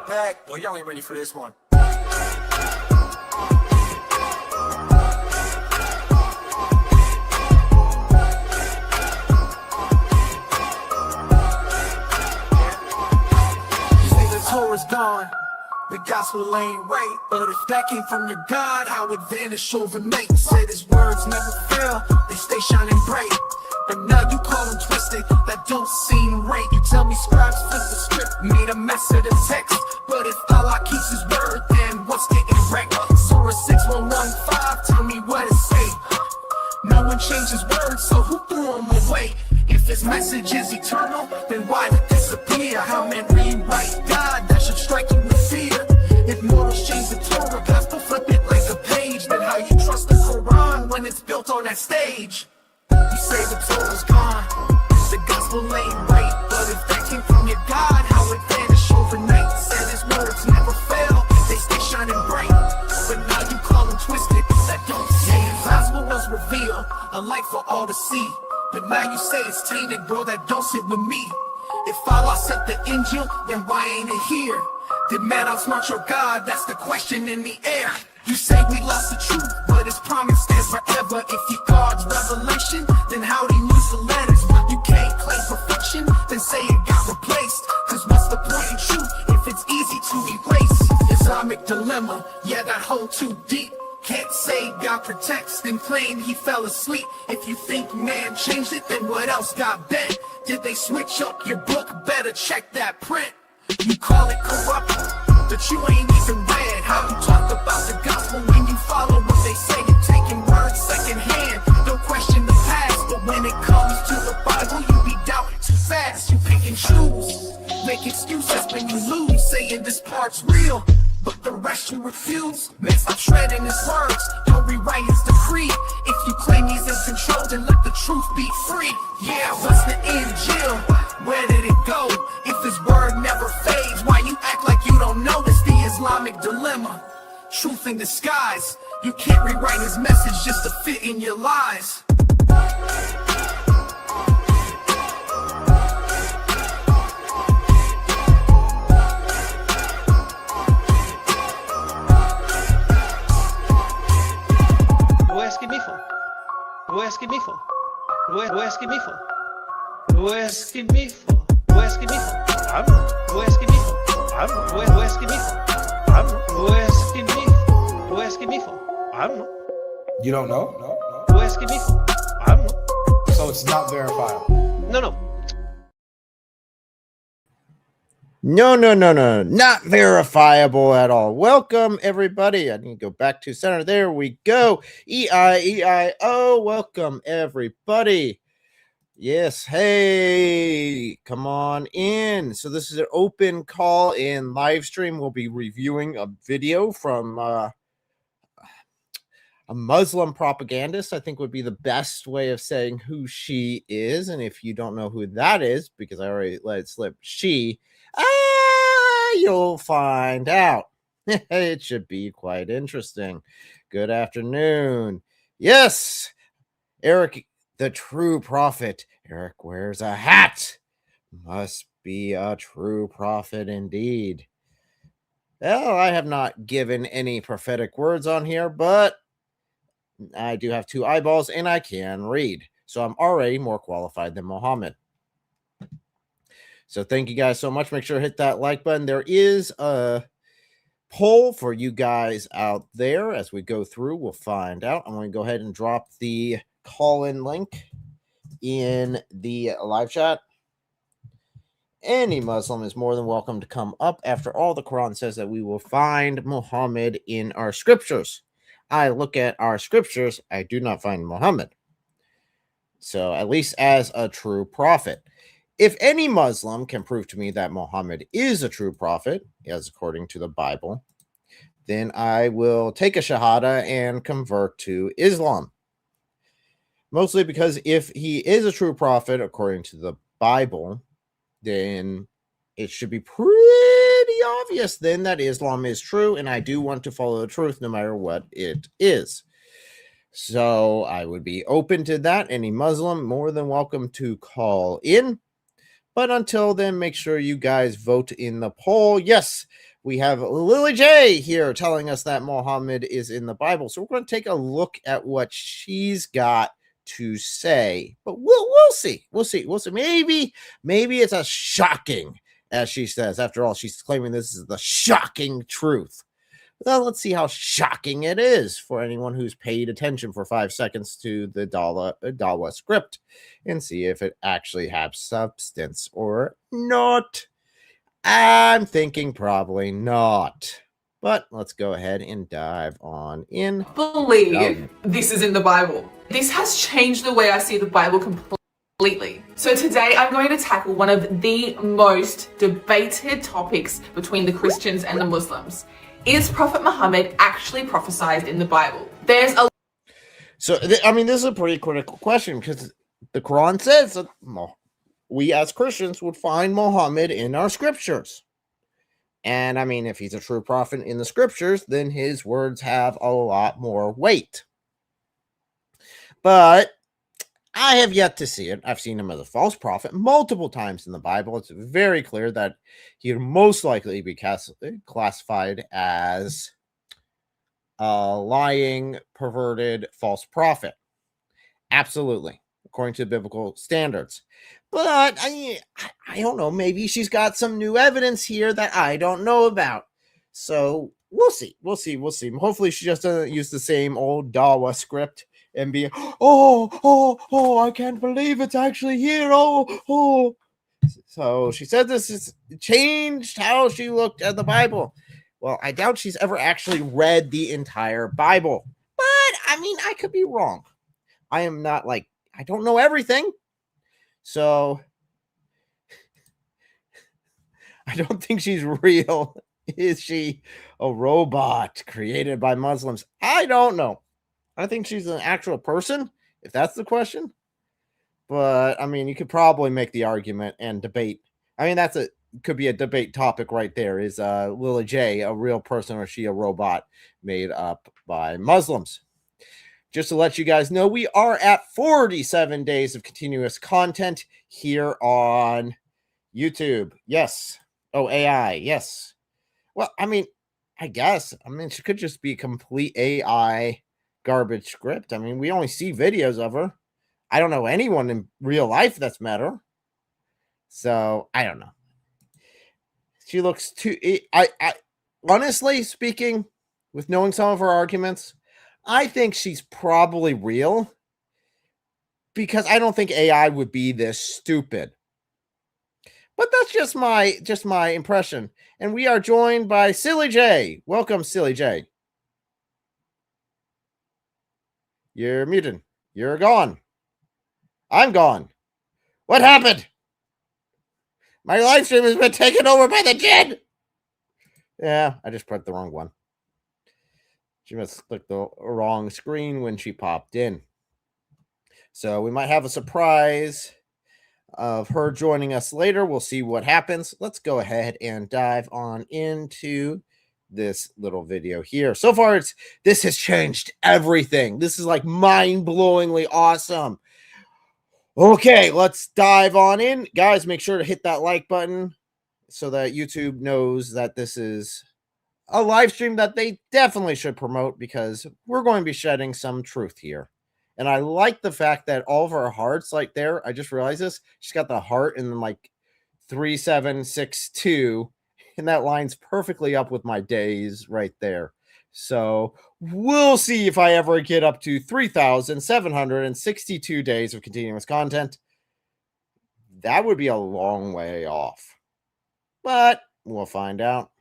back. Well, y'all ain't ready for this one. You say the Torah's gone, the gospel ain't right. But if that came from your God, how would vanish overnight? Said his words never fail, they stay shining bright. But now you call them twisted, that don't seem right. You tell me scribes flip the script, made a mess of the text. But if Allah keeps his word, then what's getting wrecked? Surah 6115, tell me what it say. No one changes words, so who threw them away? If his message is eternal, then why did it disappear? How men rewrite God, that should strike you with fear. If mortals change the Torah, gospel flip it like a page. Then how you trust the Quran when it's built on that stage? You say the Torah's gone, the gospel ain't right. But if that came from your God, how it vanish overnight? Said his words never fail, they stay shining bright. But now you call them twisted, that don't say the gospel was revealed, a light for all to see. But now you say it's tainted, bro, that don't sit with me. If Allah sent the angel, then why ain't it here? Did man outsmart your God? That's the question in the air. You say we lost the truth, but his promise stands forever. If you God's revelation, then how'd he lose the letters? You can't claim perfection, then say it got replaced. Cause what's the point in truth if it's easy to erase? Islamic dilemma, yeah, that hole too deep. Can't say God protects, then claim he fell asleep. If you think man changed it, then what else got bent? Did they switch up your book? Better check that print. You call it corrupt, but you ain't even read how you talk about the gospel when you follow what they say. You're taking words secondhand, don't question the past. But when it comes to the Bible, you be doubting too fast. You pick and choose, make excuses when you lose, saying this part's real, but the rest you refuse. Man, stop shredding his words, don't rewrite his decree. If you claim he's in control, then let the truth be free. Yeah, what's the Injil? Where did it go? If his word never fades, why you act like you don't notice the Islamic dilemma? Truth in disguise, you can't rewrite his message just to fit in your lies. Lo asking me for? Lo asking me for? Lo asking me for? Lo asking me for? Lo asking me for? I'm lo asking me for? I'm lo asking me for? I'm lo asking me for? Lo asking me for? I'm You don't know? lo asking me for? I'm So it's not verifiable. no. No, not verifiable at all. Welcome, everybody. I need to go back to center. There we go. E-I-E-I-O. Welcome, everybody. Yes, hey, come on in. So this is an open call in live stream. We'll be reviewing a video from a Muslim propagandist, I think would be the best way of saying who she is. And if you don't know who that is, because I already let it slip, you'll find out. It should be quite interesting. Good afternoon. Yes, Eric, the true prophet. Eric wears a hat. Must be a true prophet indeed. Well, I have not given any prophetic words on here, but I do have two eyeballs and I can read. So I'm already more qualified than Muhammad. So thank you guys so much. Make sure to hit that like button. There is a poll for you guys out there. As we go through, we'll find out. I'm going to go ahead and drop the call-in link in the live chat. Any Muslim is more than welcome to come up. After all, the Quran says that we will find Muhammad in our scriptures. I look at our scriptures, I do not find Muhammad. So at least as a true prophet. If any Muslim can prove to me that Muhammad is a true prophet, as according to the Bible, then I will take a shahada and convert to Islam. Mostly because if he is a true prophet, according to the Bible, then it should be pretty obvious then that Islam is true, and I do want to follow the truth no matter what it is. So I would be open to that. Any Muslim, more than welcome to call in. But until then, make sure you guys vote in the poll. Yes, we have Lily J here telling us that Muhammad is in the Bible. So we're going to take a look at what she's got to say. But we'll see. We'll see. Maybe it's a shocking, as she says. After all, she's claiming this is the shocking truth. Well, let's see how shocking it is for anyone who's paid attention for 5 seconds to the Dawa script and see if it actually has substance or not. I'm thinking probably not. But let's go ahead and dive on in. Believe this is in the Bible. This has changed the way I see the Bible completely. So today I'm going to tackle one of the most debated topics between the Christians and the Muslims. Is Prophet Muhammad actually prophesied in the Bible? So, I mean, this is a pretty critical question because the Quran says that we as Christians would find Muhammad in our scriptures. And I mean, if he's a true prophet in the scriptures, then his words have a lot more weight. But I have yet to see it. I've seen him as a false prophet multiple times in the Bible. It's very clear that he would most likely be classified as a lying, perverted, false prophet. Absolutely, according to biblical standards. But I don't know. Maybe she's got some new evidence here that I don't know about. So we'll see. Hopefully she just doesn't use the same old Dawa script and be, oh, I can't believe it's actually here. Oh. So she said this has changed how she looked at the Bible. Well, I doubt she's ever actually read the entire Bible. But, I mean, I could be wrong. I am not I don't know everything. So, I don't think she's real. Is she a robot created by Muslims? I don't know. I think she's an actual person, if that's the question. But, I mean, you could probably make the argument and debate. I mean, could be a debate topic right there. Is Lily J a real person or is she a robot made up by Muslims? Just to let you guys know, we are at 47 days of continuous content here on YouTube. Yes. Oh, AI. Yes. Well, I mean, I guess. I mean, she could just be a complete AI garbage script. I mean, we only see videos of her. I don't know anyone in real life that's met her. So, I don't know. She looks too... I honestly speaking, with knowing some of her arguments, I think she's probably real. Because I don't think AI would be this stupid. But that's just my impression. And we are joined by Silly J. Welcome, Silly J. You're muted. You're gone. I'm gone. What happened? My live stream has been taken over by the jinn. Yeah, I just pressed the wrong one. She must have clicked the wrong screen when she popped in. So we might have a surprise of her joining us later. We'll see what happens. Let's go ahead and dive on into this little video here. So far, this has changed everything. This is like mind-blowingly awesome. Okay, let's dive on in. Guys, make sure to hit that like button so that YouTube knows that this is a live stream that they definitely should promote because we're going to be shedding some truth here. And I like the fact that all of our hearts, like there, I just realized this, she's got the heart in like 3762, and that lines perfectly up with my days right there. So we'll see if I ever get up to 3,762 days of continuous content. That would be a long way off, but we'll find out.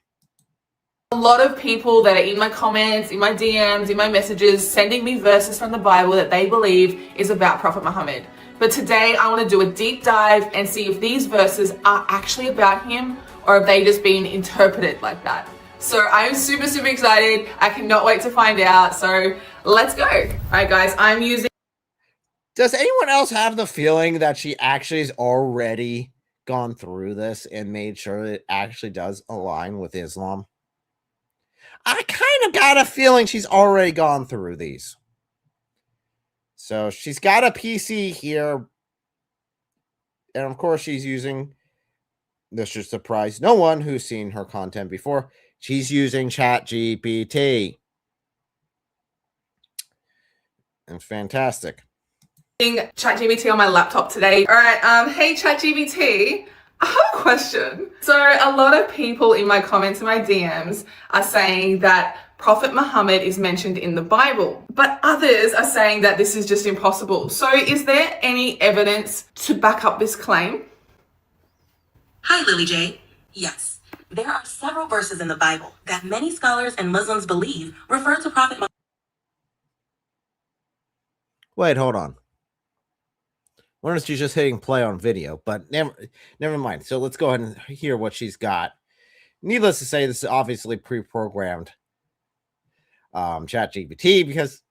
A lot of people that are in my comments, in my DMs, in my messages, sending me verses from the Bible that they believe is about Prophet Muhammad. But today I want to do a deep dive and see if these verses are actually about him or have they just been interpreted like that. So I'm super excited. I cannot wait to find out. So let's go. All right, guys, I'm using... Does anyone else have the feeling that she actually has already gone through this and made sure it actually does align with Islam? I kind of got a feeling she's already gone through these. So she's got a PC here. And of course she's using, this should surprise no one who's seen her content before, She's using ChatGPT. It's fantastic. ChatGPT on my laptop today. All right, hey ChatGPT, I have a question. So a lot of people in my comments and my DMs are saying that Prophet Muhammad is mentioned in the Bible, but others are saying that this is just impossible. So is there any evidence to back up this claim? Hi, Lily J. Yes, there are several verses in the Bible that many scholars and Muslims believe refer to Prophet Muhammad. Wait, hold on. Wonder if she's just hitting play on video, but never mind. So let's go ahead and hear what she's got. Needless to say, this is obviously pre-programmed ChatGPT, because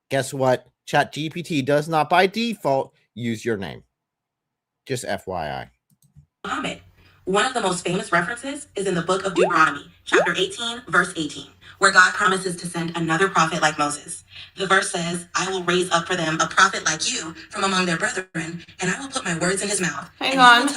guess what? ChatGPT does not by default use your name. Just FYI. Muhammad. One of the most famous references is in the book of Deuteronomy, chapter 18, verse 18, where God promises to send another prophet like Moses. The verse says, I will raise up for them a prophet like you from among their brethren, and I will put my words in his mouth. Hang on.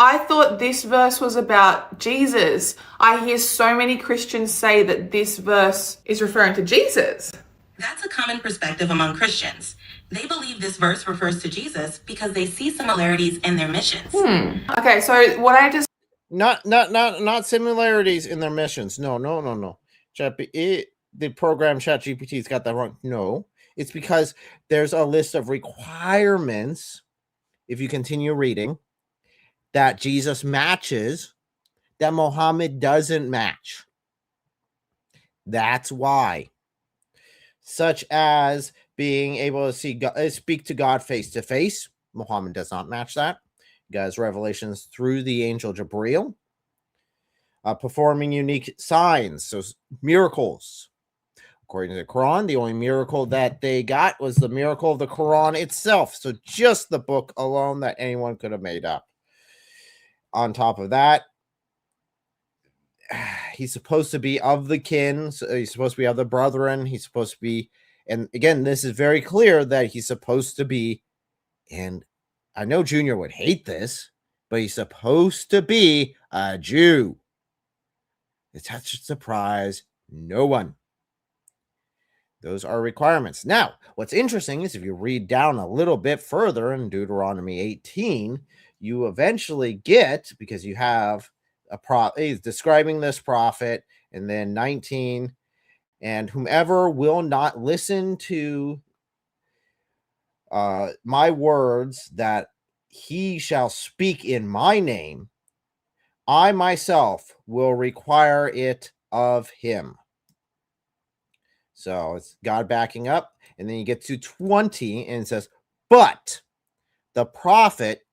I thought this verse was about Jesus. I hear so many Christians say that this verse is referring to Jesus. That's a common perspective among Christians. They believe this verse refers to Jesus because they see similarities in their missions. Okay, so what I just Not similarities in their missions. No. The program ChatGPT's got that wrong. No, it's because there's a list of requirements, if you continue reading, that Jesus matches that Muhammad doesn't match. That's why. Such as being able to speak to God face to face. Muhammad does not match that. God's revelations through the angel Jabril. Performing unique signs, so miracles. According to the Quran, the only miracle that they got was the miracle of the Quran itself. So just the book alone that anyone could have made up. On top of that, he's supposed to be of the kin. So he's supposed to be of the brethren. He's supposed to be, and again, this is very clear that he's supposed to be, and I know Junior would hate this, but he's supposed to be a Jew. That should surprise no one. Those are requirements. Now, what's interesting is if you read down a little bit further in Deuteronomy 18, you eventually get, because you have he's describing this prophet, and then 19, and whomever will not listen to my words that he shall speak in my name, I myself will require it of him. So it's God backing up, and then you get to 20 and it says, but the prophet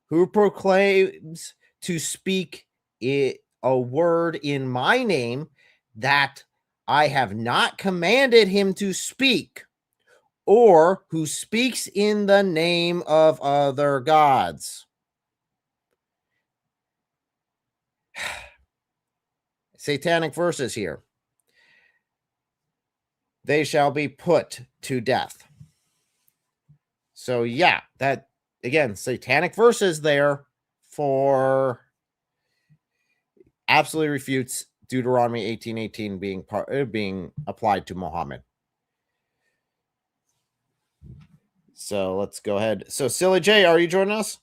who proclaims to speak a word in my name that I have not commanded him to speak, or who speaks in the name of other gods. Satanic verses here. They shall be put to death. So yeah, that again, satanic verses there for absolutely refutes Deuteronomy 18:18 being applied to Muhammad. So let's go ahead. So Silly J, are you joining us?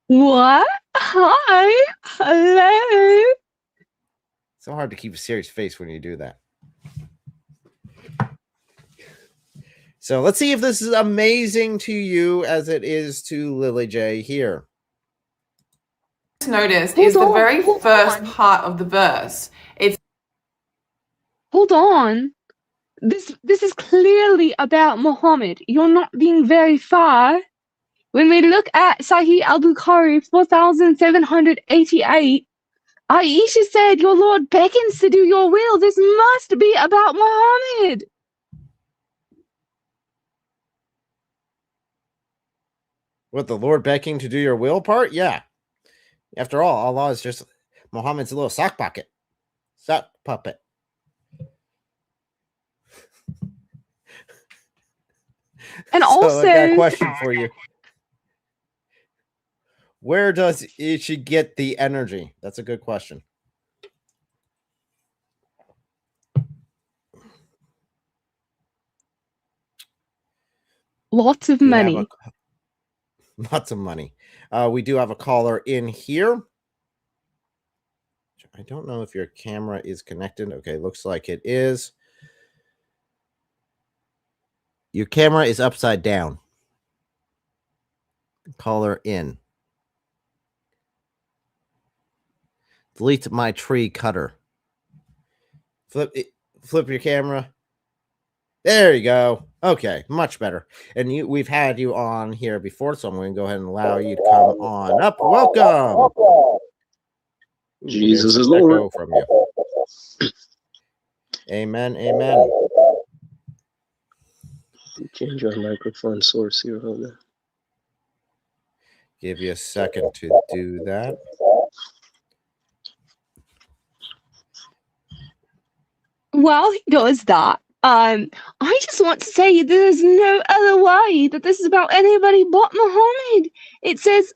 What? Hi. Hello. So hard to keep a serious face when you do that. So let's see if this is amazing to you as it is to Lily J here. noticed is the very first part of the verse. It's Hold on. This is clearly about Muhammad. You're not being very far. When we look at Sahih al-Bukhari 4788, Aisha said, your Lord beckons to do your will. This must be about Muhammad. What, the Lord beckoning to do your will part? Yeah. After all, Allah is just Muhammad's little sock puppet. And So also, I got a question for you. Where does she get the energy? That's a good question. lots of Do you have money. lots of money. We do have a caller in here. I don't know if your camera is connected. Okay, looks like it is. Your camera is upside down. Caller in. Delete my tree cutter. Flip your camera. There you go. Okay, much better. And we've had you on here before, so I'm going to go ahead and allow you to come on up. Welcome. Jesus There's is an echo Lord. from you. Amen. Amen. Change our microphone source here. Hold on. Give you a second to do that. While he does that, I just want to say there's no other way that this is about anybody but Muhammad. It says,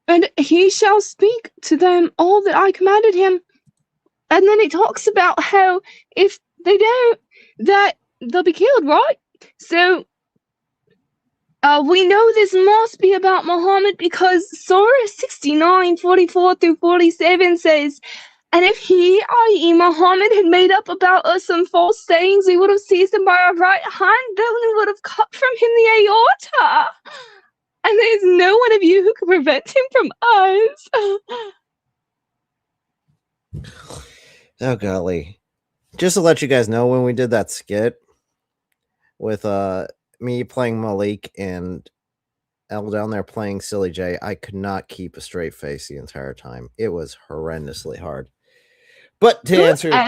and he shall speak to them all that I commanded him. And then it talks about how if they don't, that they'll be killed, right? So we know this must be about Muhammad because Surah 69, 44 through 47 says, and if he, i.e. Muhammad, had made up about us some false sayings, we would have seized him by our right hand, then we would have cut from him the aorta. And there's no one of you who can prevent him from us. Oh, golly. Just to let you guys know, when we did that skit with me playing Malik and Elle down there playing Silly J, I could not keep a straight face the entire time. It was horrendously hard. But to answer your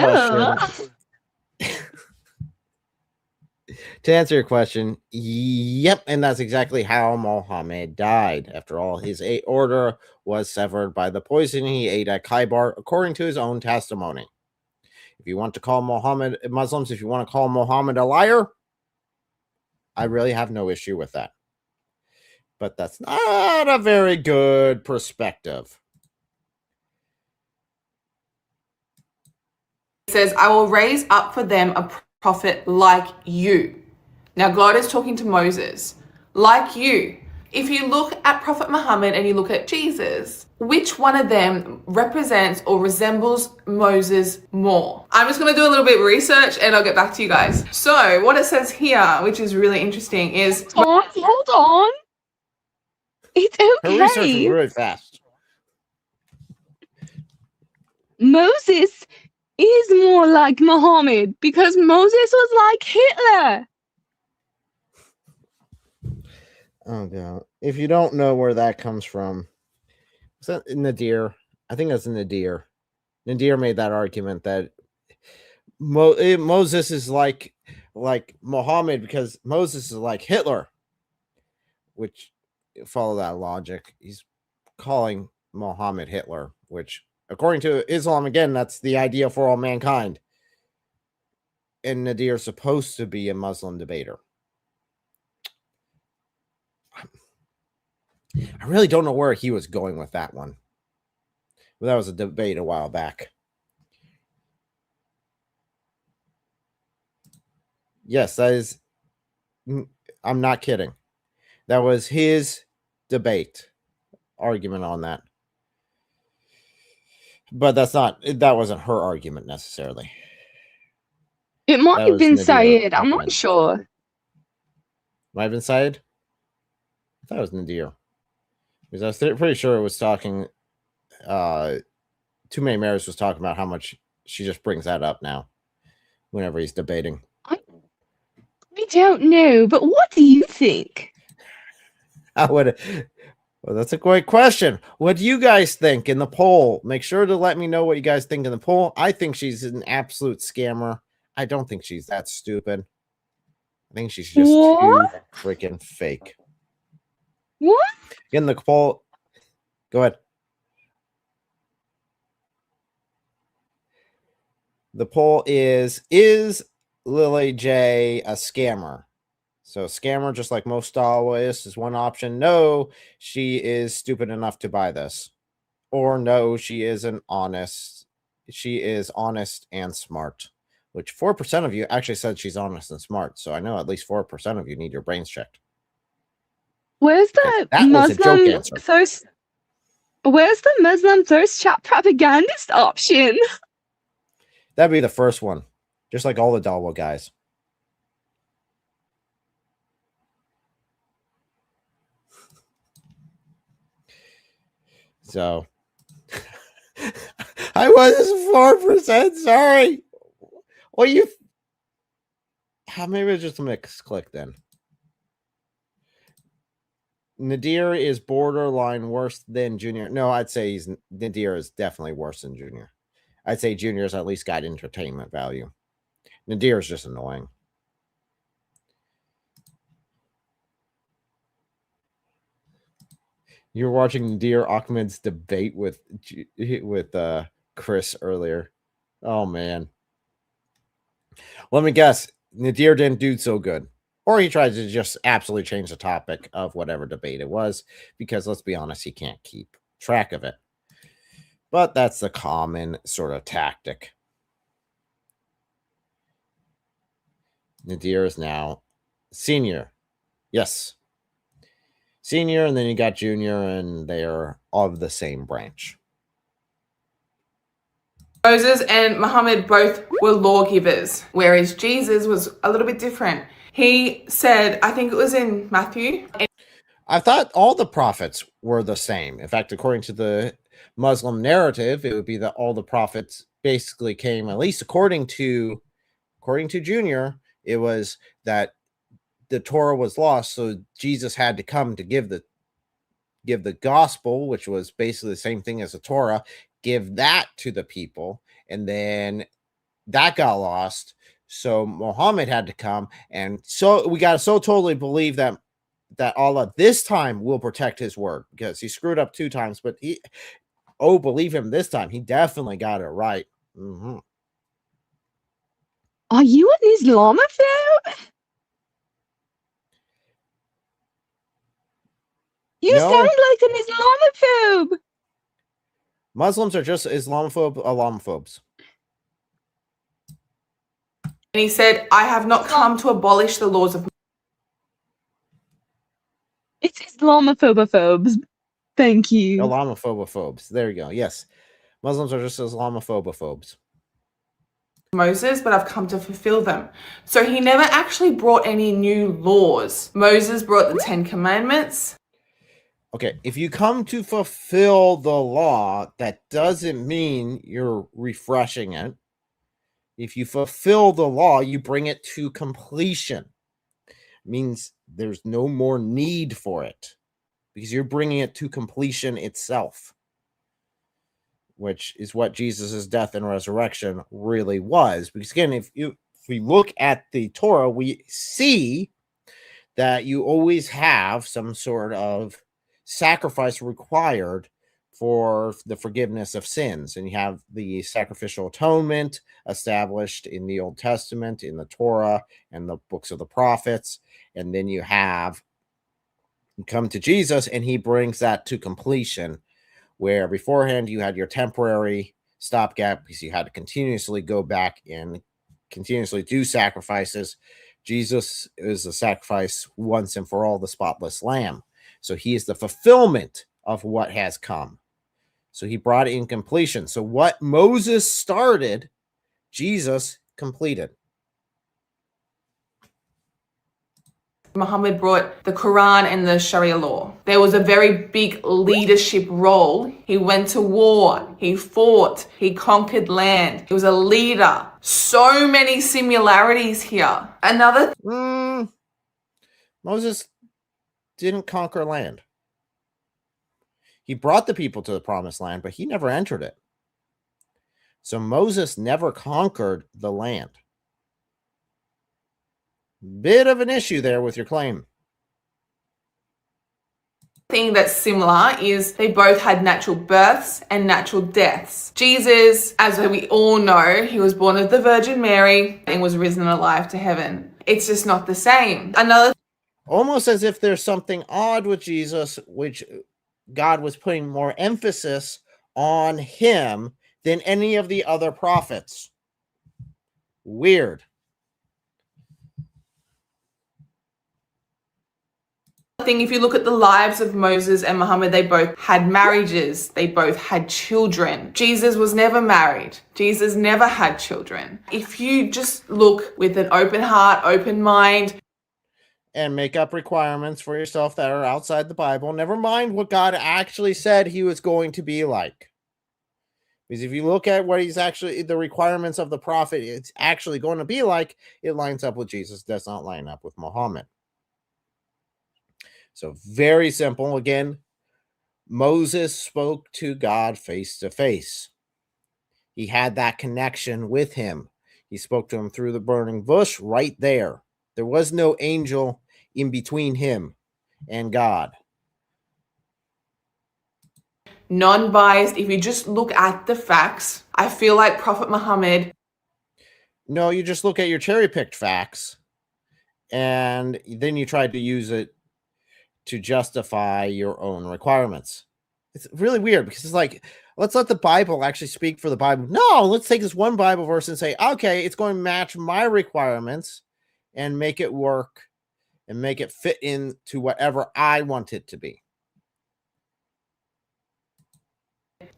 question, yep, and that's exactly how Muhammad died. After all, his order was severed by the poison he ate at Khaybar, according to his own testimony. If you want to call Muslims, if you want to call Muhammad a liar, I really have no issue with that. But that's not a very good perspective. It says, I will raise up for them a prophet like you. Now, God is talking to Moses. Like you. If you look at Prophet Muhammad and you look at Jesus, which one of them represents or resembles Moses more? I'm just going to do a little bit of research and I'll get back to you guys. So, what it says here, which is really interesting, is... Hold on. It's Her research is okay. really fast. Moses is more like Muhammad because Moses was like Hitler. Oh, God. If you don't know where that comes from, is that Nadir? I think that's Nadir. Nadir made that argument that Moses is like Muhammad because Moses is like Hitler, which, follow that logic, he's calling Muhammad Hitler, which, according to Islam, again, that's the idea for all mankind. And Nadir is supposed to be a Muslim debater. I really don't know where he was going with that one. But that was a debate a while back. Yes, that is... I'm not kidding. That was his debate argument on that. But that wasn't her argument necessarily. It might That have was been Nadir Syed. I'm argument. not sure. Might have been Syed? I thought it was Nadir. Because I was pretty sure it was talking... Too Many Mares was talking about how much she just brings that up now. Whenever he's debating. I don't know, but what do you think? Well, that's a great question. What do you guys think in the poll? Make sure to let me know what you guys think in the poll. I think she's an absolute scammer. I don't think she's that stupid. I think she's just What? too freaking fake. What? In the poll, go ahead. The poll is Lily J a scammer? So scammer, just like most Daoists, is one option. No, she is stupid enough to buy this. Or no, she isn't honest. She is honest and smart. Which 4% of you actually said she's honest and smart. So I know at least 4% of you need your brains checked. Where's the That was a joke Muslim answer. thirst? Where's the Muslim thirst trap propagandist option? That'd be the first one, just like all the Dalwa guys. So I was 4%. Sorry. Well, maybe it's just a mixed click then. Nadir is borderline worse than Junior. No, I'd say Nadir is definitely worse than Junior. I'd say Junior's at least got entertainment value. Nadir is just annoying. You're watching Nadir Ahmed's debate with Chris earlier. Oh man. Let me guess. Nadir didn't do so good. Or he tried to just absolutely change the topic of whatever debate it was, because let's be honest, he can't keep track of it. But that's the common sort of tactic. Nadir is now senior. Yes. Senior, and then you got junior, and they are of the same branch. Moses and Muhammad both were lawgivers, whereas Jesus was a little bit different. He said, I think it was in Matthew. I thought all the prophets were the same. In fact, according to the Muslim narrative, it would be that all the prophets basically came, at least according to Junior, it was that the Torah was lost, so Jesus had to come to give the gospel, which was basically the same thing as the Torah, give that to the people, and then that got lost. So Muhammad had to come, and so we got to so totally believe that Allah this time will protect his word, because he screwed up 2 times, but believe him this time. He definitely got it right. Mm-hmm. Are you an Islamophobe? You No. sound like an Islamophobe. Muslims are just Islamophobes. And he said, I have not come to abolish the laws of. It's Islamophobes. Thank you. Islamophobes. There you go. Yes. Muslims are just Islamophobes. Moses, but I've come to fulfill them. So he never actually brought any new laws. Moses brought the 10 Commandments. Okay, if you come to fulfill the law, that doesn't mean you're refreshing it. If you fulfill the law, you bring it to completion. It means there's no more need for it, because you're bringing it to completion itself, which is what Jesus' death and resurrection really was. Because again, if we look at the Torah, we see that you always have some sort of sacrifice required for the forgiveness of sins. And you have the sacrificial atonement established in the Old Testament, in the Torah, and the books of the prophets. And then you come to Jesus, and he brings that to completion, where beforehand you had your temporary stopgap because you had to continuously go back and continuously do sacrifices. Jesus is the sacrifice once and for all, the spotless lamb. So he is the fulfillment of what has come. So he brought it in completion. So what Moses started, Jesus completed. Muhammad brought the Quran and the Sharia law. There was a very big leadership role. He went to war. He fought. He conquered land. He was a leader. So many similarities here. Moses didn't conquer land. He brought the people to the promised land, but he never entered it. So Moses never conquered the land. Bit of an issue there with your claim. Thing that's similar is they both had natural births and natural deaths. Jesus, as we all know, he was born of the Virgin Mary and was risen alive to heaven. It's just not the same. Almost as if there's something odd with Jesus, which God was putting more emphasis on him than any of the other prophets. Weird. thing, if you look at the lives of Moses and Muhammad, they both had marriages, they both had children. Jesus was never married. Jesus never had children. If you just look with an open heart, open mind, and make up requirements for yourself that are outside the Bible, never mind what God actually said he was going to be like. Because if you look at what he's actually, the requirements of the prophet, it's actually going to be like, it lines up with Jesus, does not line up with Muhammad. So very simple. Again, Moses spoke to God face to face. He had that connection with him. He spoke to him through the burning bush right there. There was no angel in between him and God. non-biased. If you just look at the facts, I feel like Prophet Muhammad. No, you just look at your cherry-picked facts, and then you try to use it to justify your own requirements. It's really weird because it's like, let's let the Bible actually speak for the Bible. No, let's take this one Bible verse and say, okay, it's going to match my requirements and make it work and make it fit into whatever I want it to be.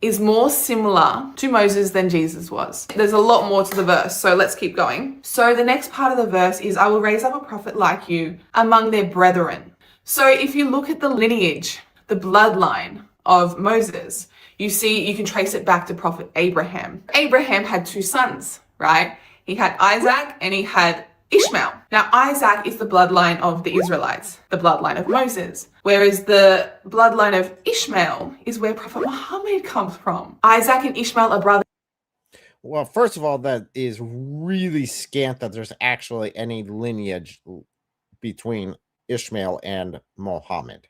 Is more similar to Moses than Jesus was. There's a lot more to the verse, so let's keep going. So the next part of the verse is, I will raise up a prophet like you among their brethren. So if you look at the lineage, the bloodline of Moses, you see, you can trace it back to Prophet Abraham. Abraham had two sons, right? He had Isaac and he had Ishmael. Now, Isaac is the bloodline of the Israelites, the bloodline of Moses, whereas the bloodline of Ishmael is where Prophet Muhammad comes from. Isaac and Ishmael are brothers. Well, first of all, that is really scant that there's actually any lineage between Ishmael and Muhammad.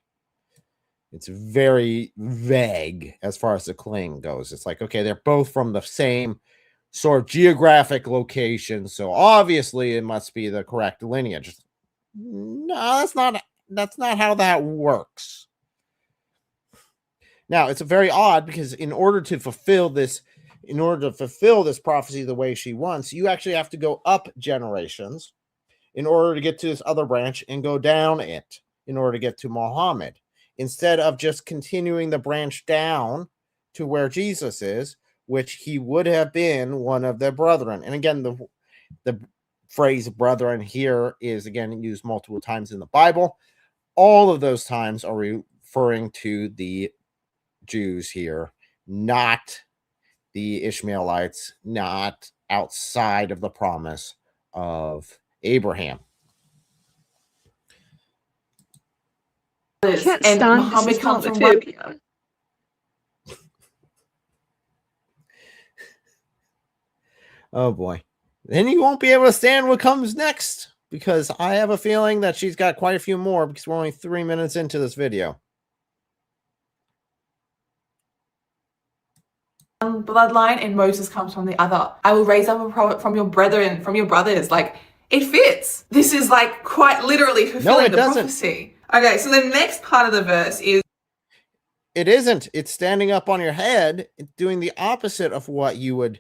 It's very vague as far as the claim goes. It's like, okay, they're both from the same sort of geographic location, so obviously it must be the correct lineage. No, that's not how that works. Now, it's very odd because in order to fulfill this prophecy the way she wants, you actually have to go up generations in order to get to this other branch and go down it in order to get to Muhammad, instead of just continuing the branch down to where Jesus is, which he would have been one of their brethren. And again, the phrase brethren here is again used multiple times in the Bible. All of those times are referring to the Jews here, not the Ishmaelites, not outside of the promise of Abraham. I can't And stand Muhammad comes from one. Islamophobia. Oh boy. Then you won't be able to stand what comes next, because I have a feeling that she's got quite a few more because we're only 3 minutes into this video. One bloodline and Moses comes from the other. I will raise up a prophet from your brethren, from your brothers. Like, it fits. This is like quite literally fulfilling the prophecy. Okay, so the next part of the verse is, it isn't. It's standing up on your head, doing the opposite of what you would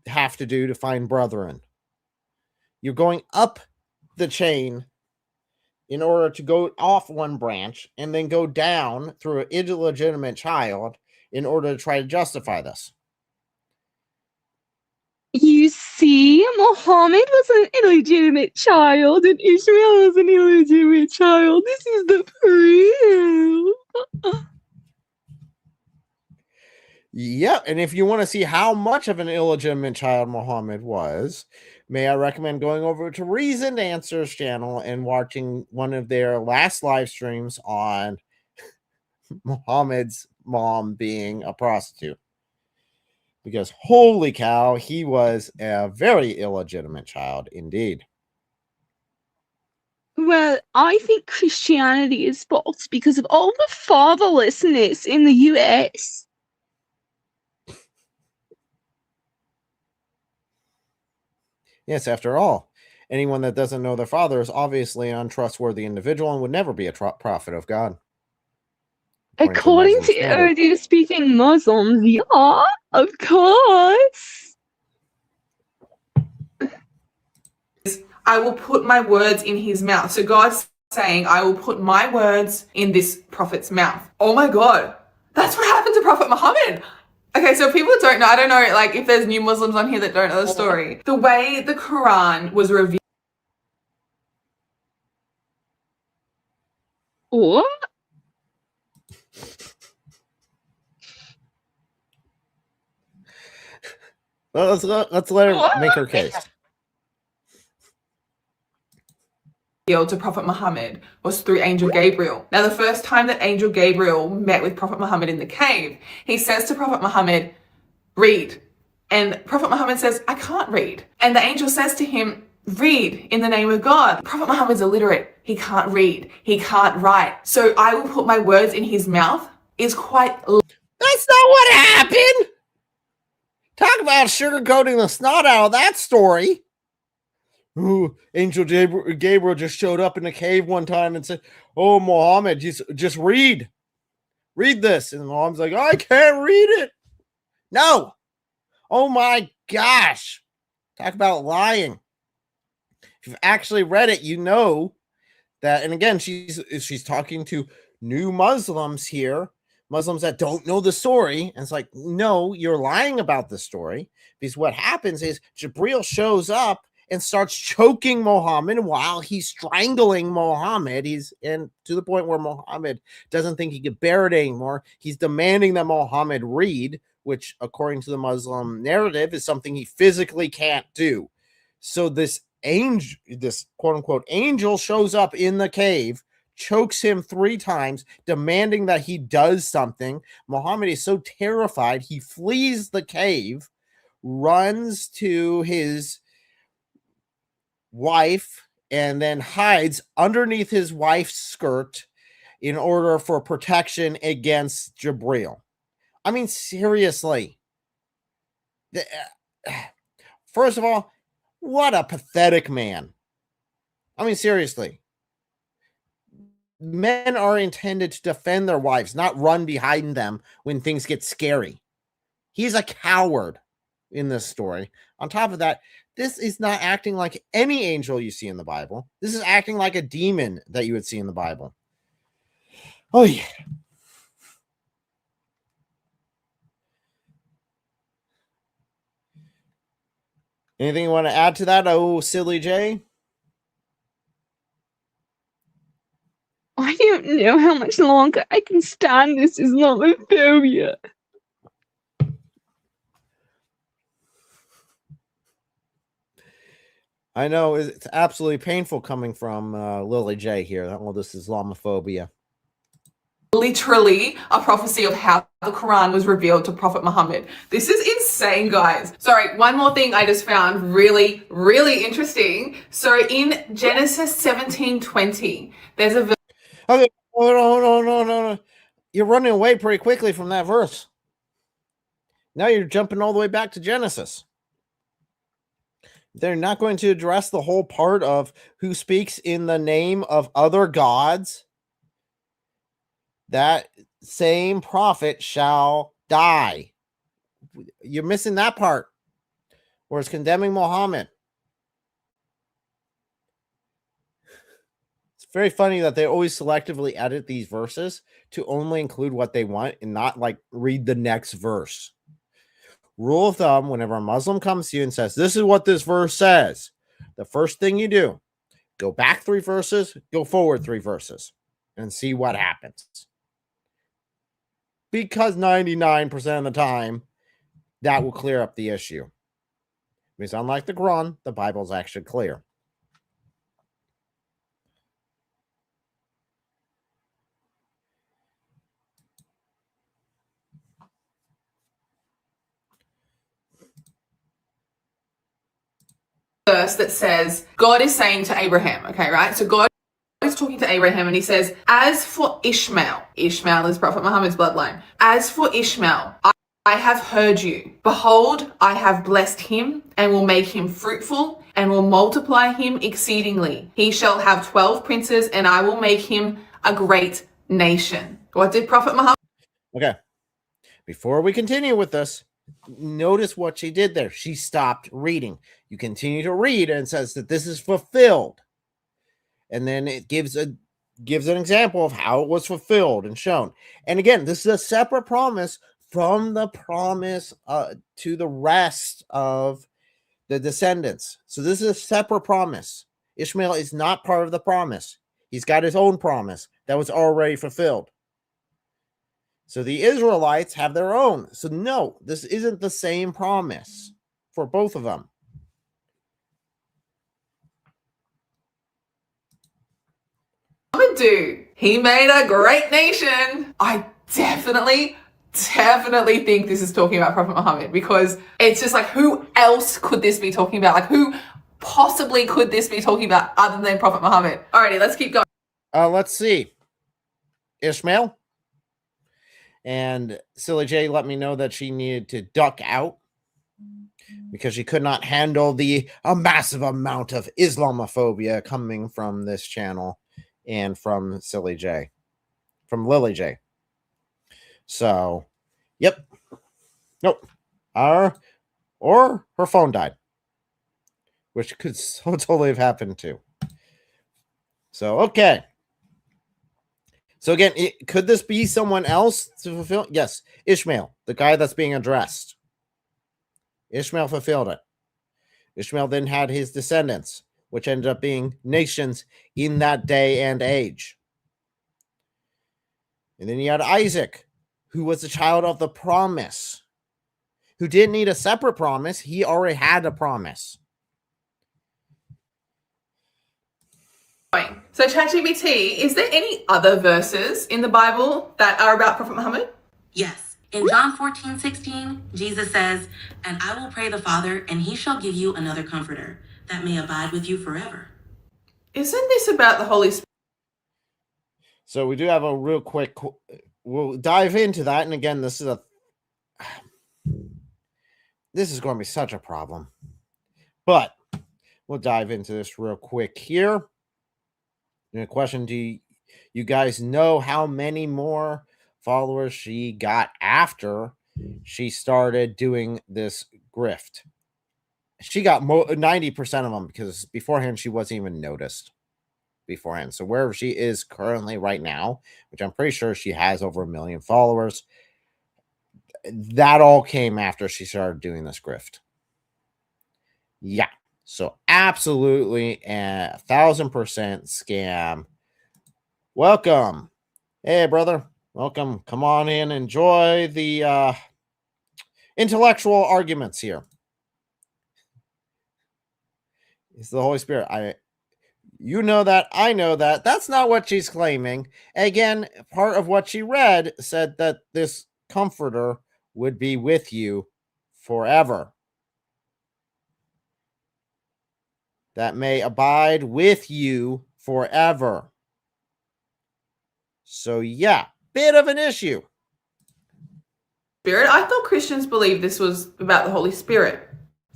have to do to find brethren. You're going up the chain in order to go off one branch and then go down through an illegitimate child in order to try to justify this. You see, Muhammad was an illegitimate child and Ishmael was an illegitimate child. This is the proof. Yeah, and if you want to see how much of an illegitimate child Muhammad was, may I recommend going over to Reasoned Answers channel and watching one of their last live streams on Muhammad's mom being a prostitute. Because holy cow, he was a very illegitimate child indeed. Well, I think Christianity is false because of all the fatherlessness in the US. Yes, after all, anyone that doesn't know their father is obviously an untrustworthy individual and would never be a prophet of God. According to Urdu-speaking Muslims, yeah, of course. I will put my words in his mouth. So God saying, I will put my words in this prophet's mouth. Oh my God. That's what happened to Prophet Muhammad. Okay, so people don't know, I don't know, like, if there's new Muslims on here that don't know the story. The way the Quran was revealed. What? Well, let's let her make her case. To Prophet Muhammad was through Angel Gabriel. Now, the first time that Angel Gabriel met with Prophet Muhammad in the cave, he says to Prophet Muhammad, read. And Prophet Muhammad says, I can't read. And the angel says to him, read in the name of God. Prophet Muhammad's illiterate. He can't read. He can't write. So I will put my words in his mouth is quite... That's not what happened. Talk about sugarcoating the snot out of that story. Ooh, Angel Gabriel just showed up in the cave one time and said, oh, Muhammad, just read. Read this. And Muhammad's like, I can't read it. No. Oh, my gosh. Talk about lying. If you've actually read it, you know that. And again, she's talking to new Muslims here. Muslims that don't know the story. And it's like, no, you're lying about the story. Because what happens is Jibril shows up and starts choking Muhammad while he's strangling Muhammad. And to the point where Muhammad doesn't think he can bear it anymore. He's demanding that Muhammad read, which according to the Muslim narrative is something he physically can't do. So this angel, this quote unquote angel, shows up in the cave, chokes him 3 times, demanding that he does something. Muhammad is so terrified, he flees the cave, runs to his wife, and then hides underneath his wife's skirt in order for protection against Jibril. I mean, seriously. First of all, what a pathetic man. I mean, seriously. Men are intended to defend their wives, not run behind them when things get scary. He's a coward in this story. On top of that, this is not acting like any angel you see in the Bible. This is acting like a demon that you would see in the Bible. Oh, yeah. Anything you want to add to that, oh, silly Jay? I don't know how much longer I can stand this Islamophobia. I know it's absolutely painful coming from Lily J here. All this Islamophobia. Literally a prophecy of how the Quran was revealed to Prophet Muhammad. This is insane, guys. Sorry, one more thing I just found really, really interesting. So in Genesis 17:20, there's a verse. Okay, no. You're running away pretty quickly from that verse. Now you're jumping all the way back to Genesis. They're not going to address the whole part of who speaks in the name of other gods. That same prophet shall die. You're missing that part where it's condemning Muhammad. It's very funny that they always selectively edit these verses to only include what they want and not like read the next verse. Rule of thumb, whenever a Muslim comes to you and says, this is what this verse says, the first thing you do, go back 3 verses, go forward 3 verses, and see what happens. Because 99% of the time, that will clear up the issue. Because unlike the Quran, the Bible is actually clear. Verse that says, God is saying to Abraham, okay, right? So God is talking to Abraham and he says, as for Ishmael is Prophet Muhammad's bloodline. As for Ishmael, I have heard you. Behold, I have blessed him and will make him fruitful and will multiply him exceedingly. He shall have 12 princes and I will make him a great nation. What did Prophet Muhammad? Okay. Before we continue with this, notice what she did there. She stopped reading. You continue to read and it says that this is fulfilled. And then it gives gives an example of how it was fulfilled and shown. And again, this is a separate promise from the promise to the rest of the descendants. So this is a separate promise. Ishmael is not part of the promise. He's got his own promise that was already fulfilled. So the Israelites have their own. So no, this isn't the same promise for both of them. Do. He made a great nation. I definitely think this is talking about Prophet Muhammad, because it's just like, who else could this be talking about? Like, who possibly could this be talking about other than Prophet Muhammad? Alrighty, let's keep going. Let's see. Ishmael. And Silly J let me know that she needed to duck out because she could not handle a massive amount of Islamophobia coming from this channel and from Silly J, from Lily J. So, yep. Nope. Or her phone died, which could so totally have happened too. So, okay. So again, could this be someone else to fulfill? Yes, Ishmael, the guy that's being addressed. Ishmael fulfilled it. Ishmael then had his descendants, which ended up being nations in that day and age. And then you had Isaac, who was the child of the promise, who didn't need a separate promise. He already had a promise. So ChatGPT, is there any other verses in the Bible that are about Prophet Muhammad? Yes. In John 14:16, Jesus says, "And I will pray the Father, and he shall give you another comforter that may abide with you forever." Isn't this about the Holy Spirit? So we do have a real quick, we'll dive into that. And again, this is going to be such a problem, but we'll dive into this real quick here. And a question, do you guys know how many more followers she got after she started doing this grift? She got 90% of them, because beforehand she wasn't even noticed beforehand. So wherever she is currently right now, which I'm pretty sure she has over 1 million followers, that all came after she started doing this grift. Yeah. So absolutely 1,000% scam. Welcome. Hey, brother. Welcome. Come on in. Enjoy the intellectual arguments here. It's the Holy Spirit. You know that. I know that. That's not what she's claiming. Again, part of what she read said that this comforter would be with you forever. That may abide with you forever. So yeah, bit of an issue. I thought Christians believed this was about the Holy Spirit.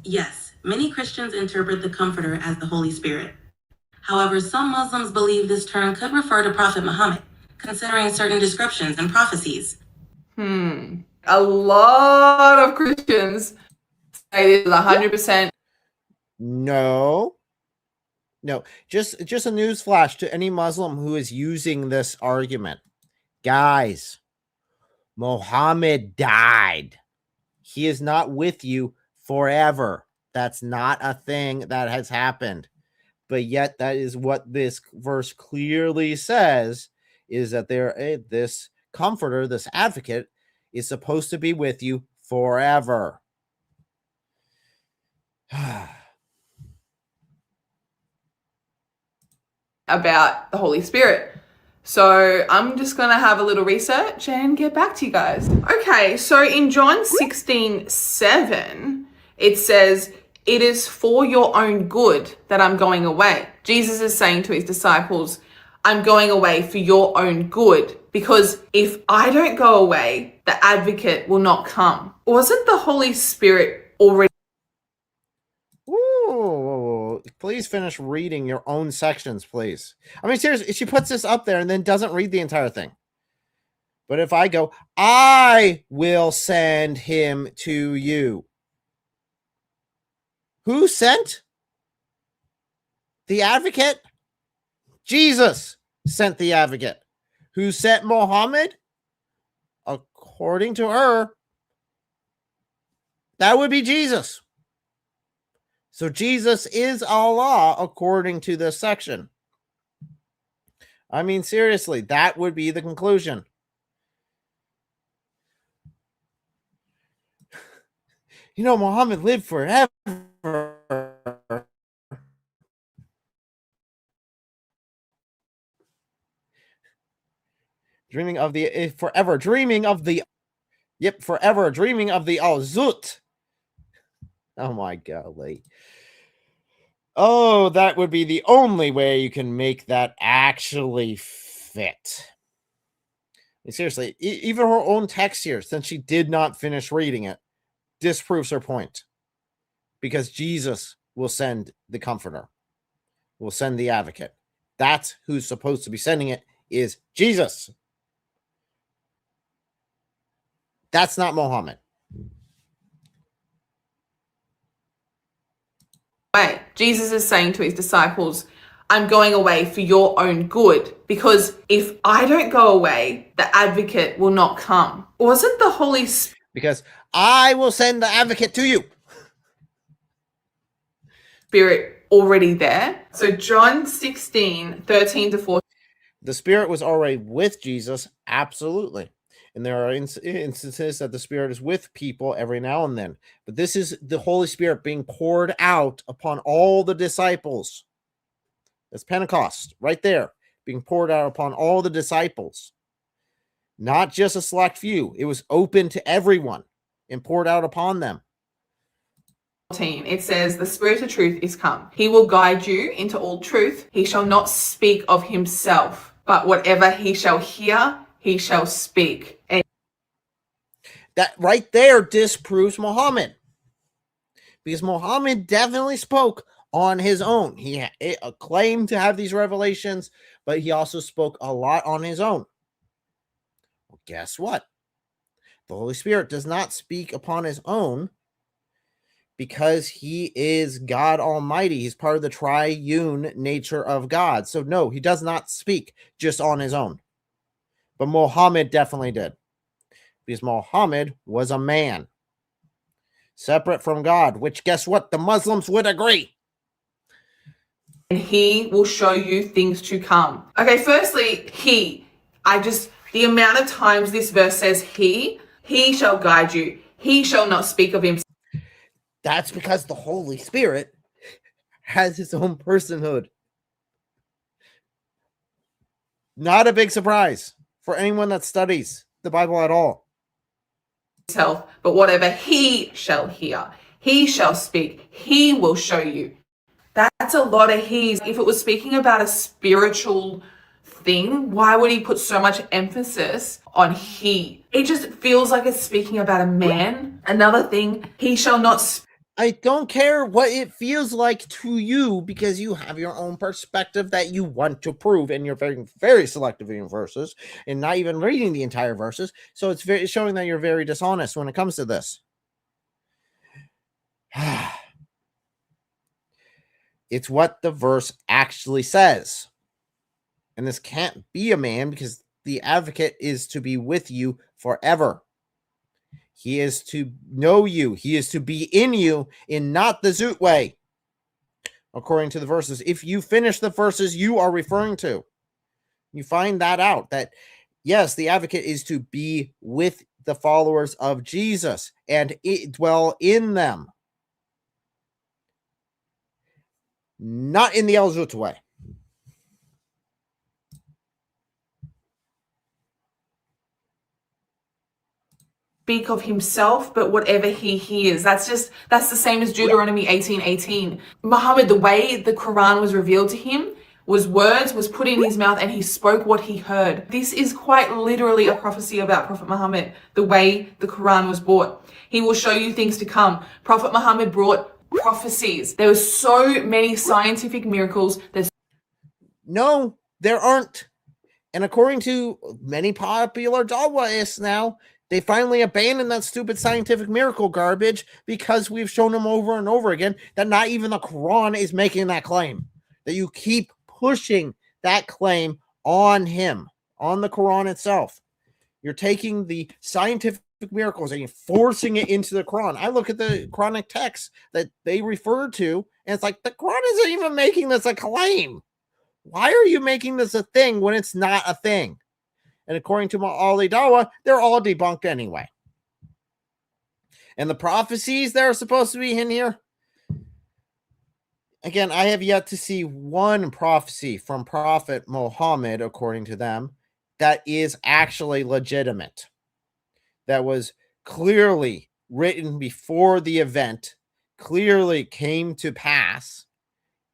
Yes, many Christians interpret the Comforter as the Holy Spirit. However, some Muslims believe this term could refer to Prophet Muhammad, considering certain descriptions and prophecies. A lot of Christians say this is 100%. No, just a news flash to any Muslim who is using this argument. Guys, Muhammad died. He is not with you forever. That's not a thing that has happened. But yet that is what this verse clearly says, is that this comforter, this advocate, is supposed to be with you forever. About the Holy Spirit. So I'm just going to have a little research and get back to you guys. Okay, so in John 16:7, it says, "It is for your own good that I'm going away." Jesus is saying to his disciples, I'm going away for your own good, because if I don't go away, the advocate will not come. Wasn't the Holy Spirit already? Ooh, please finish reading your own sections, please. I mean, seriously, she puts this up there and then doesn't read the entire thing. But if I go, I will send him to you. Who sent? The advocate? Jesus. sent the advocate. Who sent Muhammad? According to her, that would be Jesus. So Jesus is Allah according to this section. I mean, seriously, that would be the conclusion. You know, Muhammad lived forever. Dreaming of the forever, dreaming of the forever dreaming of the Al-Zut. Oh my golly. Oh, that would be the only way you can make that actually fit. And seriously, even her own text here, since she did not finish reading it, disproves her point. Because Jesus will send the comforter, will send the advocate. That's who's supposed to be sending it, is Jesus. That's not Muhammad. Right. Jesus is saying to his disciples, I'm going away for your own good, because if I don't go away, the advocate will not come. Wasn't the Holy Spirit? Because I will send the advocate to you. Spirit already there? So John 16, 13 to 14. The Spirit was already with Jesus, absolutely. And there are instances that the Spirit is with people every now and then. But this is the Holy Spirit being poured out upon all the disciples. That's Pentecost, right there, being poured out upon all the disciples. Not just a select few. It was open to everyone and poured out upon them. It says, the Spirit of truth is come. He will guide you into all truth. He shall not speak of himself, but whatever he shall hear, he shall speak. And that right there disproves Muhammad. Because Muhammad definitely spoke on his own. He claimed to have these revelations, but he also spoke a lot on his own. Well, guess what? The Holy Spirit does not speak upon his own, because he is God Almighty. He's part of the triune nature of God. So no, he does not speak just on his own. But Muhammad definitely did. Because Muhammad was a man. Separate from God, which guess what? The Muslims would agree. And he will show you things to come. Okay, firstly, the amount of times this verse says he shall guide you. He shall not speak of himself. That's because the Holy Spirit has his own personhood. Not a big surprise for anyone that studies the Bible at all. But whatever he shall hear, he shall speak, he will show you. That's a lot of he's. If it was speaking about a spiritual thing, why would he put so much emphasis on he? It just feels like it's speaking about a man. Another thing, he shall not speak. I don't care what it feels like to you, because you have your own perspective that you want to prove, and you're very, very selective in your verses and not even reading the entire verses. So it's showing that you're very dishonest when it comes to this. It's what the verse actually says. And this can't be a man, because the advocate is to be with you forever. He is to know you. He is to be in you in not the Zoot way, according to the verses. If you finish the verses you are referring to, you find that out, that yes, the advocate is to be with the followers of Jesus and dwell in them. Not in the El Zoot way. Speak of himself, but whatever he hears. That's the same as Deuteronomy 18:18. Muhammad, the way the Quran was revealed to him was words was put in his mouth, and he spoke what he heard. This is quite literally a prophecy about Prophet Muhammad, the way the Quran was brought. He will show you things to come. Prophet Muhammad brought prophecies. There were so many scientific miracles. No, there aren't. And according to many popular Dawaists now, they finally abandoned that stupid scientific miracle garbage, because we've shown them over and over again that not even the Quran is making that claim. That you keep pushing that claim on him, on the Quran itself. You're taking the scientific miracles and you're forcing it into the Quran. I look at the Quranic texts that they refer to, and it's like the Quran isn't even making this a claim. Why are you making this a thing when it's not a thing? And according to Ali Dawa, they're all debunked anyway. And the prophecies that are supposed to be in here, again, I have yet to see one prophecy from Prophet Muhammad, according to them, that is actually legitimate. That was clearly written before the event, clearly came to pass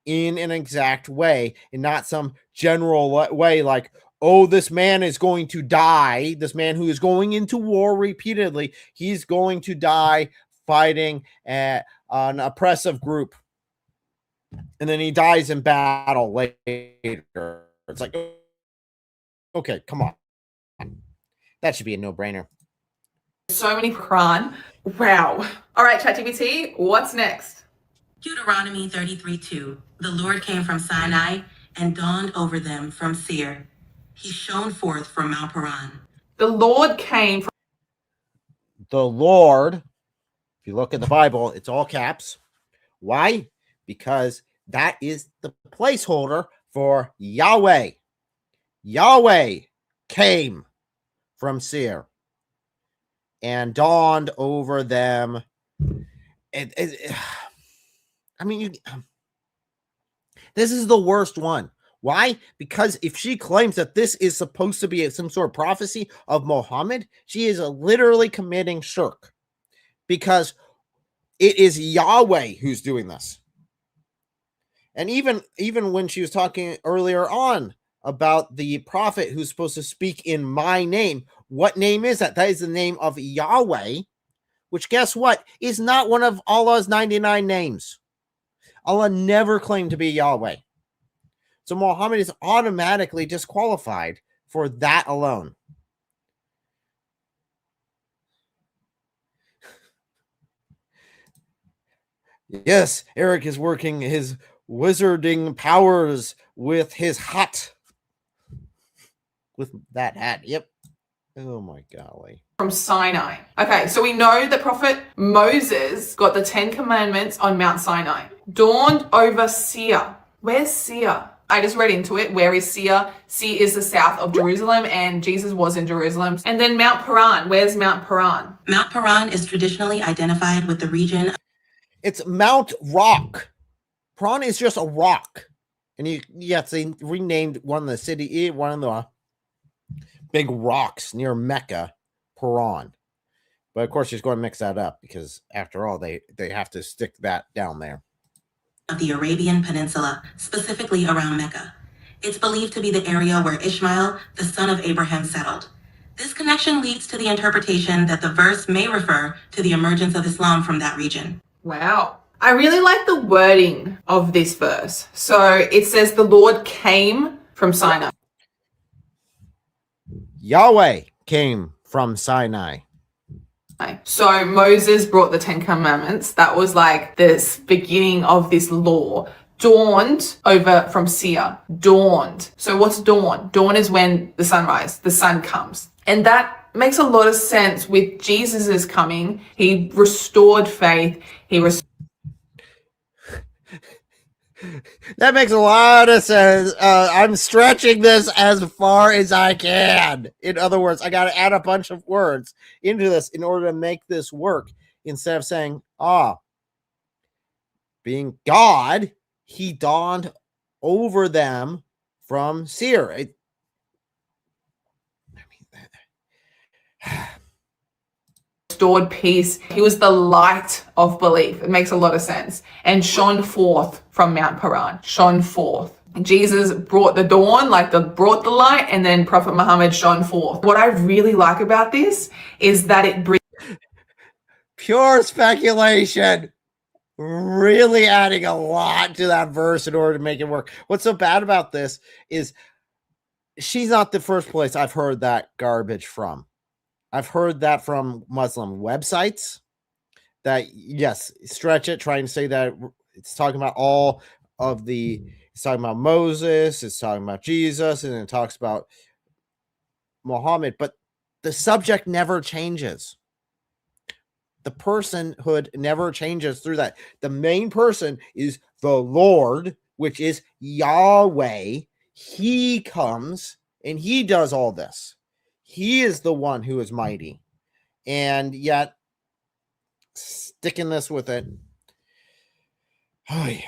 in an exact way, and not some general way like, oh, this man is going to die. This man who is going into war repeatedly, he's going to die fighting an oppressive group. And then he dies in battle later. It's like, okay, come on. That should be a no-brainer. So many Quran. Wow. All right, ChatGPT, what's next? Deuteronomy 33:2. The Lord came from Sinai and dawned over them from Seir. He shone forth from Mount Paran. The Lord came from The Lord, if you look at the Bible, it's all caps. Why? Because that is the placeholder for Yahweh. Yahweh came from Seir and dawned over them. I mean, this is the worst one. Why? Because if she claims that this is supposed to be some sort of prophecy of Muhammad, she is literally committing shirk. Because it is Yahweh who's doing this. And even when she was talking earlier on about the prophet who's supposed to speak in my name, what name is that? That is the name of Yahweh, which, guess what, is not one of Allah's 99 names. Allah never claimed to be Yahweh. So Muhammad is automatically disqualified for that alone. Yes, Eric is working his wizarding powers with his hat. With that hat, yep. Oh my golly. from Sinai. Okay, so we know that Prophet Moses got the 10 Commandments on Mount Sinai. Dawned over Seir. Where's Seir? I just read into it. Where is Seir? Seir is the south of Jerusalem, and Jesus was in Jerusalem. And then Mount Paran. Where's Mount Paran? Mount Paran is traditionally identified with the region. It's Mount Rock. Paran is just a rock. And yes, they renamed one of the city, one of the big rocks near Mecca, Paran. But of course, she's going to mix that up because after all, they have to stick that down there. Of the Arabian Peninsula, specifically around Mecca. It's believed to be the area where Ishmael, the son of Abraham, settled. This connection leads to the interpretation that the verse may refer to the emergence of Islam from that region. Wow. I really like the wording of this verse. So it says the Lord came from Sinai. Yahweh came from Sinai. So Moses brought the 10 Commandments. That was like this beginning of this law. Dawned over from Seir. Dawned. So what's dawn? Dawn is when the sunrise, the sun comes. And that makes a lot of sense with Jesus's coming. He restored faith. That makes a lot of sense. I'm stretching this as far as I can. In other words, I got to add a bunch of words into this in order to make this work. Instead of saying, being God, he dawned over them from Seir. Restored peace. He was the light of belief. It makes a lot of sense. And shone forth from Mount Paran. Shone forth. Jesus brought the dawn, brought the light, and then Prophet Muhammad shone forth. What I really like about this is that it brings pure speculation. Really adding a lot to that verse in order to make it work. What's so bad about this is she's not the first place I've heard that garbage from. I've heard that from Muslim websites that, yes, stretch it, trying to say that it's talking about all of the, it's talking about Moses, it's talking about Jesus, and it talks about Muhammad, but the subject never changes. The personhood never changes through that. The main person is the Lord, which is Yahweh. He comes and he does all this. He is the one who is mighty. And yet, sticking this with it. Oh, yeah.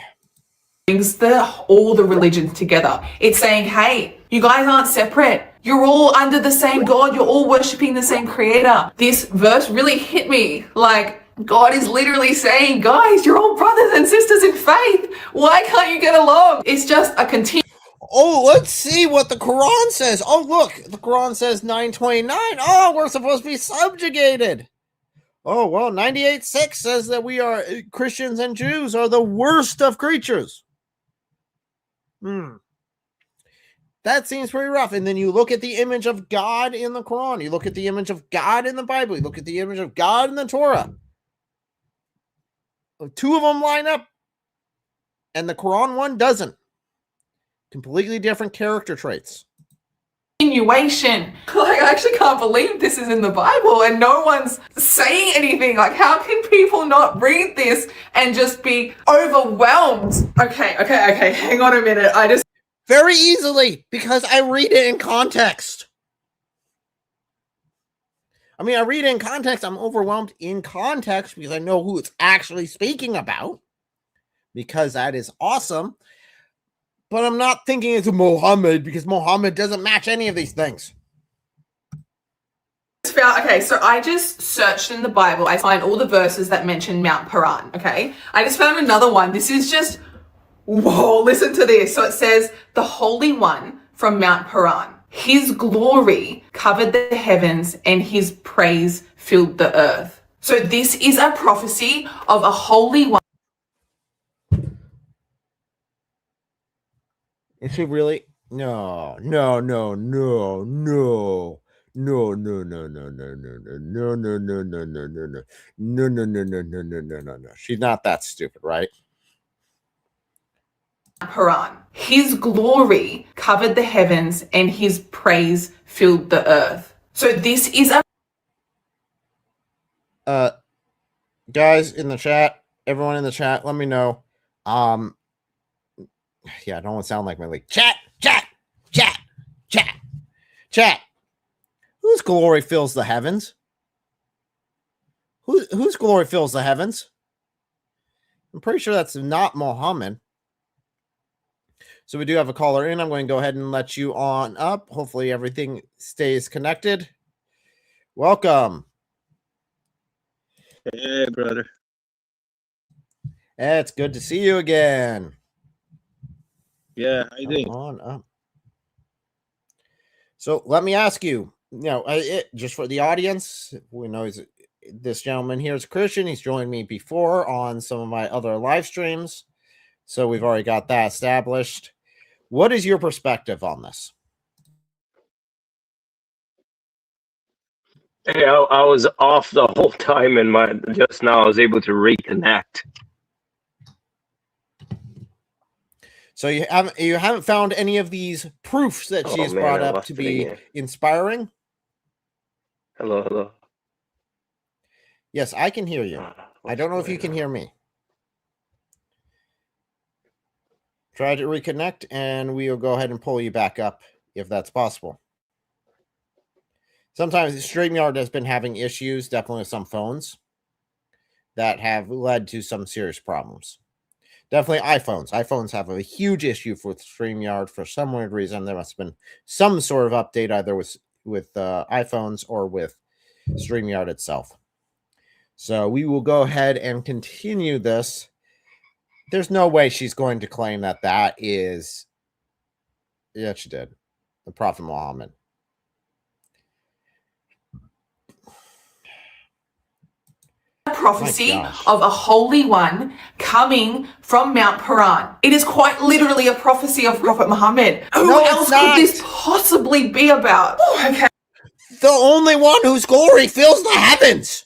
Brings all the religions together. It's saying, hey, you guys aren't separate. You're all under the same God. You're all worshiping the same creator. This verse really hit me. Like, God is literally saying, guys, you're all brothers and sisters in faith. Why can't you get along? It's just a continuous. Oh, let's see what the Quran says. Oh, look, the Quran says 929. Oh, we're supposed to be subjugated. Oh, well, 98:6 says that we are Christians and Jews are the worst of creatures. That seems pretty rough. And then you look at the image of God in the Quran. You look at the image of God in the Bible. You look at the image of God in the Torah. Two of them line up, and the Quran one doesn't. Completely different character traits. Continuation. Like, I actually can't believe this is in the Bible and no one's saying anything. Like, how can people not read this and just be overwhelmed? Okay. Hang on a minute. Very easily, because I read it in context. I mean, I read it in context. I'm overwhelmed in context because I know who it's actually speaking about, because that is awesome. But I'm not thinking it's Muhammad, because Muhammad doesn't match any of these things. Okay, so I just searched in the Bible. I find all the verses that mention Mount Paran, okay? I just found another one. This is just, whoa, listen to this. So it says, the Holy One from Mount Paran. His glory covered the heavens and his praise filled the earth. So this is a prophecy of a Holy One. Is he really? No. She's not that stupid, right? Paran. His glory covered the heavens and his praise filled the earth. So this is a guys in the chat, everyone in the chat, let me know. Yeah, I don't want to sound like my league. Chat. Whose glory fills the heavens? Whose glory fills the heavens? I'm pretty sure that's not Muhammad. So we do have a caller in. I'm going to go ahead and let you on up. Hopefully everything stays connected. Welcome. Hey, brother. It's good to see you again. Yeah, how you doing? On up. So let me ask you, just for the audience, we know this gentleman here is a Christian. He's joined me before on some of my other live streams. So we've already got that established. What is your perspective on this? Hey, I was off the whole time, and just now I was able to reconnect. So you haven't found any of these proofs that she's brought up to be inspiring? Hello. Yes, I can hear you. I don't know if you can hear me. Try to reconnect, and we'll go ahead and pull you back up if that's possible. Sometimes StreamYard has been having issues, definitely with some phones, that have led to some serious problems. Definitely iPhones. iPhones have a huge issue with StreamYard for some weird reason. There must have been some sort of update either with iPhones or with StreamYard itself. So we will go ahead and continue this. There's no way she's going to claim that is... Yeah, she did. The Prophet Muhammad. Prophecy of a Holy One coming from Mount Paran. It is quite literally a prophecy of Prophet Muhammad. Who else could this possibly be about? Oh, okay. The only one whose glory fills the heavens.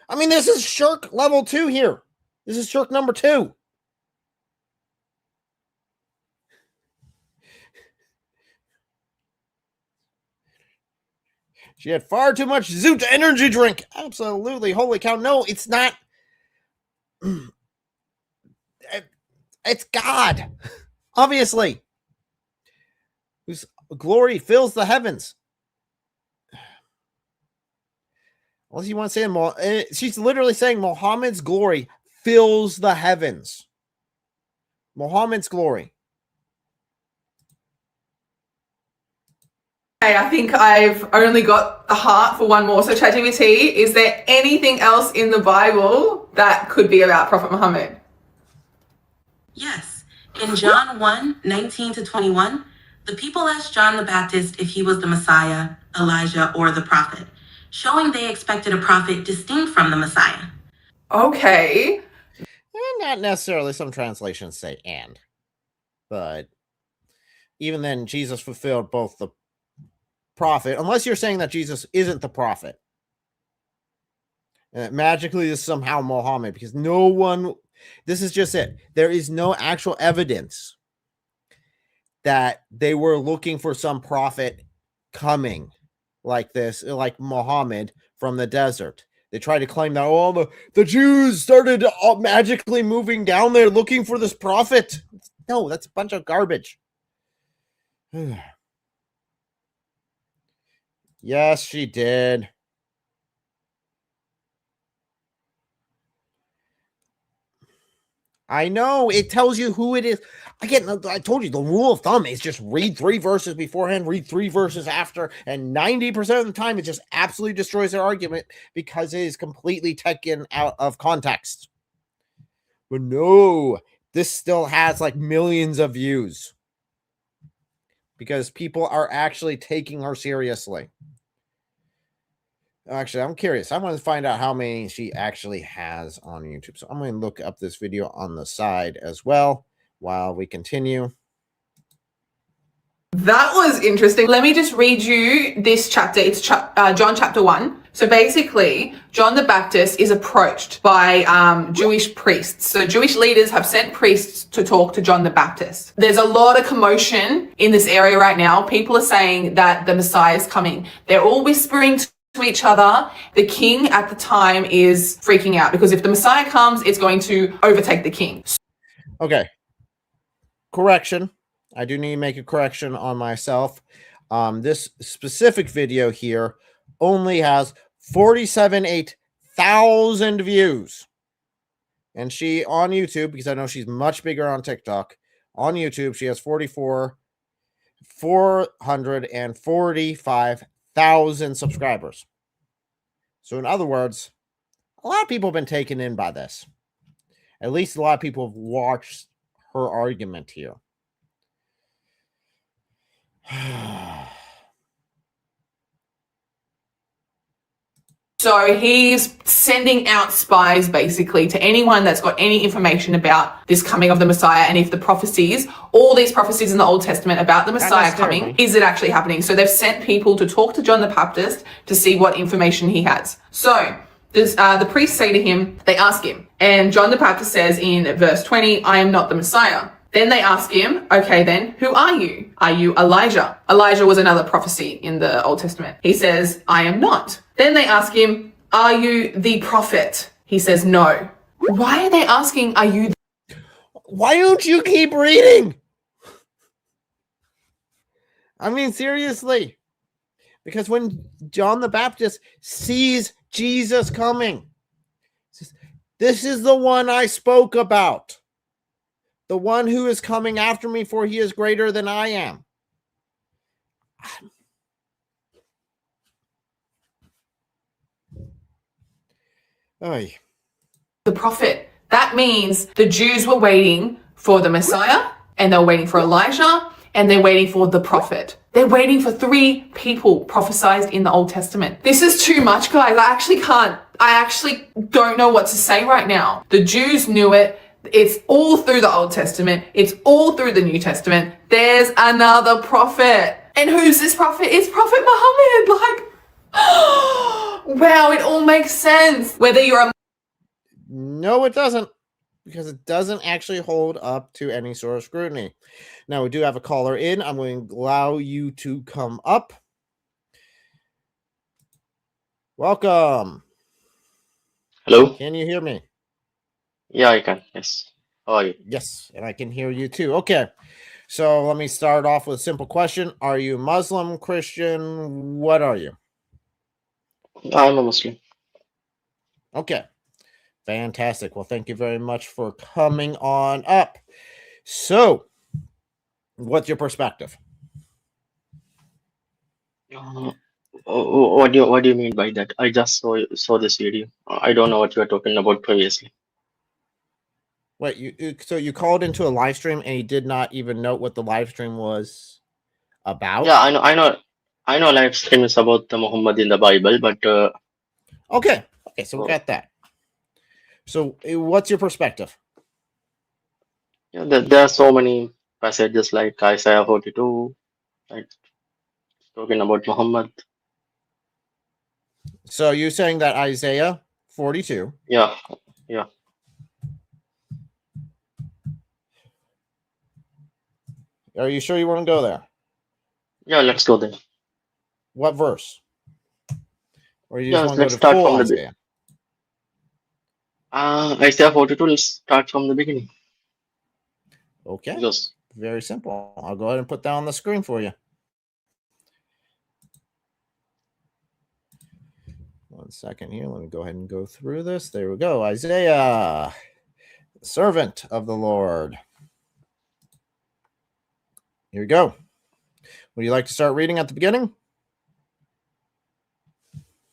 I mean, this is shirk level 2 here. This is shirk number 2. She had far too much Zoot energy drink. Absolutely. Holy cow. No, it's not. It's God. Obviously. Whose glory fills the heavens. Unless you want to say, she's literally saying Muhammad's glory fills the heavens. Muhammad's glory. Hey, I think I've only got the heart for one more. So ChatGPT, is there anything else in the Bible that could be about Prophet Muhammad? Yes. In John 1:19-21, the people asked John the Baptist if he was the Messiah, Elijah, or the prophet, showing they expected a prophet distinct from the Messiah. Okay. And not necessarily, some translations say and. But even then, Jesus fulfilled both the prophet, unless you're saying that Jesus isn't the prophet. And that magically is somehow Muhammad, because no one, this is just it. There is no actual evidence that they were looking for some prophet coming like this, like Muhammad from the desert. They tried to claim that, oh, the Jews started magically moving down there looking for this prophet. No, that's a bunch of garbage. Yes, she did. I know, it tells you who it is. Again, I told you the rule of thumb is just read 3 verses beforehand, read 3 verses after, and 90% of the time it just absolutely destroys their argument because it is completely taken out of context. But no, this still has like millions of views because people are actually taking her seriously. Actually, I'm curious. I want to find out how many she actually has on YouTube. So I'm going to look up this video on the side as well while we continue. That was interesting. Let me just read you this chapter. It's John chapter 1. So basically, John the Baptist is approached by Jewish priests. So Jewish leaders have sent priests to talk to John the Baptist. There's a lot of commotion in this area right now. People are saying that the Messiah is coming. They're all whispering to each other. The king at the time is freaking out because if the Messiah comes, it's going to overtake the king. Okay. Correction. I do need to make a correction on myself. This specific video here only has 47,800 views. And she on YouTube, because I know she's much bigger on TikTok, on YouTube, she has 445,000 subscribers. So in other words, a lot of people have been taken in by this. At least a lot of people have watched her argument here. So he's sending out spies basically to anyone that's got any information about this coming of the Messiah and if the prophecies, all these prophecies in the Old Testament about the Messiah coming, is it actually happening? So they've sent people to talk to John the Baptist to see what information he has. So the priests say to him, they ask him, and John the Baptist says in verse 20, I am not the Messiah. Then they ask him, okay, then who are you? Are you Elijah? Elijah was another prophecy in the Old Testament. He says, I am not. Then they ask him, are you the prophet? He says, no. Why are they asking, are you? Why don't you keep reading? I mean, seriously. Because when John the Baptist sees Jesus coming, says, this is the one I spoke about. The one who is coming after me, for he is greater than I am. Oy. The prophet. That means the Jews were waiting for the Messiah, and they're waiting for Elijah, and they're waiting for the prophet. They're waiting for 3 people prophesied in the Old Testament. This is too much, guys. I actually don't know what to say right now. The Jews knew it. It's all through the Old Testament. It's all through the New Testament. There's another prophet. And who's this prophet? It's Prophet Muhammad. Wow, it all makes sense. Whether you're a... No, it doesn't. because it doesn't actually hold up to any sort of scrutiny. Now, we do have a caller in. I'm going to allow you to come up. Welcome. Hello? Can you hear me? Yeah, I can. Yes. How are you? Yes, and I can hear you too. Okay. So let me start off with a simple question. Are you Muslim, Christian? What are you? I'm a Muslim. Okay. Fantastic. Well, thank you very much for coming on up. So, what's your perspective? What do you mean by that? I just saw this video. I don't know what you were talking about previously. Wait, so you called into a live stream and you did not even know what the live stream was about? Yeah, I know live stream is about the Muhammad in the Bible, but Okay, so we got that. So what's your perspective? yeah, there are so many passages like Isaiah 42, like talking about Muhammad. So you're saying that Isaiah 42? Yeah. Are you sure you want to go there? Yeah, let's go there. What verse? Or you Yeah, just want to go let's to start full from the Isaiah? Isaiah 42. Let's start from the beginning. Okay. Yes. Very simple. I'll go ahead and put that on the screen for you. 1 second here. Let me go ahead and go through this. There we go. Isaiah, servant of the Lord. Here we go. Would you like to start reading at the beginning?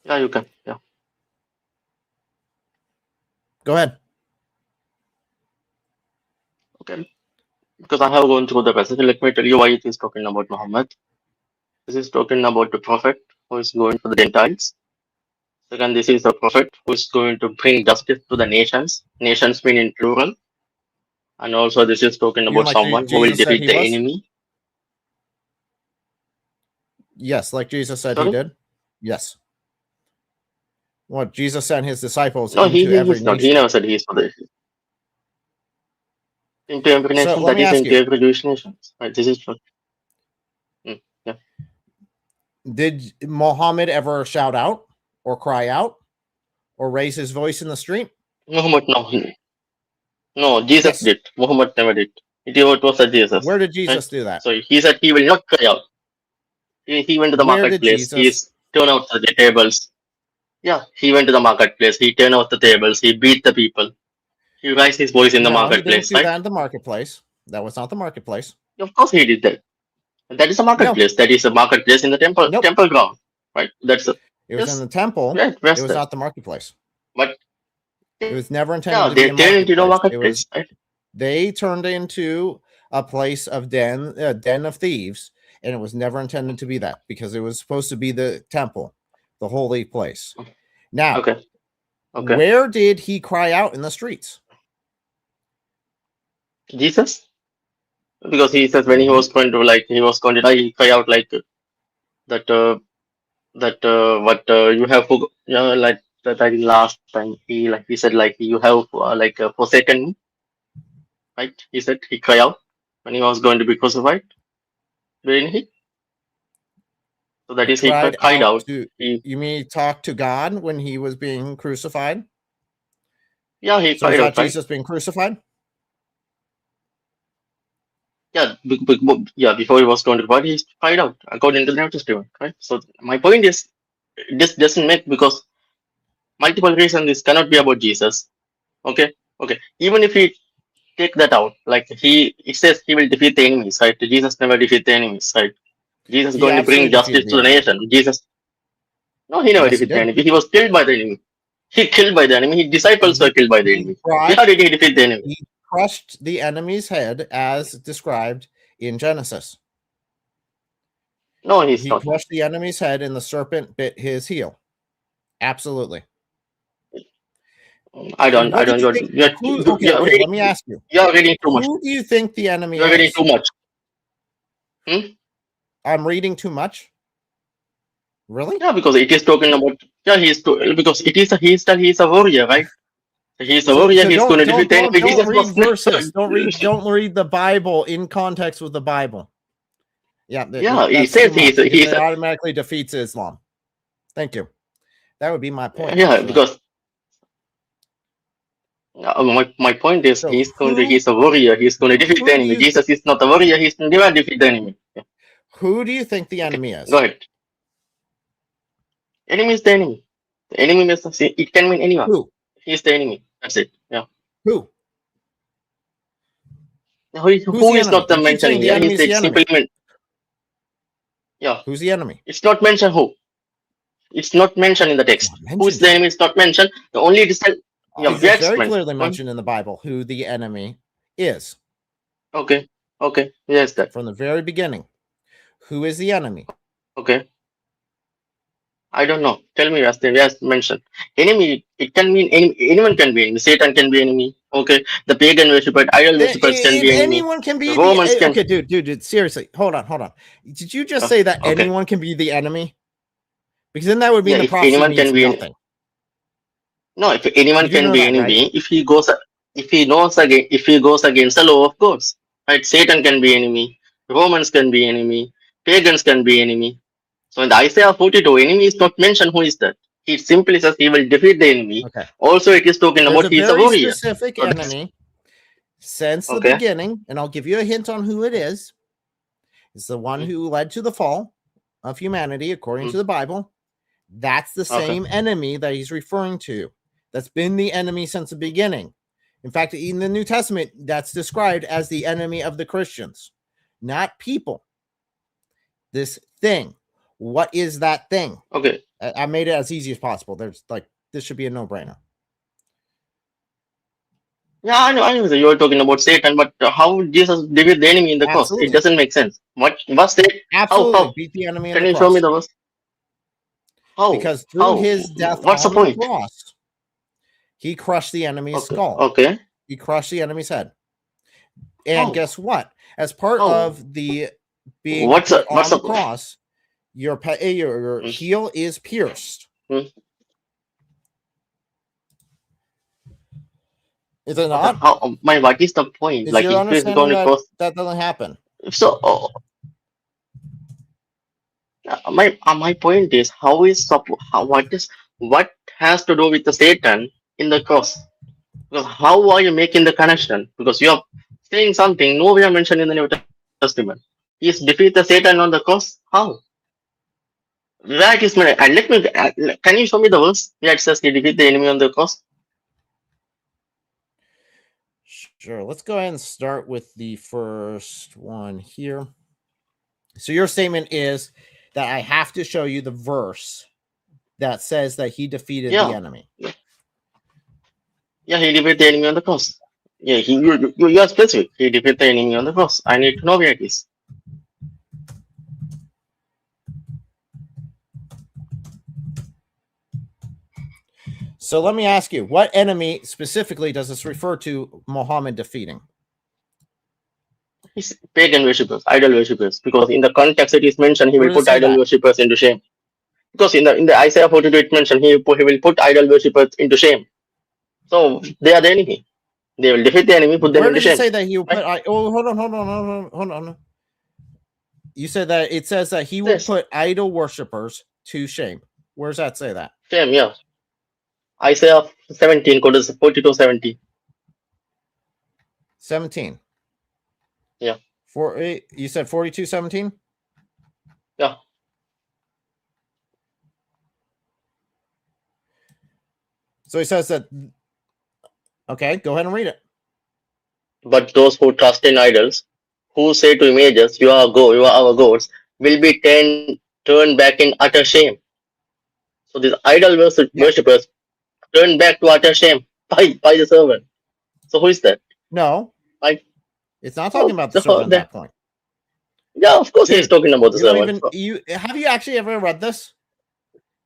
Yeah, you can. Yeah. Go ahead. Okay. Because I have gone through the passage, let me tell you why it is talking about Muhammad. This is talking about the prophet who is going to the Gentiles. Second, this is a prophet who is going to bring justice to the nations. Nations mean in plural. And also, this is talking about someone who will defeat the enemy. Yes, like Jesus said Sorry? he did. Yes. What Jesus sent his disciples No, into every he's not. nation. He never said he is for the into every So nation. let That me is ask into you. every Jewish nation. Right? This is true. Yeah. Did Muhammad ever shout out or cry out or raise his voice in the street? Muhammad, no, Jesus did. Muhammad never did. It was a Jesus. Where did Jesus right? do that? So he said he will not cry out. He went to the Where did marketplace. He Jesus- turned out the tables. Yeah, he went to the marketplace. He turned out the tables. He beat the people. He raised his voice in the No, he marketplace, didn't do right? that in the marketplace. That was not the marketplace. Of course he did that. That is a marketplace. That is a marketplace in the temple ground, right? That's a, It was in the temple. Right, it was not the marketplace. But it was never intended yeah, to they be a turned into the marketplace. marketplace, right? They turned into a place of den of thieves, and it was never intended to be that because it was supposed to be the temple, the holy place. Now, okay. Where did he cry out in the streets? Jesus, because he says when he was going to die, he cried out like that. What you have, like that. I think last time he said like you have forsaken me, right? He said he cried out when he was going to be crucified, didn't he? So that is he cried out. You mean he talked to God when he was being crucified? Yeah, he so cried out. Jesus being crucified? Yeah, before he was going to the body, he cried out according to the New Testament, right? So my point is, this doesn't make, because multiple reasons this cannot be about Jesus. Okay. Even if we take that out, like it says he will defeat the enemies, right? Jesus never defeat the enemies, right? Jesus is going to bring justice to the nation. No, he never defeated the enemy. He was killed by the enemy. He killed by the enemy. His disciples were killed by the enemy. How did he defeat the enemy? He crushed the enemy's head as described in Genesis. No, he crushed the enemy's head and the serpent bit his heel. Absolutely. I don't. Let me ask you. You're reading too much. Who do you think the enemy You're reading too much. I'm reading too much? Really? Yeah, because it is talking about, because he's a warrior, right? He's a warrior. So He's going to defeat the enemy. don't Jesus read was verses. Don't read the Bible in context with the Bible. Yeah, Yeah, he that's says too much, because he's it automatically defeats Islam. Thank you. That would be my point. yeah, actually. because my point is So he's a warrior. He's going to defeat who the do enemy. you Jesus is not a warrior. He's going to defeat the enemy. Yeah. Who do you think the enemy is? Go ahead. Enemy is the enemy. The enemy means it can mean anyone. Who? He's the enemy. That's it. Yeah. Who? Who is the not the enemy? You keep saying mentioning? the Yeah, enemy he's is the enemy. simply yeah. Who's the enemy? It's not mentioned who. It's not mentioned in the text. Who is the enemy? It's not mentioned. The only distance. Yeah, It's that's very mentioned. clearly mentioned in the Bible who the enemy is Okay. Okay. Yes, that. from the very beginning. Who is the enemy? Okay. I don't know. Tell me, as mentioned. Enemy, it can mean anyone can be enemy. Satan can be enemy. Okay. The pagan worshipper, idol worshippers can be enemy. Anyone can be The Romans can. okay, dude. Seriously, hold on. Did you just say that okay. anyone can be the enemy? Because then that would mean Yeah, the if prophecy anyone means can be nothing. No, if anyone You do can know be that, enemy, right? if he goes against the law of God, right? Satan can be enemy, Romans can be enemy, pagans can be enemy. So in the Isaiah 42, enemy is not mentioned. Who is that? It simply says he will defeat the enemy. Okay. Also, it is talking There's about a he is a very warrior. specific So that's- enemy since the Okay. beginning, and I'll give you a hint on who it is. It's the one who led to the fall of humanity, according to the Bible. That's the Okay. same enemy that he's referring to. That's been the enemy since the beginning. In fact, in the New Testament, that's described as the enemy of the Christians, not people. This thing. What is that thing? Okay. I made it as easy as possible. There's this should be a no-brainer. Yeah, I know that you are talking about Satan, but how would Jesus defeat the enemy in the cross? Absolutely. It doesn't make sense. What Satan? Absolutely. How? Beat the enemy in Can the you cross. show me the verse? How? Because through How? his death What's on the point? the cross, he crushed the enemy's Okay. skull. Okay. He crushed the enemy's head. And How? guess what? As part How? of the being What's put what's on the the cross, your heel is pierced. Is it not? How? What is the point? Is Like your if it's understanding going to that cross. that doesn't happen? So my point is what has to do with the Satan in the cross? Because how are you making the connection? Because you are saying something nowhere mentioned in the New Testament. He's defeated Satan on the cross. How? Where it is made? And can you show me the verse where it says he defeated the enemy on the cross? Sure. Let's go ahead and start with the first one here. So your statement is that I have to show you the verse that says that he defeated the enemy. Yeah, he defeated the enemy on the cross. Yeah, you are specific. He defeated the enemy on the cross. I need to know where it is. So let me ask you, what enemy specifically does this refer to Muhammad defeating? It's pagan worshippers, idol worshippers, because in the context it is mentioned he Where will does it put say idol that? worshippers into shame. Because in the Isaiah 42 it mentioned he will put idol worshippers into shame. So they are the enemy. They will defeat the enemy, put them Where into does it shame. say that he will put? Hold on. You said that it says that he will Yes. put idol worshippers to shame. Where does that say that? Shame, yeah. Isaiah 17, code is 42:17. 17. Yeah. You said 42:17? Yeah. So he says that. Okay, go ahead and read it. But those who trust in idols, who say to images, you are our gods, will be turned back in utter shame. So these idol worshippers turn back to utter shame by the servant. So who is that? No. Like, it's not talking about the so servant at that point. Yeah, of course he's talking about the You don't servant. have you actually ever read this?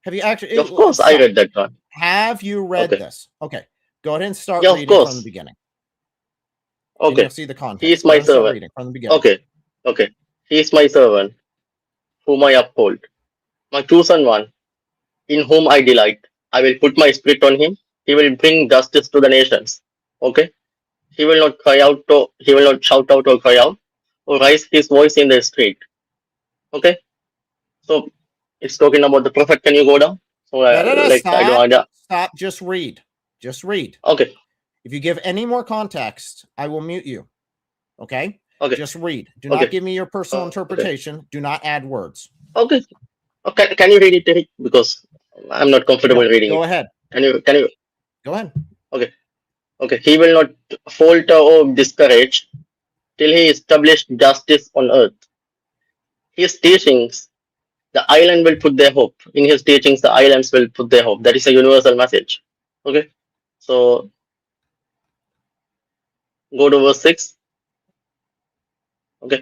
Have you actually? Of course, I read that one. Have you read Okay. this? Okay, go ahead and start Yeah, of reading course. from the beginning. Okay. And you'll see the context. He is Go my ahead and start servant. reading from the beginning. Okay. He is my servant, whom I uphold. My chosen one, in whom I delight. I will put my spirit on him. He he will bring justice to the nations. Okay, he will not cry out, he will not shout out or cry out, or raise his voice in the street. Okay, so it's talking about the prophet. Can you go down? So Stop. Just read. Okay. If you give any more context, I will mute you. Okay? Okay. Just read. Do Okay. not give me your personal interpretation. Do not add words. Okay. Okay. Can you read it, Eric? Because I'm not comfortable reading Go it. ahead. Can you? Go ahead. Okay. Okay. He will not falter or discourage till he established justice on earth. His teachings, the island will put their hope. In his teachings, the islands will put their hope. That is a universal message. Okay. So go to verse 6. Okay.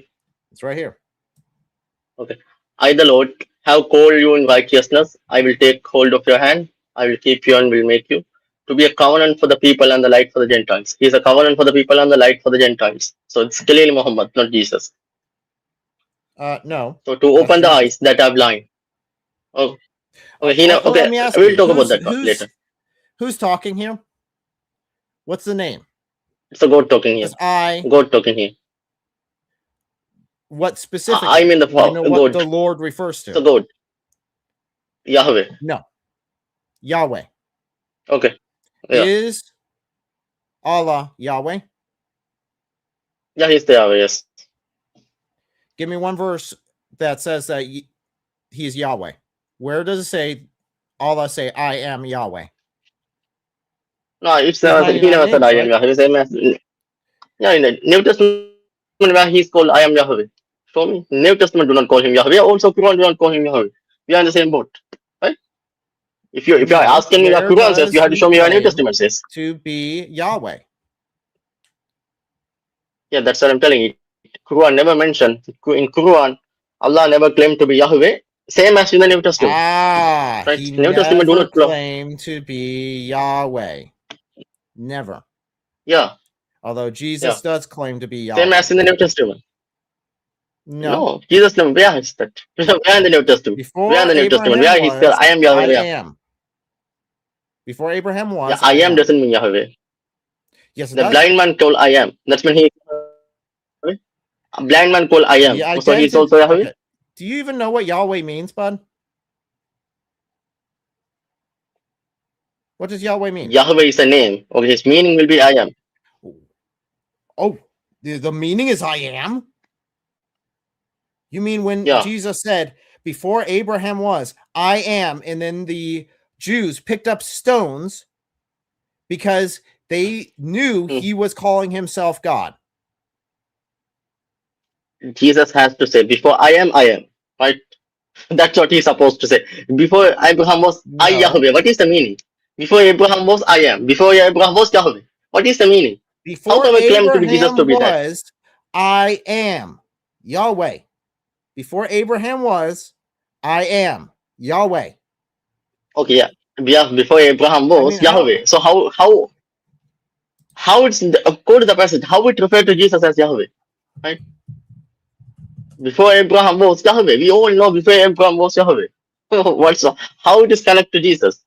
It's right here. Okay. I, the Lord, have called you in righteousness. I will take hold of your hand. I will keep you and will make you to be a covenant for the people and the light for the Gentiles. He is a covenant for the people and the light for the Gentiles. So it's Khalil Muhammad, not Jesus. No. So to open the eyes that are blind. Oh, okay. Let me ask we'll you, talk about that later. Who's talking here? What's the name? It's a God talking here. God talking here. What specifically? I mean what God. The Lord refers to. The God. Yahweh. No. Yahweh. Okay. Yeah. Is Allah Yahweh? Yeah, he's the Yahweh, yes. Give me one verse that says that he's Yahweh. Where does it say Allah say I am Yahweh? No, it's he never said I am Yahweh. Yeah, in the New Testament where he's called I am Yahweh. Show me. New Testament do not call him Yahweh. Also Quran do not call him Yahweh. We are in the same boat. Right? If you are asking me what Quran says, you have to show me what New Testament says. To be Yahweh. Yeah, that's what I'm telling you. Quran never mentioned. In Quran, Allah never claimed to be Yahweh. Same as in the New Testament. Right? He New Testament do not claim to be Yahweh. Never. Yeah. Although Jesus does claim to be Yahweh. Same as in the New Testament. No. Jesus, where is that? Where in the New Testament? Where in the New Testament? Where he said, I am Yahweh? I am. Before Abraham was. Yeah, I am doesn't mean Yahweh. Yes, the blind man told I am. That's when he. A blind man called I am. So he's also Yahweh. Okay. Do you even know what Yahweh means, bud? What does Yahweh mean? Yahweh is a name. Okay, his meaning will be I am. Oh, the meaning is I am? You mean when Jesus said, before Abraham was, I am, and then the Jews picked up stones because they knew he was calling himself God. Jesus has to say, before I am, right? That's what he's supposed to say. Before Abraham was, I Yahweh. What is the meaning? Before Abraham was, I am. Before Abraham was Yahweh. What is the meaning? Before How can we claim Abraham to be Jesus to be that? I am Yahweh. Before Abraham was, I am Yahweh. Okay, yeah. Before Abraham was Yahweh. So how it's according to the passage, how it referred to Jesus as Yahweh, right? Before Abraham was Yahweh. We all know before Abraham was Yahweh. How it is connected to Jesus?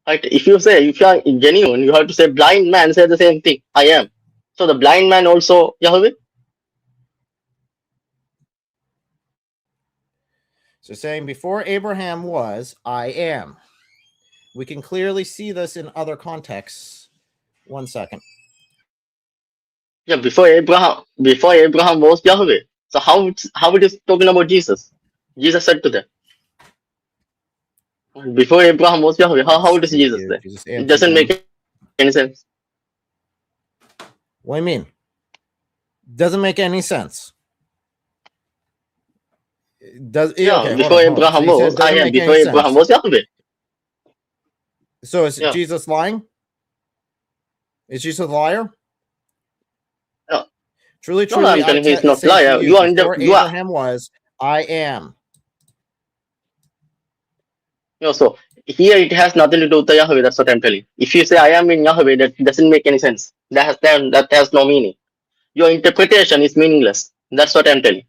Right? If you are genuine, you have to say blind man say the same thing. I am. So the blind man also Yahweh? So saying before Abraham was, I am. We can clearly see this in other contexts. 1 second. Yeah, before Abraham was Yahweh. So how it is talking about Jesus? Jesus said to them. Before Abraham was Yahweh, how does Jesus say? It doesn't make any sense. What do you mean? Doesn't make any sense. Before Abraham was, I am. Before Abraham was Yahweh. So is Jesus lying? Is Jesus a liar? No. Truly, I'm telling he's not liar. Abraham was, I am. No, so here it has nothing to do with the Yahweh. That's what I'm telling. If you say I am in Yahweh, that doesn't make any sense. That has no meaning. Your interpretation is meaningless. That's what I'm telling.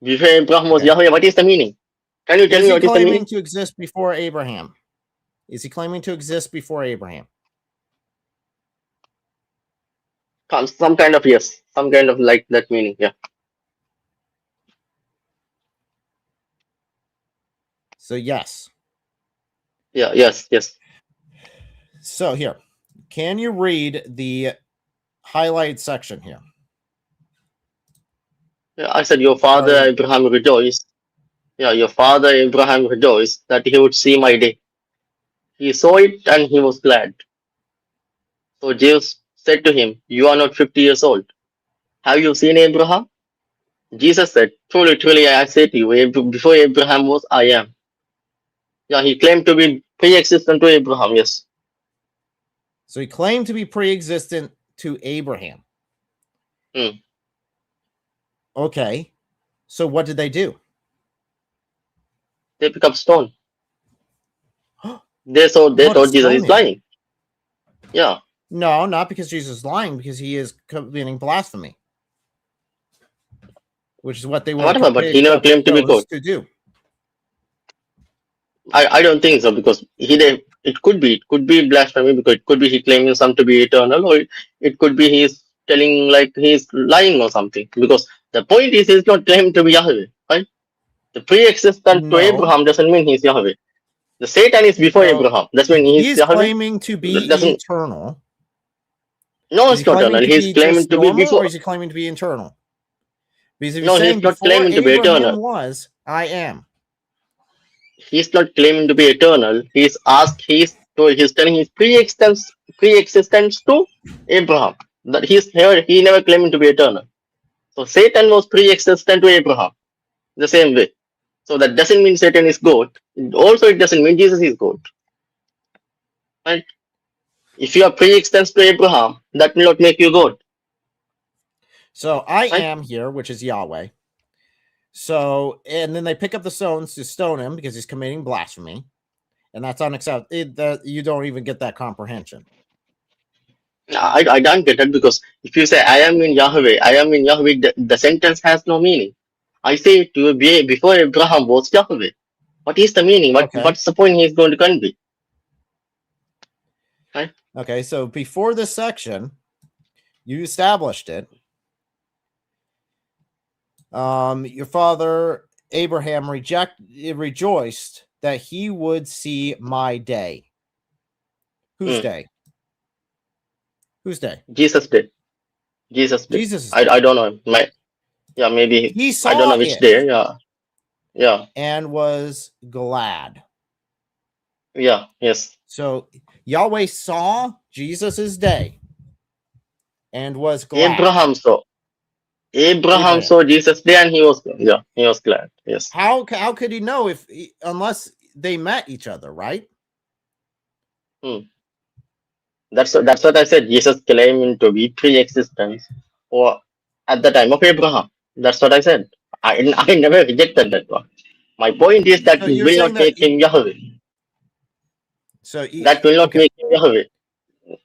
Before Abraham was Yahweh, what is the meaning? Can you tell me what is the meaning? To exist before Abraham. Is he claiming to exist before Abraham? Some kind of yes, some kind of like that meaning. Yeah, So yes. yeah, yes, yes. So here, can you read the highlighted section here? Yeah, I said your father Sorry. Abraham rejoiced. Yeah, your father Abraham rejoiced that he would see my day. He saw it and he was glad. So Jesus said to him, "You are not 50 years old. Have you seen Abraham?" Jesus said, "Truly, truly, I say to you, before Abraham was, I am." Yeah, he claimed to be pre-existent to Abraham. Yes. So he claimed to be pre-existent to Abraham. Hmm. Okay. So what did they do? They pick up stone. They thought Jesus is lying. Yeah. No, not because Jesus is lying, because he is committing blasphemy, which is what they were. Whatever, but he never claimed to be God. To do. I don't think so, because it could be blasphemy, because it could be he claiming some to be eternal, or it could be he's telling like he's lying or something. Because the point is he's not claiming to be Yahweh, right? The pre-existent to Abraham doesn't mean he's Yahweh. The Satan is before Abraham. That's when he's Yahweh. Claiming to be eternal. No, it's not eternal. He's claiming to be before. Or is he claiming to be internal? Because if no, he's not claiming to be eternal. Was I am. He's not claiming to be eternal. He's telling his pre-existence to Abraham. That he never claiming to be eternal. So Satan was pre-existent to Abraham, the same way. So that doesn't mean Satan is God. Also, it doesn't mean Jesus is God. Right? If you are pre-existent to Abraham, that will not make you God. So I am here, which is Yahweh. So, and then they pick up the stones to stone him because he's committing blasphemy. And that's unacceptable. You don't even get that comprehension. I don't get it, because if you say I am in Yahweh, the sentence has no meaning. I say to you, before Abraham was Yahweh. What is the meaning? What's the point he is going to convey? Right? Okay, so before this section, you established it. Your father Abraham rejoiced that he would see my day. Whose day? Whose day? Jesus' day. Jesus' day. Jesus' day. I don't know. Maybe he saw I don't know which day. Yeah. And was glad. Yeah. Yes. So Yahweh saw Jesus' day and was glad. Abraham saw Jesus' day and he was glad. Yes. How could he know unless they met each other, right? That's what I said. Jesus claiming to be pre-existence or at the time of Abraham. That's what I said. I never rejected that one. My point is that it will not make him Yahweh. So that will not make him Yahweh.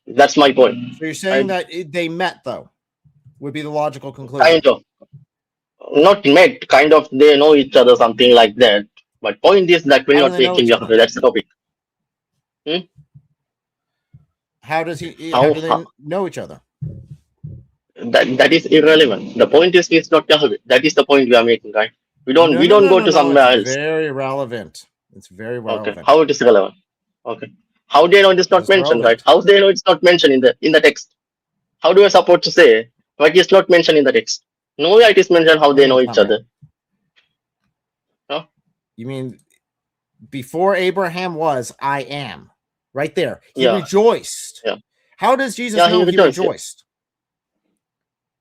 That's my point. So you're saying that they met, though, would be the logical conclusion. Kind of. Not met, kind of they know each other, something like that. But point is that will not make him Yahweh. That's the topic. How do they know each other? That is irrelevant. The point is it's not Yahweh. That is the point we are making, right? We don't go to somewhere else. Very relevant. It's very relevant. Okay. How it is relevant? Okay. How do I know it is not mentioned, right? How do I know it's not mentioned in the text? How do I support to say it is not mentioned in the text? Nowhere it is mentioned how they know each other. Huh? You mean before Abraham was, I am. Right there. He rejoiced. Yeah. How does Jesus know he rejoiced?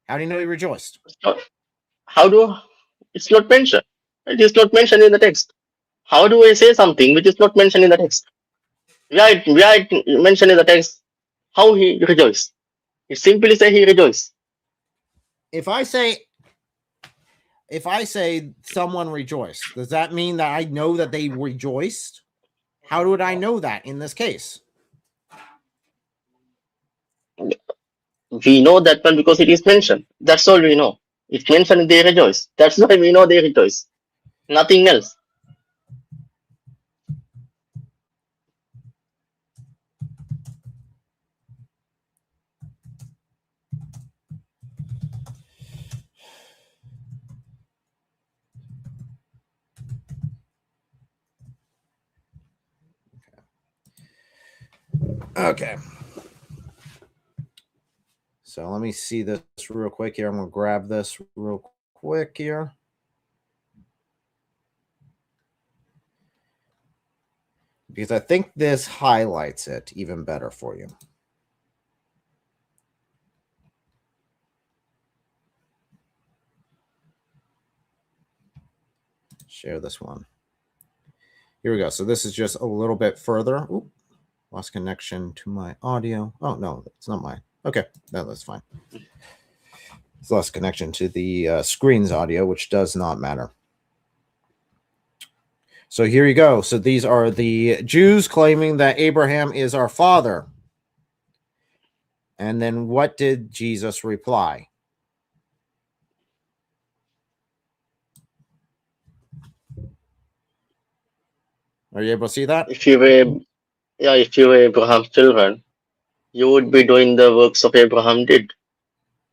How do you know he rejoiced? It's not mentioned. It is not mentioned in the text. How do I say something which is not mentioned in the text? We are mentioned in the text how he rejoiced. It simply say he rejoiced. If I say someone rejoiced, does that mean that I know that they rejoiced? How would I know that in this case? We know that one because it is mentioned. That's all we know. It's mentioned they rejoice. That's why we know they rejoice. Nothing else. Okay. So let me see this real quick here. I'm going to grab this real quick here. Because I think this highlights it even better for you. Share this one. Here we go. So this is just a little bit further. Oop, lost connection to my audio. Oh, no, it's not mine. Okay, no, that's fine. It's lost connection to the screen's audio, which does not matter. So here you go. So these are the Jews claiming that Abraham is our father. And then what did Jesus reply? Are you able to see that? If you were Abraham's children, you would be doing the works of Abraham did.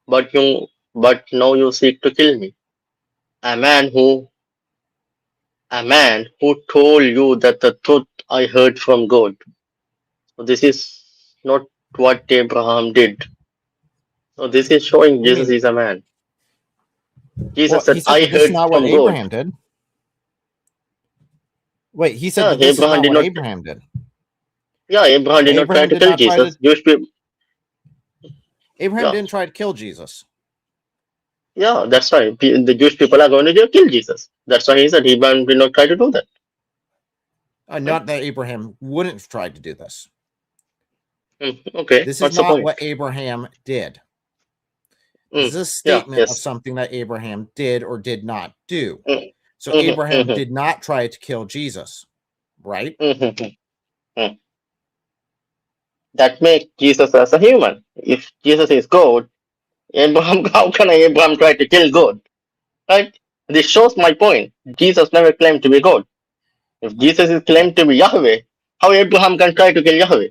But now you seek to kill me. A man who told you that the truth I heard from God. So this is not what Abraham did. So this is showing Jesus is a man. Jesus said, I this heard is not what from Abraham God. did. Wait, he said that this Abraham is did not what not- Abraham did. Yeah, Abraham did not try Abraham to did kill not try Jesus. to- Jewish people. Abraham Yeah. didn't try to kill Jesus. Yeah, that's right. The Jewish people are going to kill Jesus. That's why he said Abraham did not try to do that. Not that Abraham wouldn't have tried to do this. Okay, This is what's the not point? what Abraham did. This is a statement of something that Abraham did or did not do. So Abraham did not try to kill Jesus, right? That makes Jesus as a human. If Jesus is God, Abraham, how can Abraham try to kill God? Right? This shows my point. Jesus never claimed to be God. If Jesus is claimed to be Yahweh, how Abraham can try to kill Yahweh?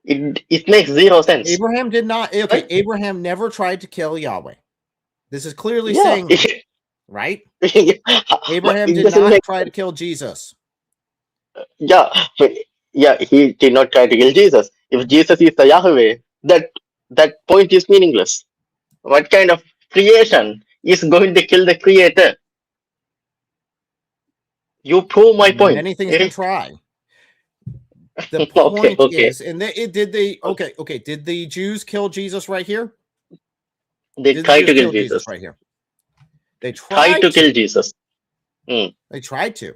It makes zero sense. Abraham did not. Okay, Right? Abraham never tried to kill Yahweh. This is clearly Yeah. saying that, right? Abraham It did doesn't not make- try to kill Jesus. Yeah, he did not try to kill Jesus. If Jesus is the Yahweh, that point is meaningless. What kind of creation is going to kill the creator? You prove my point. Many things can try. The Okay, point okay. is, and did the Jews kill Jesus right here? They Did the tried to Jews kill Jesus. right here? They Tried tried to kill Jesus. They tried to,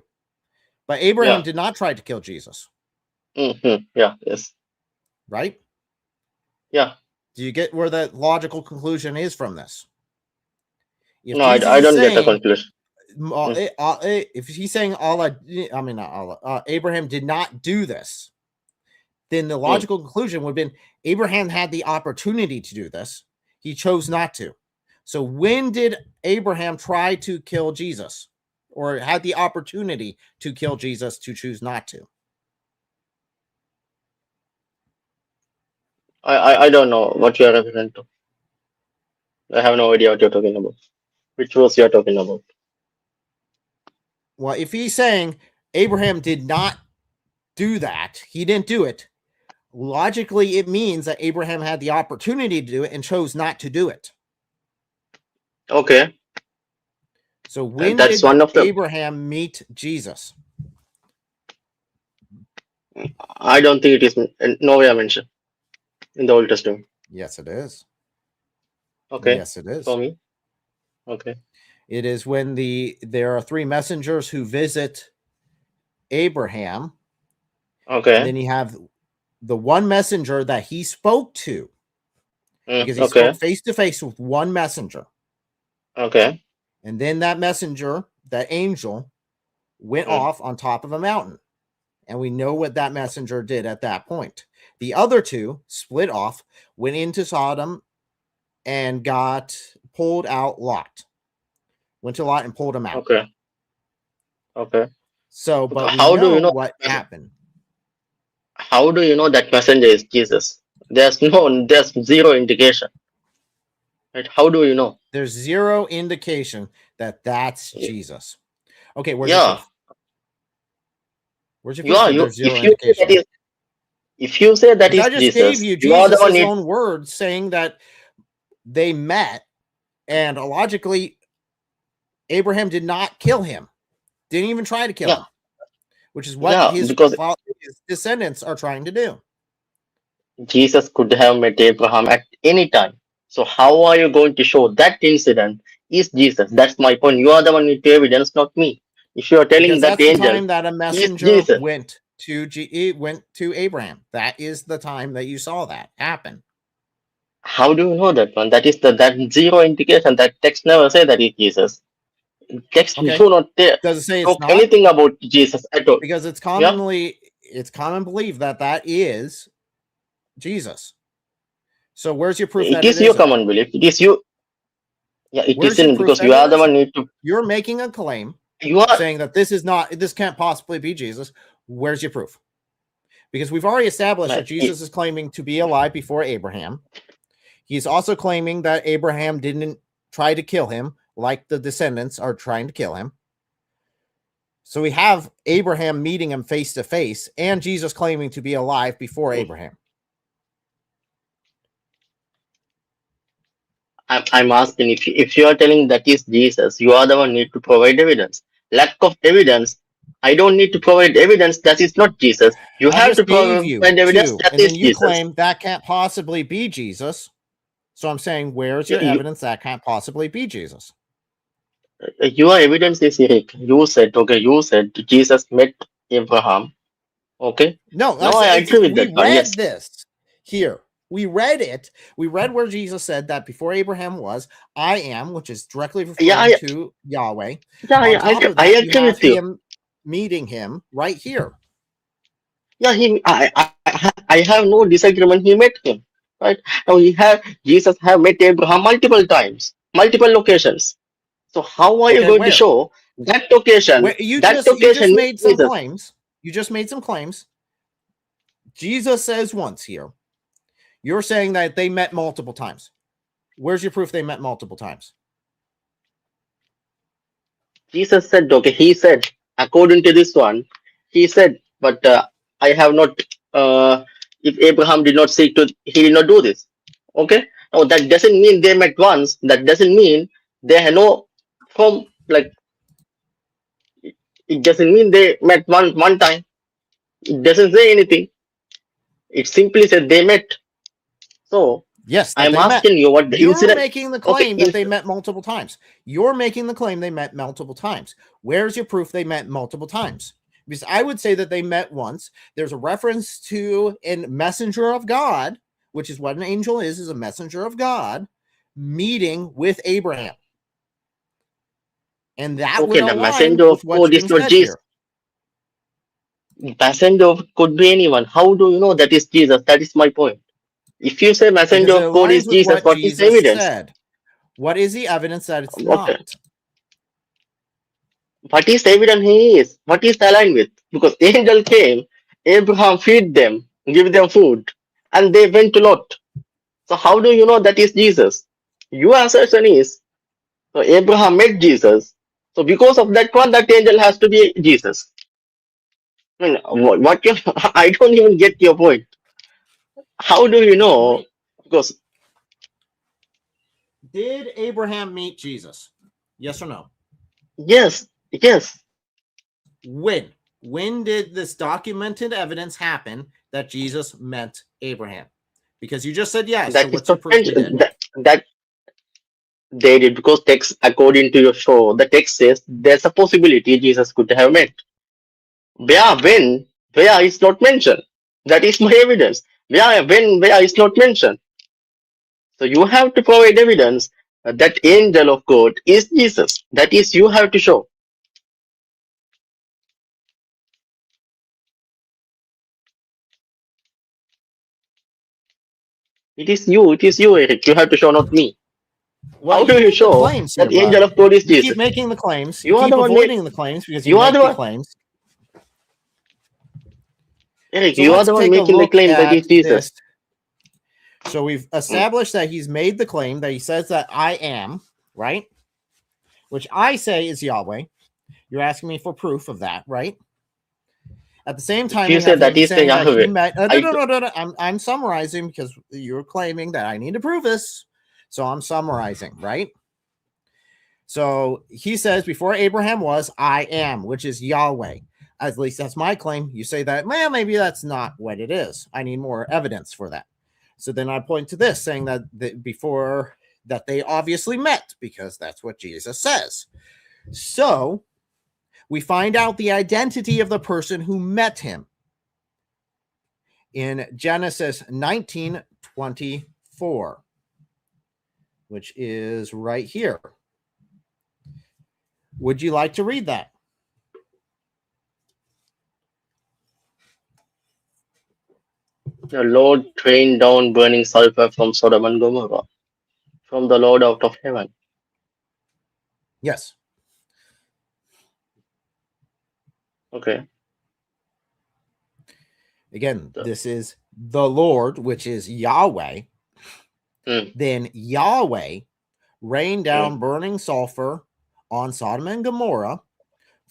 but Abraham Yeah. did not try to kill Jesus, Yeah, yes. right? Yeah. Do you get where the logical conclusion is from this? If No, Jesus I is don't get the saying, conclusion. if he's saying Abraham did not do this, then the logical conclusion would have been Abraham had the opportunity to do this. He chose not to. So when did Abraham try to kill Jesus, or had the opportunity to kill Jesus to choose not to? I don't know what you are referring to. I have no idea what you're talking about. Which verse you're talking about? Well, if he's saying Abraham did not do that, he didn't do it. Logically, it means that Abraham had the opportunity to do it and chose not to do it. Okay. So when That's did one of the- Abraham meet Jesus? I don't think it is nowhere mentioned in the Old Testament. Yes, it is. Okay. Yes, it is. For me. Okay. It is when there are three messengers who visit Abraham. Okay. And then you have the one messenger that he spoke to, because he okay. spoke face to face with one messenger. Okay. And then that messenger, that angel, went off on top of a mountain. And we know what that messenger did at that point. The other two split off, went into Sodom, and pulled out Lot. Went to Lot and pulled him out. Okay. Okay. So, but we How do you know what happened. How do you know that messenger is Jesus? There's zero indication. Right? How do you know? There's zero indication that that's Jesus. Okay, where's Yeah. your proof? Where's your proof Yeah, that you, there's zero if you say indication? that is, If you say that is I just Jesus, gave you you are the one. Jesus' own words saying that they met, and logically, Abraham did not kill him. Didn't even try to kill him, which is what his descendants are trying to do. Jesus could have met Abraham at any time. So how are you going to show that incident is Jesus? That's my point. You are the one with evidence, not me. If you are telling Because that that's the angel time that a is messenger Jesus, went to Abraham. That is the time that you saw that happen. how do you know that one? That is that zero indication. That text never say that is Jesus. Text Okay. do not Does it say it's talk not? anything about Jesus at all. Because it's common belief that is Jesus. So where's your proof? It is your common belief. It is you. Yeah, it Where's isn't, your proof because that you it are the one isn't? need to. You're making a claim. You are saying that this can't possibly be Jesus. Where's your proof? Because we've already established that Jesus is claiming to be alive before Abraham. He's also claiming that Abraham didn't try to kill him like the descendants are trying to kill him. So we have Abraham meeting him face to face and Jesus claiming to be alive before Abraham. I'm asking, if you are telling that is Jesus, you are the one need to provide evidence. Lack of evidence, I don't need to provide evidence that is not Jesus. You have to provide evidence that and is then you Jesus. claim that can't possibly be Jesus. So I'm saying, where's your evidence that can't possibly be Jesus? Your evidence is Eric. You said Jesus met Abraham. Okay. No, I agree with that one. Yes. This here. We read it. We read where Jesus said that before Abraham was, I am, which is directly referring to Yahweh. I agree with you. Him meeting him right here. Yeah, I have no disagreement. He met him, right? Now Jesus have met Abraham multiple times, multiple locations. So how are you going to show that location? You just made some claims. You just made some claims. Jesus says once here. You're saying that they met multiple times. Where's your proof they met multiple times? Jesus said, okay, he said, according to this one, he said, but I have not, if Abraham did not seek to, he did not do this. Okay. Now that doesn't mean they met once. That doesn't mean they had no from like, it doesn't mean they met one time. It doesn't say anything. It simply said they met. So yes, I'm asking you what the incident. Making the claim that they met multiple times. You're making the claim they met multiple times. Where's your proof they met multiple times? Because I would say that they met once. There's a reference to a messenger of God, which is what an angel is a messenger of God, meeting with Abraham. And that okay, the messenger of God is not Jesus. Messenger could be anyone. How do you know that is Jesus? That is my point. If you say messenger of God is Jesus, what is the evidence? Said. What is the evidence that it's not? What is the evidence he is? What is the aligned with? Because angel came, Abraham feed them, give them food, and they went to Lot. So how do you know that is Jesus? Your assertion is, so Abraham met Jesus. So because of that one, that angel has to be Jesus. I mean, I don't even get your point. How do you know? Because did Abraham meet Jesus? Yes or no? Yes. When did this documented evidence happen that Jesus met Abraham? Because you just said yes. That so that they did, because text, according to your show, the text says there's a possibility Jesus could have met. Where is not mentioned. That is my evidence. Where is not mentioned. So you have to provide evidence that angel of God is Jesus. That is, you have to show. It is you, Eric. You have to show, not me. Well, how do you show that the angel of God is Jesus? Keep making the claims. You are keep the one avoiding the claims because you are the one. Claims. Eric, so you are the one making the claim that he's Jesus. So we've established that he's made the claim that he says that I am, right? Which I say is Yahweh. You're asking me for proof of that, right? At the same time, you in say heaven, that he's is the saying that he Yahweh, met. I do- No. I'm summarizing because you're claiming that I need to prove this. So I'm summarizing, right? So he says, before Abraham was, I am, which is Yahweh. At least that's my claim. You say that, well, maybe that's not what it is. I need more evidence for that. So then I point to this, saying that before that they obviously met, because that's what Jesus says. So we find out the identity of the person who met him in Genesis 19:24, which is right here. Would you like to read that? The Lord rained down burning sulfur from Sodom and Gomorrah, from the Lord out of heaven. Yes. Okay. Again, this is the Lord, which is Yahweh. Then Yahweh rained down burning sulfur on Sodom and Gomorrah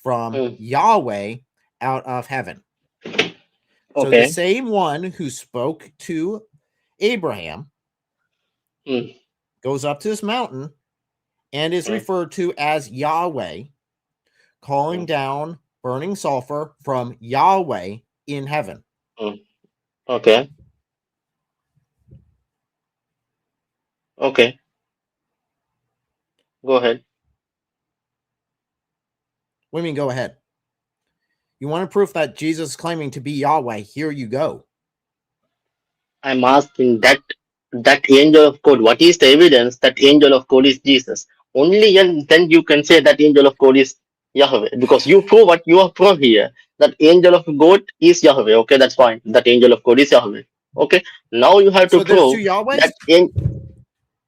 from Yahweh out of heaven. So the same one who spoke to Abraham goes up to this mountain and is referred to as Yahweh, calling down burning sulfur from Yahweh in heaven. Okay. Okay. Go ahead. What do you mean, go ahead? You want proof that Jesus is claiming to be Yahweh? Here you go. I'm asking that angel of God, what is the evidence that angel of God is Jesus? Only then you can say that angel of God is Yahweh, because you prove what you have proved here, that angel of God is Yahweh. Okay, that's fine. That angel of God is Yahweh. Okay, now you have to So there's prove two Yahwehs? that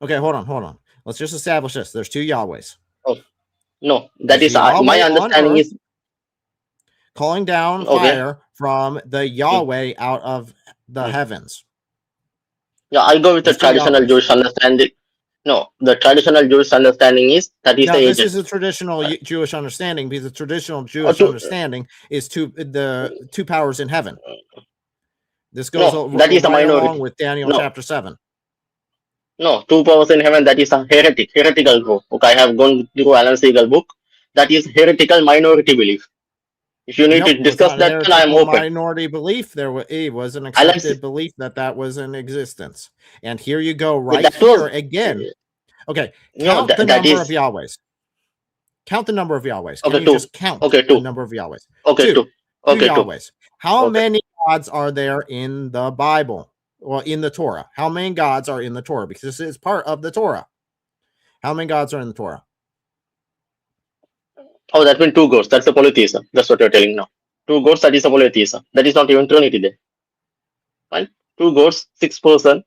Okay, hold on. Let's just establish this. There's two Yahwehs. Oh, no, that There's is my Yahweh on understanding earth, is calling down fire from the Yahweh out of the heavens. Yeah, I'll go with the There's two traditional Yahwehs. Jewish understanding. No, the traditional Jewish understanding is that is No, the this agent. is a traditional Jewish understanding, because the traditional Jewish understanding is the two powers in heaven. This goes that is a right minority. along with Daniel No. chapter 7. No, two powers in heaven, that is a heretical group. Okay, I have gone through Alan Siegel book. That is heretical minority belief. If you need to discuss that, then I am open. Minority belief. It was an accepted belief that was in existence. And here you go, right here again. Okay, count the number of Yahwehs. Count the number of Yahwehs. Can you just count the number of Yahwehs? Okay, two. Okay, two Yahwehs. How many gods are there in the Bible? Well, in the Torah. How many gods are in the Torah? Because this is part of the Torah. How many gods are in the Torah? Oh, that means two gods. That's the polytheism. That's what you're telling now. Two gods, that is a polytheism. That is not even Trinity there. Right? Two gods, 6 person.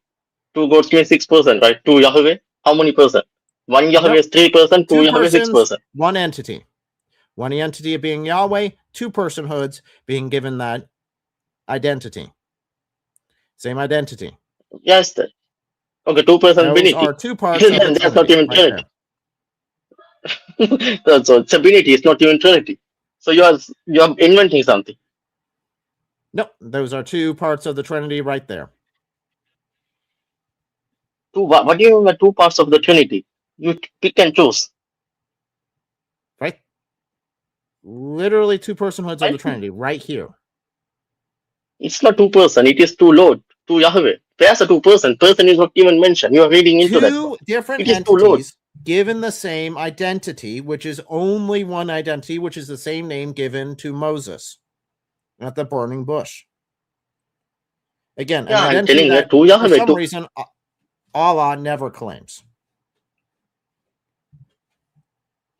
Two gods means 6 person, right? Two Yahweh, how many person? One Yahweh is 3 person, two Yahweh 6 person. One entity. One entity being Yahweh, two personhoods being given that identity. Same identity. Yes. Okay, 2 person Those Binity. are two parts of the That's not even Trinity. So it's a Binity, it's not even Trinity. So you are inventing something. No, those are two parts of the Trinity right there. What do you mean by 2 parts of the Trinity? You pick and choose. Right? Literally 2 personhoods of the Trinity right here. It's not 2 person, it is 2 Lord, 2 Yahweh. There's a 2 person. Person is not even mentioned. You are reading into that. 2 different entities given the same identity, which is only one identity, which is the same name given to Moses at the burning bush. Again, an identity that for some reason Allah never claims.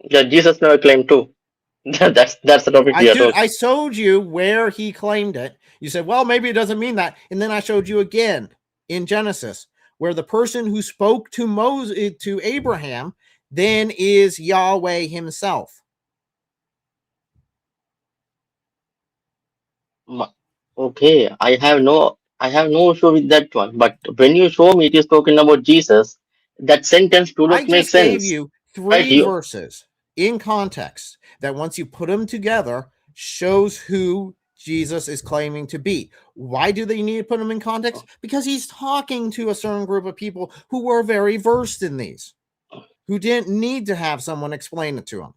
Yeah, Jesus never claimed to. That's the topic we are talking. I showed you where he claimed it. You said, well, maybe it doesn't mean that. And then I showed you again in Genesis, where the person who spoke to Moses, to Abraham, then is Yahweh himself. Okay, I have no issue with that one. But when you show me it is talking about Jesus, that sentence do not make sense. I just gave you 3 verses in context that once you put them together shows who Jesus is claiming to be. Why do they need to put him in context? Because he's talking to a certain group of people who were very versed in these, who didn't need to have someone explain it to them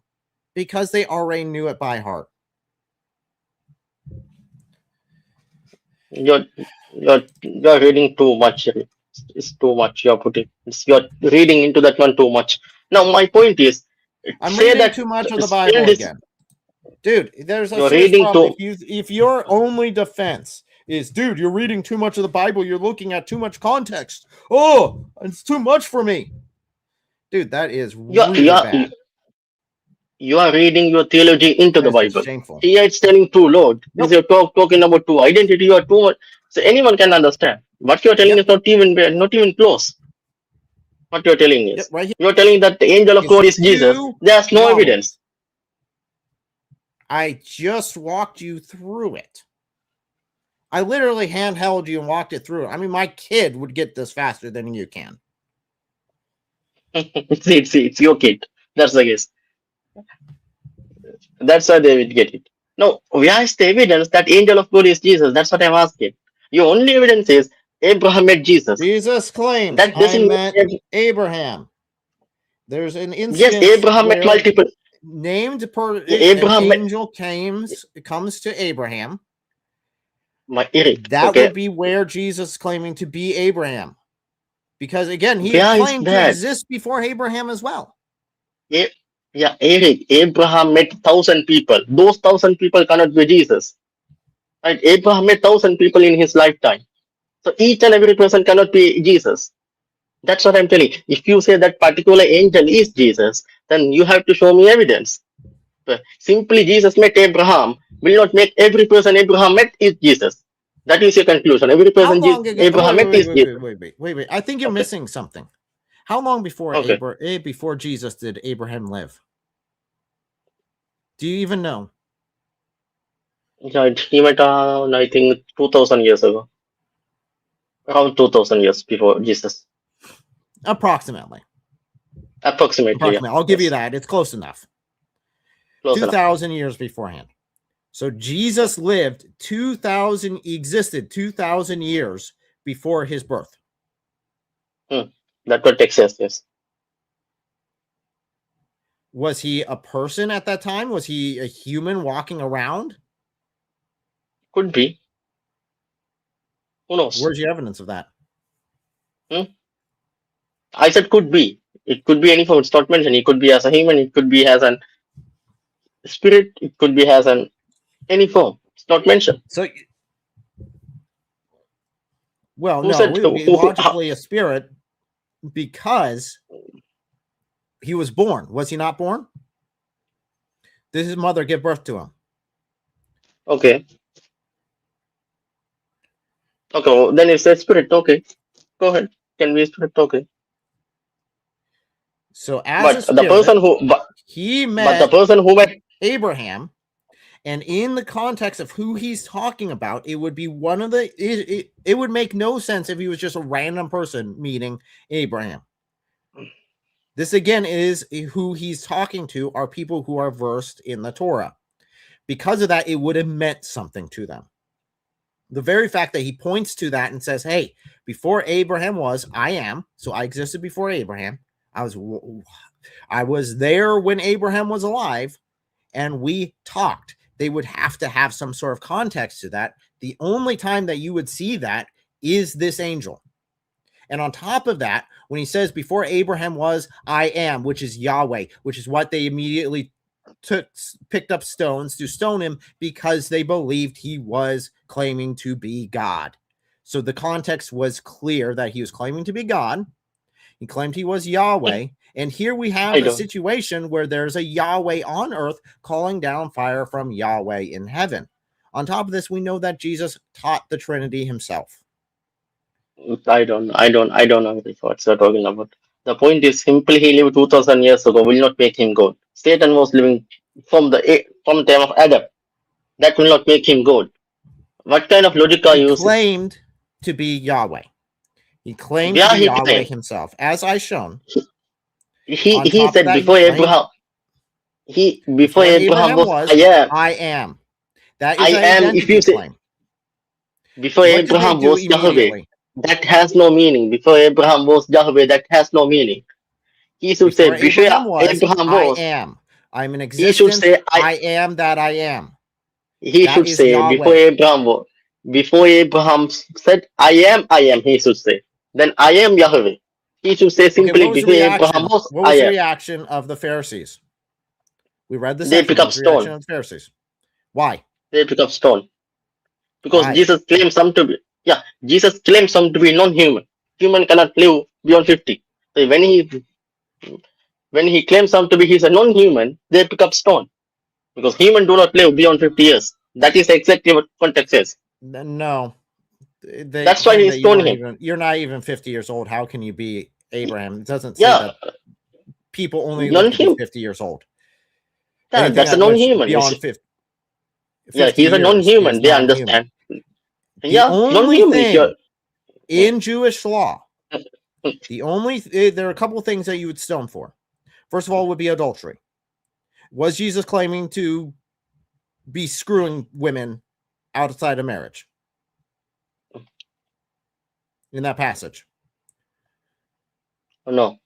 because they already knew it by heart. You're reading too much. It's too much. You're putting. You're reading into that one too much. Now, my point is, I'm say reading that too much of the still Bible this- again. Dude, there's a You're serious reading problem. too- If your only defense is, dude, you're reading too much of the Bible, you're looking at too much context. Oh, it's too much for me. Dude, that is really bad. You are reading your theology into the That is Bible. shameful. Here it's telling two Lord. Nope. You're talking about two identity. You are too much. So anyone can understand. What you're telling is not even close. What you're telling is, Yep, right here. you're telling that the angel of It's God is Jesus. you, There's no Yahweh. evidence. I just walked you through it. I literally handheld you and walked it through. I mean, my kid would get this faster than you can. It's your kid. That's the case. That's why they will get it. No, where is the evidence that angel of God is Jesus? That's what I'm asking. Your only evidence is Abraham met Jesus. Jesus claims, That I doesn't met mean- Abraham. There's an instance Yes, Abraham met where multiple. named per Abraham an met- angel comes to Abraham. Eric, That okay. would be where Jesus is claiming to be Abraham. Because again, he Where is claimed to that? exist before Abraham as well. Yeah, Eric, Abraham met 1,000 people. Those 1,000 people cannot be Jesus. Right? Abraham met 1,000 people in his lifetime. So each and every person cannot be Jesus. That's what I'm telling you. If you say that particular angel is Jesus, then you have to show me evidence. But simply Jesus met Abraham will not make every person Abraham met is Jesus. That is your conclusion. Every How person long ago? Abraham met is Jesus. Wait. I think you're Okay. missing something. How long before Okay. before Jesus did Abraham live? Do you even know? Yeah, he met, I think, 2,000 years ago. Around 2,000 years before Jesus. Approximately. Approximately. Yeah. I'll give you Yes. that. It's close enough. Close enough. 2,000 years beforehand. So Jesus lived 2,000, existed 2,000 years before his birth. That's what Texas is. Was he a person at that time? Was he a human walking around? Could be. Who knows? Where's your evidence of that? I said could be. It could be any form. It's not mentioned. It could be as a human. It could be as an spirit. It could be as an any form. It's not mentioned. So, well, Who no, said- it would be who- logically a spirit because he was born. Was he not born? Did his mother give birth to him? Okay. Okay. Well, then it's a spirit. Okay. Go ahead. Can be a spirit. Okay. So, as a But the spirit, person who, he but met the person who met, Abraham, and in the context of who he's talking about, it would be one of the it would make no sense if he was just a random person meeting Abraham. This again is who he's talking to are people who are versed in the Torah. Because of that, it would have meant something to them. The very fact that he points to that and says, hey, before Abraham was, I am. So I existed before Abraham. I was there when Abraham was alive, and we talked. They would have to have some sort of context to that. The only time that you would see that is this angel. And on top of that, when he says before Abraham was, I am, which is Yahweh, which is what they immediately picked up stones to stone him because they believed he was claiming to be God. So the context was clear that he was claiming to be God. He claimed he was Yahweh. And here we have a situation where there's a Yahweh on earth calling down fire from Yahweh in heaven. On top of this, we know that Jesus taught the Trinity himself. I don't know what you're talking about. The point is simply he lived 2,000 years ago will not make him God. Satan was living from the time of Adam. That will not make him God. What kind of logic are you using? He claimed to be Yahweh. He claimed Yeah, to be he Yahweh claimed. himself, as I shown. He On top of said that, before he claimed- Abraham. Before Before Abraham was, was, I am. I am. That I is an am, if you identity say, claim. before What did they Abraham do was Yahweh, immediately? that has no meaning. Before Abraham was Yahweh, that has no meaning. He should say, Before before Abraham was, Abraham I was, am. I'm in he should existence. say, I am that I am. he That should is say, Yahweh. before Abraham said, I am, he should say. Then I am Yahweh. He should say Okay, simply, what was the before Abraham reaction? was, What I was the am. reaction of the Pharisees? We read the They section. pick What up was the reaction stone. of the Pharisees? Why? They pick up stone. Because Why? Jesus claims some to be, yeah, Jesus claims some to be non-human. Human cannot live beyond 50. So when he claims some to be he's a non-human, they pick up stone. Because human do not live beyond 50 years. That is exactly what context says. No. They That's why he stoned him. you're not even 50 years old. How can you be Abraham? It doesn't say Yeah, that people only live to be non-human. 50 years old. Yeah, Anything that's a that lives non-human. beyond 50, Yeah, 50 he's a years non-human. is They non-human. understand. The Yeah, only non-human. If you're, thing in Jewish law, there are a couple of things that you would stone for. First of all, would be adultery. Was Jesus claiming to be screwing women outside of marriage in that passage? no.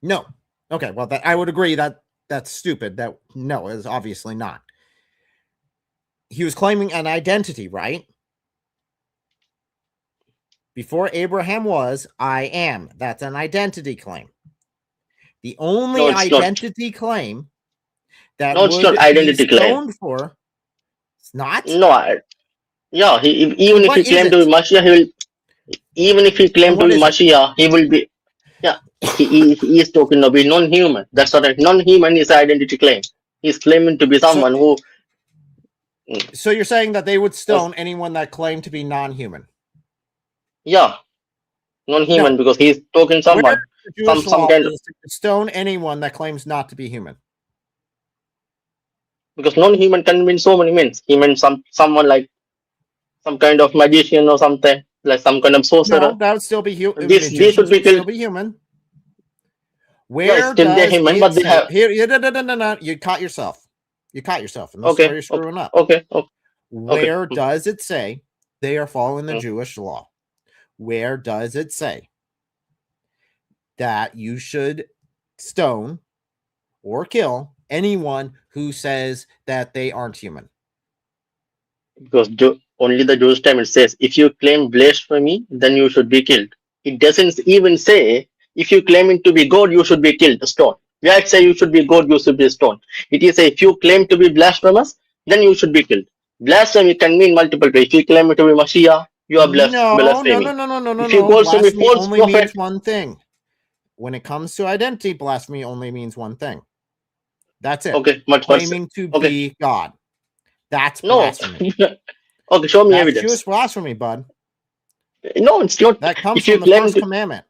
No. Okay, well, that I would agree that that's stupid. That no, is obviously not. He was claiming an identity, right? Before Abraham was, I am. That's an identity claim. The only No, it's not. identity claim that No, it's not would be identity claim. stoned for, it's not. No, yeah, even if What he is claimed to it? be Mashiach, he will. Even if he Then claimed to what be is it? Mashiach, he will be. Yeah, he is talking to be non-human. That's what non-human is identity claim. He's claiming to be So, someone who. so you're saying that they would stone anyone that claimed to be non-human? Yeah, non-human No. because he's talking Where someone the Jewish some law kind of, is to stone anyone that claims not to be human? because non-human can mean so many means. He meant someone like some kind of magician or something like some kind of sorcerer. No, that would still be human. These should Magicians be would still killed. be human. Yeah, Where still they're does human, it but they say have. here? No. You caught yourself. You caught yourself, and this is where Okay, you're screwing up. okay. Where does it say they are following the Mm. Jewish law? Where does it say that you should stone or kill anyone who says that they aren't human? Because only the Jewish time it says, if you claim blasphemy, then you should be killed. It doesn't even say, if you claiming to be God, you should be killed, stoned. Yeah, it say you should be God, you should be stoned. It is if you claim to be blasphemous, then you should be killed. Blasphemy can mean multiple ways. If you claim to be Mashiach, you are blaspheming. If you call to be Blasphemy false only prophet, means one thing. When it comes to identity, blasphemy only means one thing. That's it. okay, but Claiming to okay, be God. That's no, blasphemy. okay, show me That's evidence. Jewish blasphemy, bud. No, it's not. That comes If you from the claim first to, commandment.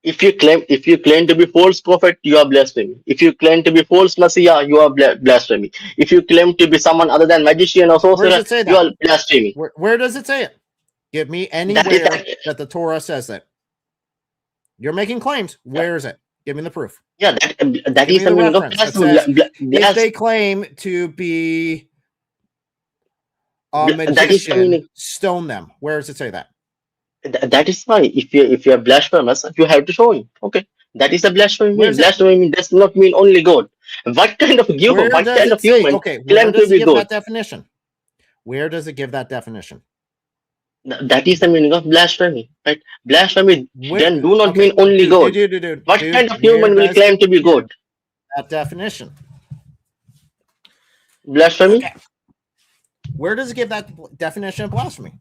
if you claim to be false prophet, you are blasphemy. If you claim to be false messiah, you are blasphemy. If you claim to be someone other than magician or Where does sorcerer, it say you that? are blasphemy. Where does it say it? Give me anywhere that the Torah says that. You're making claims. Where is it? Give me the proof. Yeah, that Give is me the the meaning of reference that says if they claim to be a that is the magician, meaning. stone them. Where does it say that? That is why if you are blasphemous, you have to show him. Okay, that is a blasphemy. Where's it? Blasphemy does not mean only God. What kind of Where what does kind it of say? human Okay, where claim to does it be give God? that definition? Where does it give that definition? That is the meaning of blasphemy, right? Blasphemy then do not Okay, mean only God. dude, What kind of where human will does claim it to be give God? that definition? Blasphemy? Okay. Where does it give that definition of blasphemy?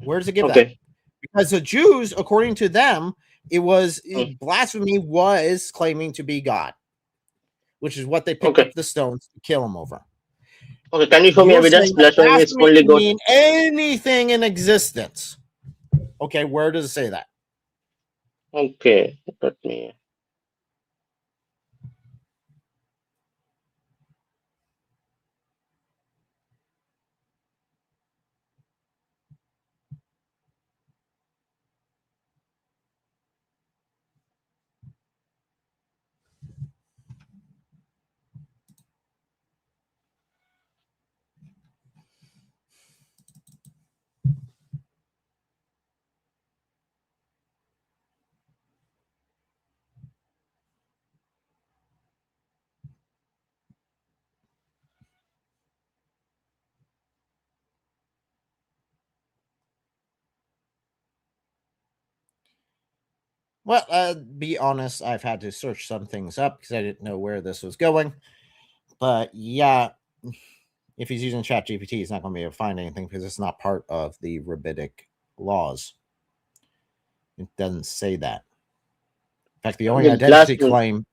Where does it give that? Okay. Because the Jews, according to them, it was blasphemy was claiming to be God, which is what they picked up the stones to kill him over. Okay, can you show me You're evidence? saying that Blasphemy is blasphemy only can God. mean anything in existence. Okay, where does it say that? Okay, let me. Well, be honest, I've had to search some things up because I didn't know where this was going. But yeah, if he's using ChatGPT, he's not going to be able to find anything because it's not part of the rabbinic laws. It doesn't say that. In fact, the only identity claim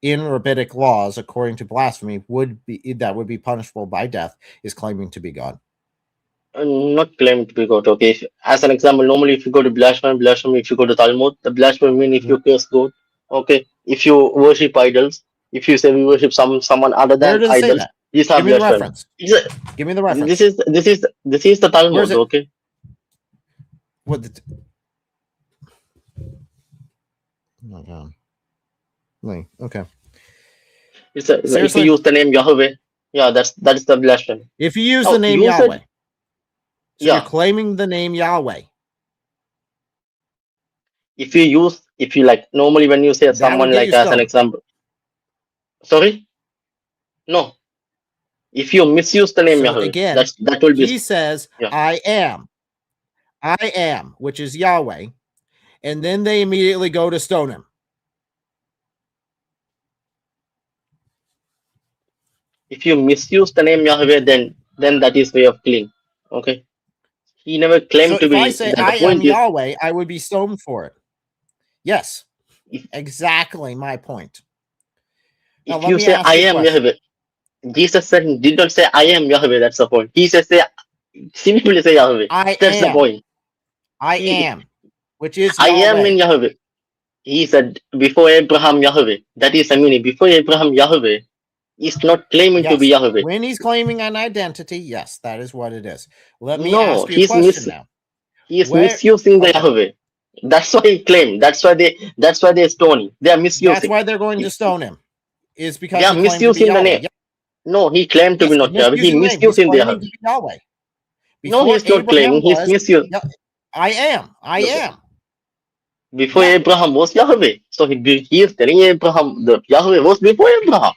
in rabbinic laws, according to blasphemy, would be punishable by death is claiming to be God. Not claim to be God. Okay, as an example, normally if you go to blasphemy, if you go to Talmud, the blasphemy mean if you curse God. Okay, if you worship idols, if you say we worship someone other Where than does it say idols, that? these are Give me the blasphemy. reference. Give me the reference. This is the Talmud. Where's it? Okay. What? Oh my God. Okay. It's if you use the name Yahweh, yeah, that's the blasphemy. If you use the name Yahweh, so yeah, you're claiming the name Yahweh. If you like normally when you say someone like as an example. Sorry? No. If you misuse the name Yahweh, again, that will be. He says, yeah. I am, which is Yahweh, and then they immediately go to stone him. If you misuse the name Yahweh, then that is way of killing. Okay. He never claimed to be. If I say I am Yahweh, I would be stoned for it. Yes. Exactly my point. Now, if you say I am Yahweh, Jesus said he did not say I am Yahweh, that's the point. He says simply say Yahweh. That's the point. I am, which is I am in Yahweh. He said before Abraham Yahweh. That is the meaning. Before Abraham Yahweh is not claiming to be Yahweh. When he's claiming an identity, yes, that is what it is. Let me ask you a question now. He is misusing the Yahweh. That's why he claimed. That's why they're stoning. They are misusing. That's why they're going to stone him. Is because they are misusing the name. No, he claimed to be not Yahweh. He misusing the Yahweh. No, he's not claiming. He's misusing. I am. Before Abraham was Yahweh. So he is telling Abraham the Yahweh was before Abraham.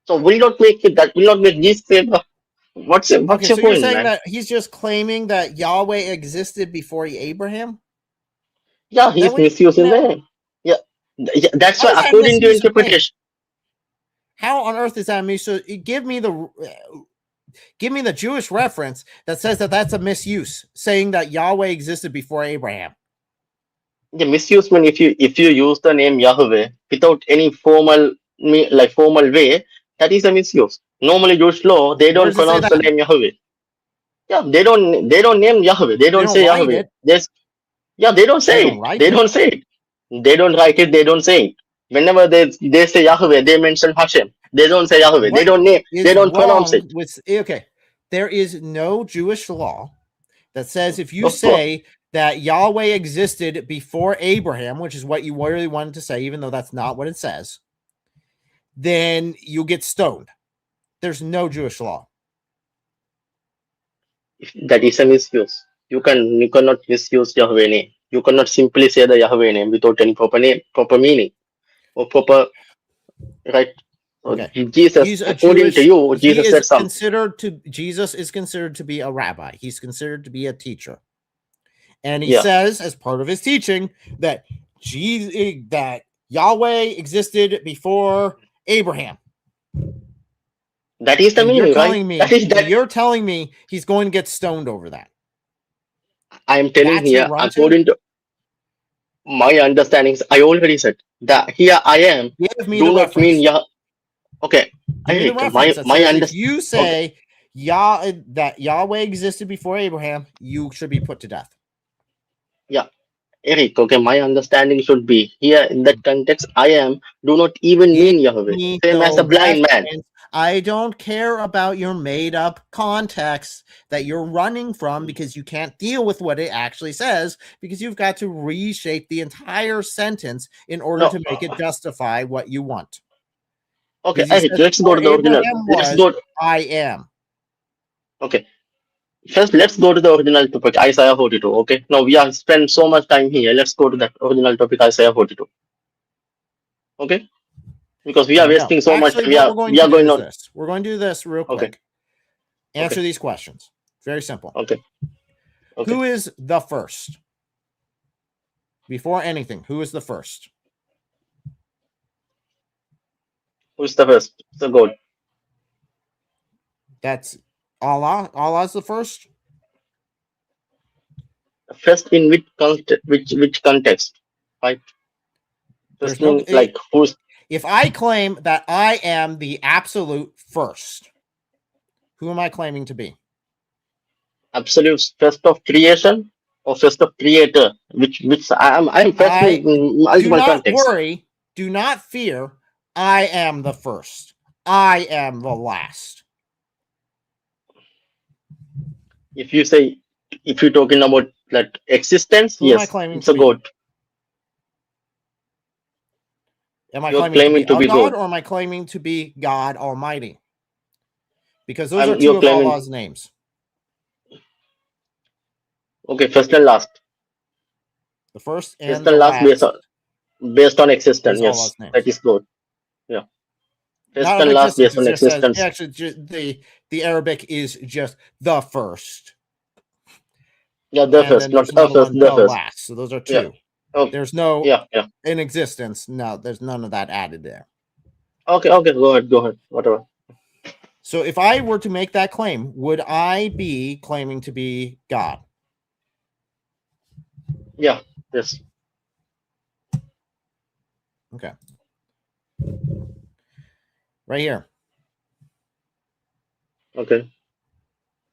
So will not make it. That will not make this Abraham. What's your point, you're saying that he's just claiming that Yahweh existed before Abraham? Yeah, he's misusing the name. Yeah, that's why according to interpretation. How on earth is that misuse? Give me the Jewish reference that says that that's a misuse, saying that Yahweh existed before Abraham. The misuse means if you use the name Yahweh without any formal way, that is a misuse. Normally, Jewish law they don't pronounce the name Yahweh. Yeah, they don't name Yahweh. They don't say Yahweh. They don't say it. They don't say it. They don't write it. They don't say it. Whenever they say Yahweh, they mention Hashem. They don't say Yahweh. They don't name. They don't pronounce it. Okay, there is no Jewish law that says if you say that Yahweh existed before Abraham, which is what you really wanted to say, even though that's not what it says, then you get stoned. There's no Jewish law. That is a misuse. You cannot misuse Yahweh name. You cannot simply say the Yahweh name without any proper meaning or proper right. Okay. Jesus, according to you, Jesus said something. Jesus is considered to be a rabbi. He's considered to be a teacher. And he says, as part of his teaching, that Yahweh existed before Abraham. That is the meaning, right? You're telling me he's going to get stoned over that. I am telling here, according to my understandings, I already said that here I am. Do not mean Yah. Okay, my understanding. If you say that Yahweh existed before Abraham, you should be put to death. Yeah, Eric. Okay, my understanding should be here in that context. I am do not even mean Yahweh. Same as a blind man. I don't care about your made-up context that you're running from because you can't deal with what it actually says because you've got to reshape the entire sentence in order to make it justify what you want. Okay, let's go to the original. I am. Okay. First, let's go to the original topic, Isaiah 42. Okay. Now we have spent so much time here. Let's go to that original topic, Isaiah 42. Okay. Because we are wasting so much. We are going on. We're going to do this real quick. Okay. Answer these questions. Very simple. Okay. Who is the first? Before anything, who is the first? Who's the first? The God. That's Allah. Allah's the first. First in which context? Which context? Right. There's First no in, like who's if I claim that I am the absolute first, who am I claiming to be? absolute first of creation or first of creator? Which I'm first in Do multiple not contexts. worry. Do not fear. I am the first. I am the last. If you're talking about that existence, Who am I yes, claiming it's to a be? God. Am I You're claiming to be a God God. or am I claiming to be God Almighty? Because those are two You're of claiming Allah's names. okay, first and last. The first First and the and last last based on existence. is Yes, Allah's names. that is God. Yeah. First Not on and last existence. based on It just says existence. actually the Arabic is just the first. Yeah, the And first, then not there's the another first, one, the the first. last. So those are two. Yeah. Oh, There's no yeah. in existence. No, there's none of that added there. Okay, go ahead. Whatever. So if I were to make that claim, would I be claiming to be God? Yeah, yes. Okay. Right here. Okay.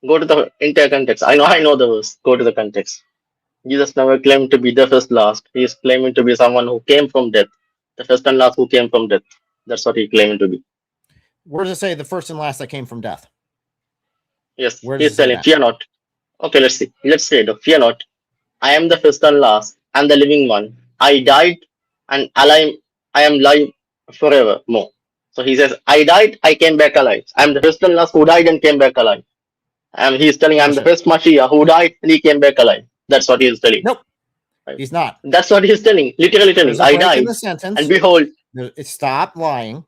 Go to the entire context. I know the verse. Go to the context. Jesus never claimed to be the first last. He is claiming to be someone who came from death. The first and last who came from death. That's what he claimed to be. Where does it say the first and last that came from death? Yes. Where does He's it say telling, that? fear not. Okay, let's see. Let's say the fear not. I am the first and last and the living one. I died and alive. I am live forevermore. So he says, I died, I came back alive. I am the first and last who died and came back alive. And he's telling I'm the first Mashiach who died and he came back alive. That's what he is telling. Nope. He's not. That's what he's telling. Literally telling. There's a I break in died. the sentence. And behold. Stop lying.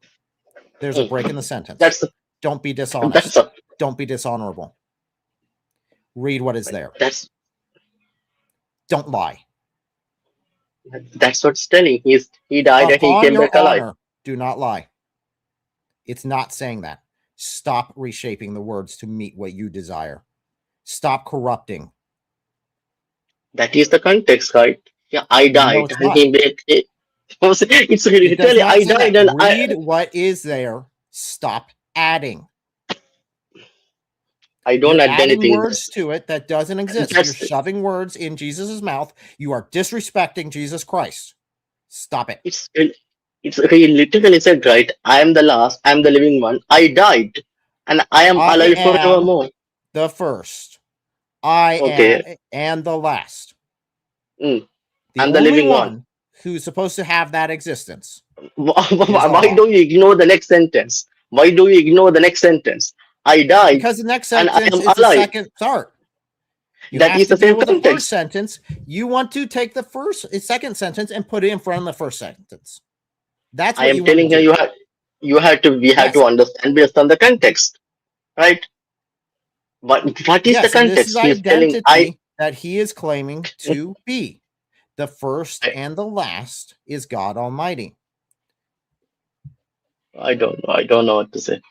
There's a break in the sentence. Don't be dishonest. Don't be dishonorable. Read what is there. Don't lie. That's what's telling. He died and he came back alive. Do not lie. It's not saying that. Stop reshaping the words to meet what you desire. Stop corrupting. That is the context, right? Yeah, I died and he back. It's really literally I died and read what is there. Stop adding. I don't add anything. Words to it that doesn't exist. You're shoving words in Jesus's mouth. You are disrespecting Jesus Christ. Stop it. He literally said, right? I am the last. I am the living one. I died, and I am alive forevermore. The first. I am and the last. And the living one who's supposed to have that existence. Why don't you ignore the next sentence? Why do you ignore the next sentence? I died because the next sentence and I am is alive. the second part. That is the same context. The first sentence. You want to take the second sentence and put it in front of the first sentence. That's what I am telling you. We have to understand based on the context, right? But what is the context? This is identity that he is claiming to be. The first and the last is God Almighty. I don't know. I don't know what to say.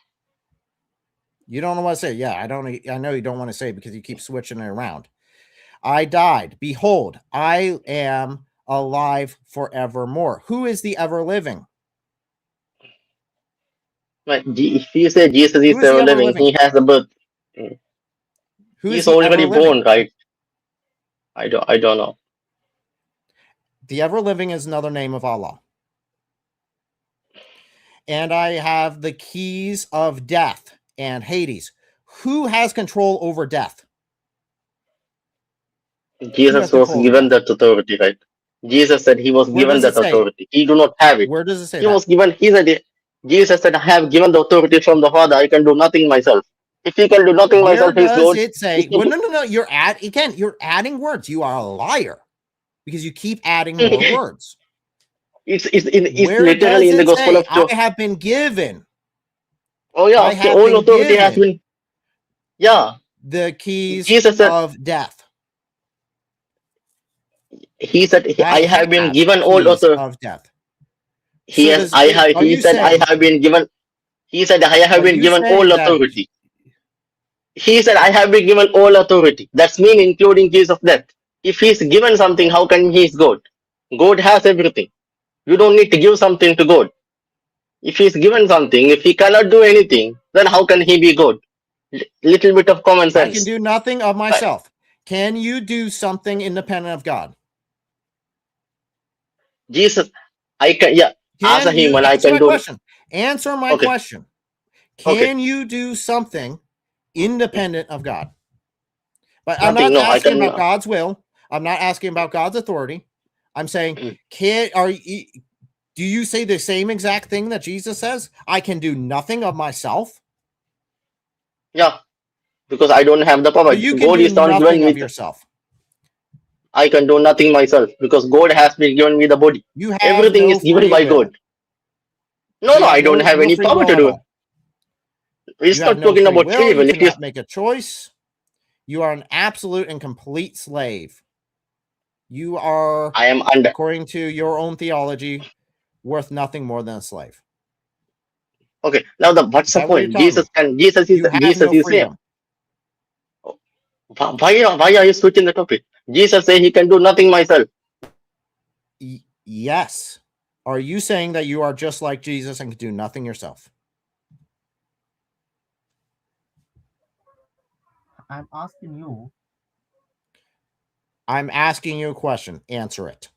You don't know what to say. Yeah, I know you don't want to say it because you keep switching it around. I died. Behold, I am alive forevermore. Who is the ever living? If you say Jesus is ever living, he has a birth. He's already born, right? I don't know. The ever living is another name of Allah. And I have the keys of death and Hades. Who has control over death? Jesus was given that authority, right? Jesus said he was given that authority. He do not have it. Where does it say he was given? He said, Jesus said, I have given the authority from the Father. I can do nothing myself. If he can do nothing myself, he's Lord. Where does it say? Well, no. You're adding words. You are a liar because you keep adding more words. It's literally in the Gospel of John. I have been given. Oh yeah, all authority has been. Yeah. The keys Jesus said, of death. He said, I have been Has given all keys authority. of death. He So has, does I it- have, are he you said, I saying- have been given, he said, I have are been you given saying all that- authority. He said, I have been given all authority. That's mean including keys of death. If he's given something, how can he is God? God has everything. You don't need to give something to God. If he's given something, if he cannot do anything, then how can he be God? Little bit of common I sense. can do nothing of myself. Can you do something independent of God? Jesus, I can, yeah, as a human, I Answer can my do. question. Answer my Okay. question. Okay. Can you do something independent of God? But I'm Nothing. not No, I asking can. about God's will. I'm not asking about God's authority. I'm saying, do you say the same exact thing that Jesus says? I can do nothing of myself. Yeah, because I don't have the power. So you can God do is the one given nothing me. of yourself. I can do nothing myself because God has been given me the body. You have Everything no is given free by will. God. No, You no, have I don't have no any free power will to at do. all. It's You not have no talking free about will. free will. You It is cannot make a choice. You are an absolute and complete slave. You are, I am under. according to your own theology, worth nothing more than a slave. Okay, now what's the That what you're point? telling Jesus me? and Jesus is You have Jesus no is same. freedom. Why are you switching the topic? Jesus say he can do nothing myself. Yes. Are you saying that you are just like Jesus and can do nothing yourself? I'm asking you. I'm asking you a question. Answer it.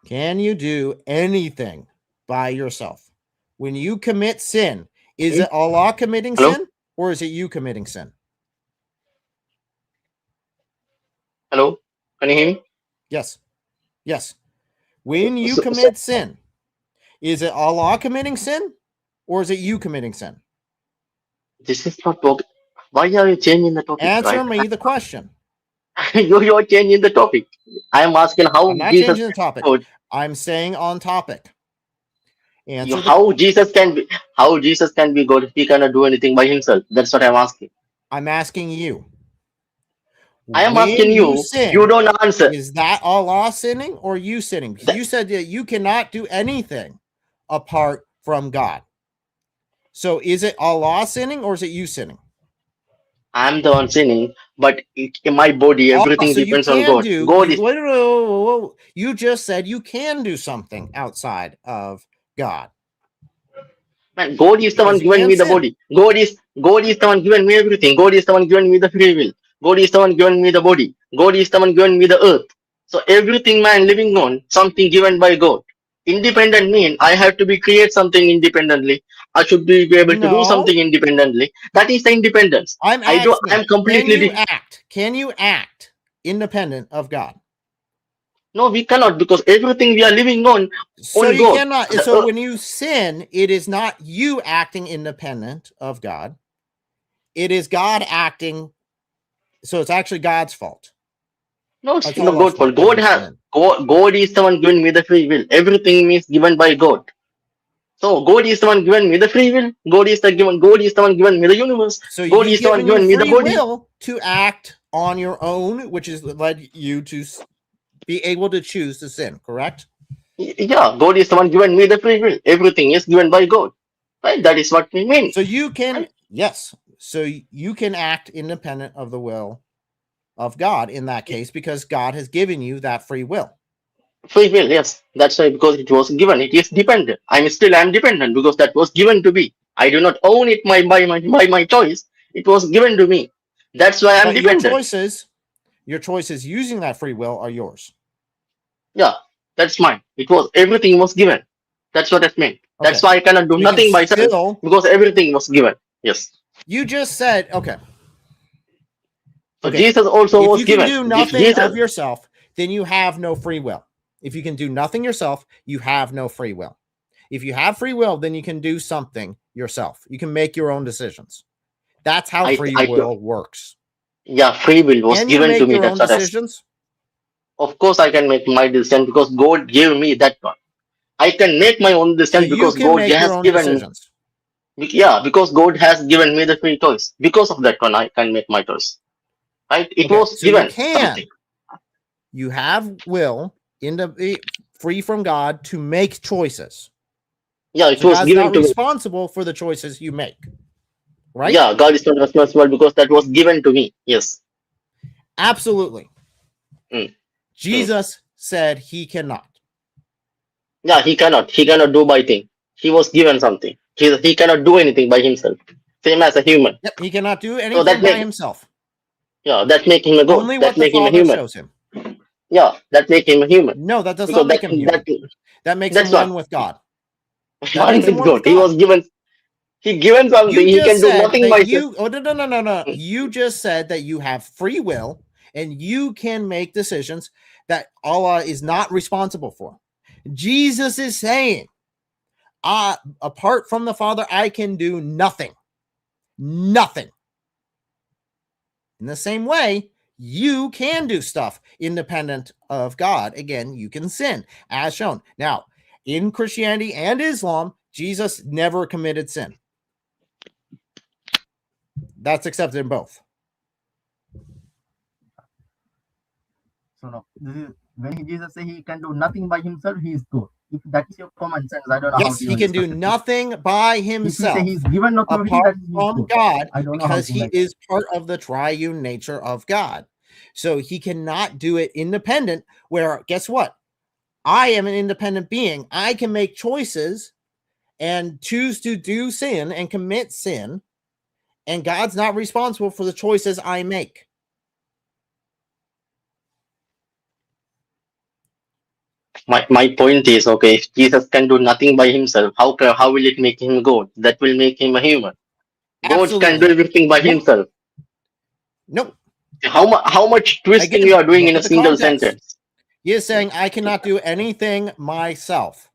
Can you do anything by yourself? When you commit sin, is it Allah committing Hello? sin or is it you committing sin? Hello? Can you hear me? Yes. Yes. When you So- commit sin, is it Allah committing sin or is it you committing sin? This is not talk. Why are you changing the topic? Answer Right? me the question. You're changing the topic. I am asking how I'm not Jesus changing the topic. I'm staying on topic. Answer the, how Jesus can be God if he cannot do anything by himself. That's what I'm asking. I'm asking you. I am When asking you. sin, You don't answer. is that Allah sinning or you sinning? Because you said that you cannot do anything apart from God. So is it Allah sinning or is it you sinning? I'm the one sinning, but in my body, everything So you depends on can God. do. God is You just said you can do something outside of God. man. God is the one Because you giving can me the sin. body. God is the one giving me everything. God is the one giving me the free will. God is the one giving me the body. God is the one giving me the earth. So everything man living on something given by God. Independent mean I have to be create something independently. I should be able to do No. something independently. That is the independence. I'm I do. asking, I'm completely. Can you act independent of God? No, we cannot because everything we are living on So you God. cannot. So when you sin, it is not you acting independent of God. It is God acting. So it's actually God's fault. No, it's It's not Allah's God fault. that you sin. God is the one giving me the free will. Everything is given by God. So God is the one giving me the free will. God is the one giving me the universe. So God He's is the one given you giving me the free body. will to act on your own, which has led you to be able to choose to sin. Correct? Yeah, God is the one giving me the free will. Everything is given by God. Right? That is what we mean. So you can, yes. So you can act independent of the will of God in that case because God has given you that free will. Free will, yes. That's why because it was given. It is dependent. I'm dependent because that was given to me. I do not own it by my choice. It was given to me. That's why I'm But dependent. your choices using that free will are yours. Yeah, that's mine. Everything was given. That's what it meant. That's Okay. why I cannot do We nothing can myself still- because everything was given. Yes. You just said, okay. So Jesus also If was you can given. do nothing of yourself, then you have no free will. If you can do nothing yourself, you have no free will. If you have free will, then you can do something yourself. You can make your own decisions. That's how free will works. Yeah, free will was Can you given make to me. your That's own what I said. decisions? Of course, I can make my decision because God gave me that one. I can make my own So decision you because can God make your has own given. decisions. Yeah, because God has given me the free choice. Because of that one, I can make my choice. Right? It Okay, was so you given can. something. You have will free from God to make choices. Yeah, it So was God's given not to me. responsible for the choices you make. Right? Yeah, God is not responsible because that was given to me. Yes. Absolutely. Mm. Jesus said he cannot. Yeah, he cannot. He cannot do by thing. He was given something. He cannot do anything by himself. Same as a human. Yep, he cannot do So anything that by make himself. that make him a god. Only That what the make him a Father human. shows him. Yeah, that make him a human. No, that does Because not make him human. That makes him that's one one. with God. That One makes him with one with God. He God. was given. He given something. You He just can do said nothing that by you. Oh no. You just said that you have free will and you can make decisions that Allah is not responsible for. Jesus is saying, apart from the Father, I can do nothing. Nothing. In the same way, you can do stuff independent of God. Again, you can sin, as shown. Now, in Christianity and Islam, Jesus never committed sin. That's accepted in both. So no, this is when Jesus say he can do nothing by himself, he is good. If that is your common sense, I don't know how Yes, to he can do nothing by himself. If he say he's given authority, apart that is from good. God, I don't know how because to he like is part of the triune nature of God. So he cannot do it independent, where guess what? I am an independent being. I can make choices and choose to do sin and commit sin, and God's not responsible for the choices I make. My point is, okay, if Jesus can do nothing by himself, how will it make him God? That will make him a human. God can do Absolutely. everything by himself. Nope. How much twisting Again, you are doing look in a at the single context. sentence? He is saying, I cannot do anything myself.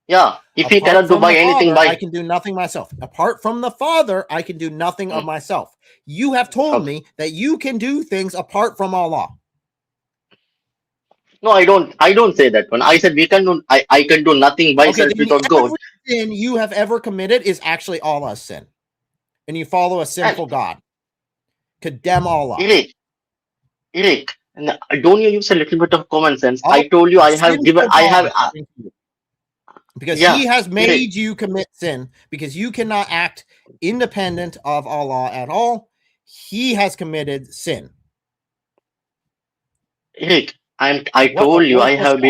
Yeah, if he Apart cannot do from by the anything Father, I by can do nothing myself. Apart from the Father, I can do nothing of myself. You have told me that you can do things apart from Allah. no, I don't say that one. I said we can do I can do nothing myself Then without God. every sin you have ever committed is actually Allah's sin. And you follow a sinful God. Condemn Allah. Eric, don't you use a little bit of common sense? I told you I have given because yeah, he has Eric. made you commit sin because you cannot act independent of Allah at all. He has committed sin. Eric, I told you I have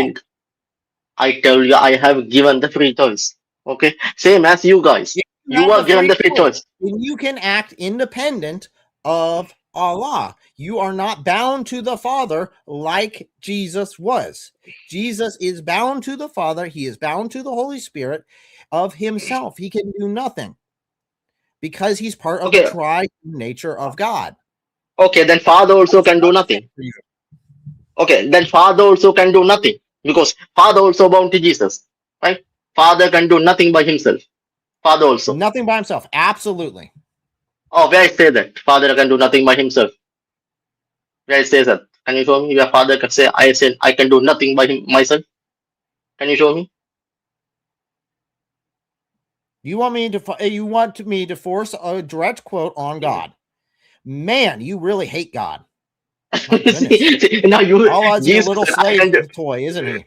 given the free choice. Okay, same as you guys. You are given the free choice. When you can act independent of Allah, you are not bound to the Father like Jesus was. Jesus is bound to the Father. He is bound to the Holy Spirit of himself. He can do nothing because he's part of the triune nature of God. Okay, then Father also can do nothing. Okay, then Father also can do nothing because Father also bound to Jesus, right? Father can do nothing by himself. Father also. Nothing by himself. Absolutely. Oh, where I say that Father can do nothing by himself? Where I say that? Can you show me where Father can say I can do nothing by myself? Can you show me? You want me to force a direct quote on God? Man, you really hate God. Now Allah's your little slave toy, isn't he?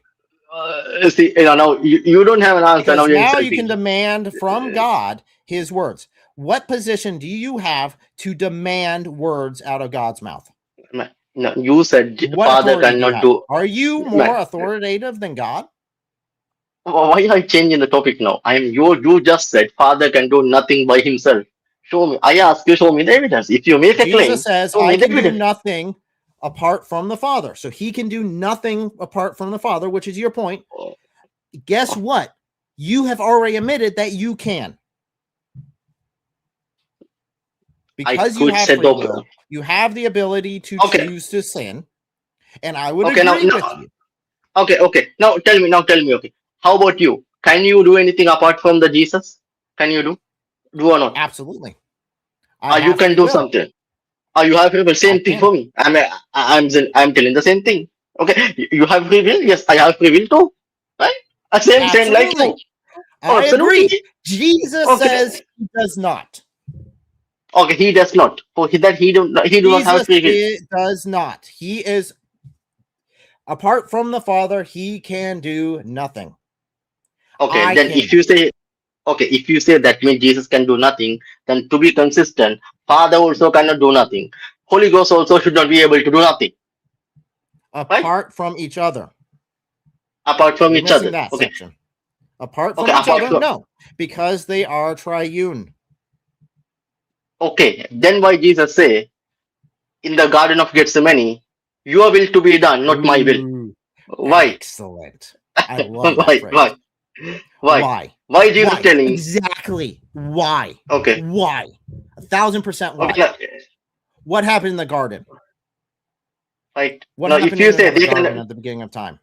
See, you don't have an answer. Because now you can demand from God his words. What position do you have to demand words out of God's mouth? No, you said Father cannot do. Are you more authoritative than God? Why are you changing the topic now? You just said Father can do nothing by himself. Show me. I ask you, show me the evidence. If you make a claim, Jesus says, I can do nothing apart from the Father. So he can do nothing apart from the Father, which is your point. Guess what? You have already admitted that you can. Because you have free will, you have the ability to choose to sin. And I would agree with you. Okay. Now tell me, okay. How about you? can you do anything apart from the Jesus? Can you do or not? Absolutely. You can do something. You have free will. Same thing for me. I'm telling the same thing. Okay, you have free will. Yes, I have free will too. Right? Same like you. I agree. Jesus says he does not. Okay, he does not. For that he do not have free will. He does not. He is apart from the Father. He can do nothing. Okay, then if you say that means Jesus can do nothing, then to be consistent, Father also cannot do nothing. Holy Ghost also should not be able to do nothing. Apart from each other. Apart from each other. That okay. Section. Apart from each other, no, because they are triune. Okay, then why Jesus say in the Garden of Gethsemane, your will to be done, not my will? Why? Excellent. I love that phrase. Why? Why Jesus telling? Exactly. Why? Okay. Why? 1,000% why? Okay. What happened in the garden? Right. What now, happened if you in say the they garden can, at the beginning of time?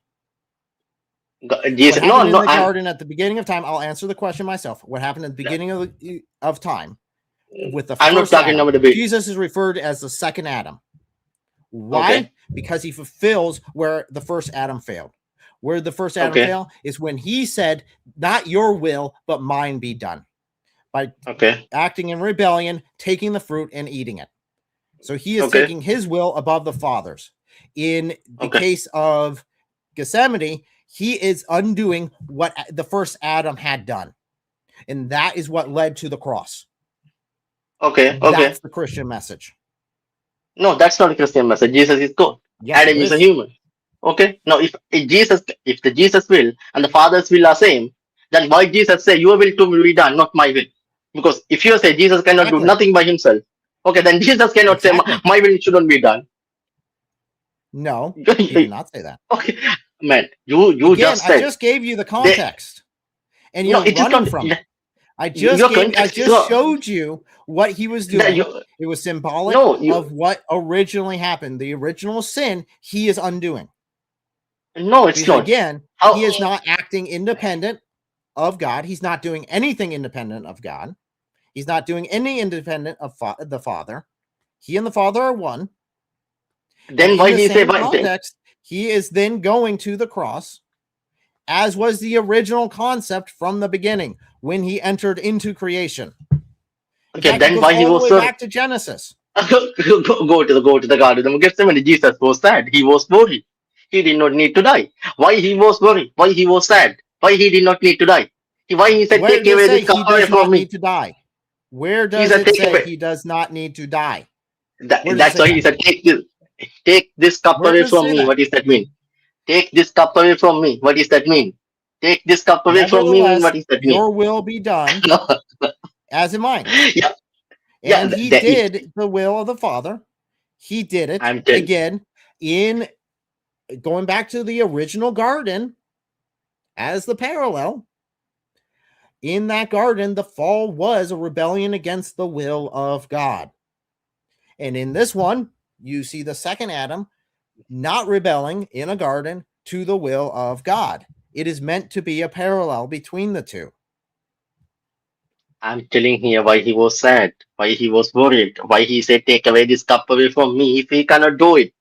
Jesus, what happened no, in the garden at the beginning of time? I'll answer the question myself. What happened at the beginning of time with the I'm first not talking Adam? about the Jesus is referred as the second Adam. Why? Okay. Because he fulfills where the first Adam failed. Where the first Adam failed is when he said, "Not your will, but mine be done." By acting in rebellion, taking the fruit and eating it. So he is taking his will above the Father's. In the case of Gethsemane, he is undoing what the first Adam had done. And that is what led to the cross. That's the Christian message. No, that's not a Christian message. Jesus is God. Yes, Adam is a human. Okay. Now, if the Jesus will and the Father's will are same, then why Jesus say your will to be done, not my will? Because if you say Jesus cannot do nothing by himself, okay, then Jesus cannot say my will shouldn't be done. No, he did not say that. Okay, man, you Again, just said. I just gave you the context, and you're running from it. I just showed you what he was doing. It was symbolic of what originally happened. The original sin he is undoing. No, it's not. Again, he is not acting independent of God. He's not doing anything independent of God. He's not doing any independent of the Father. He and the Father are one. Then why do you say context? He is then going to the cross, as was the original concept from the beginning when he entered into creation. Okay, then why he was back to Genesis. go to the Garden of Gethsemane. Jesus was sad. He was worried. He did not need to die. Why he was worried? Why he was sad? Why he did not need to die? Why he said, "Take away this cup away from me"? To die. Where does it say he does not need to die? That's why he said, "Take this cup away from me." What does that mean? Take this cup away from me. What does that mean? Take this cup away from me. What does that mean? Your will be done, as in mine. Yeah. And he did the will of the Father. He did it again in going back to the original garden as the parallel. In that garden, the fall was a rebellion against the will of God. And in this one, you see the second Adam not rebelling in a garden to the will of God. It is meant to be a parallel between the two. I'm telling here why he was sad, why he was worried, why he said, "Take away this cup away from me," if he cannot do it.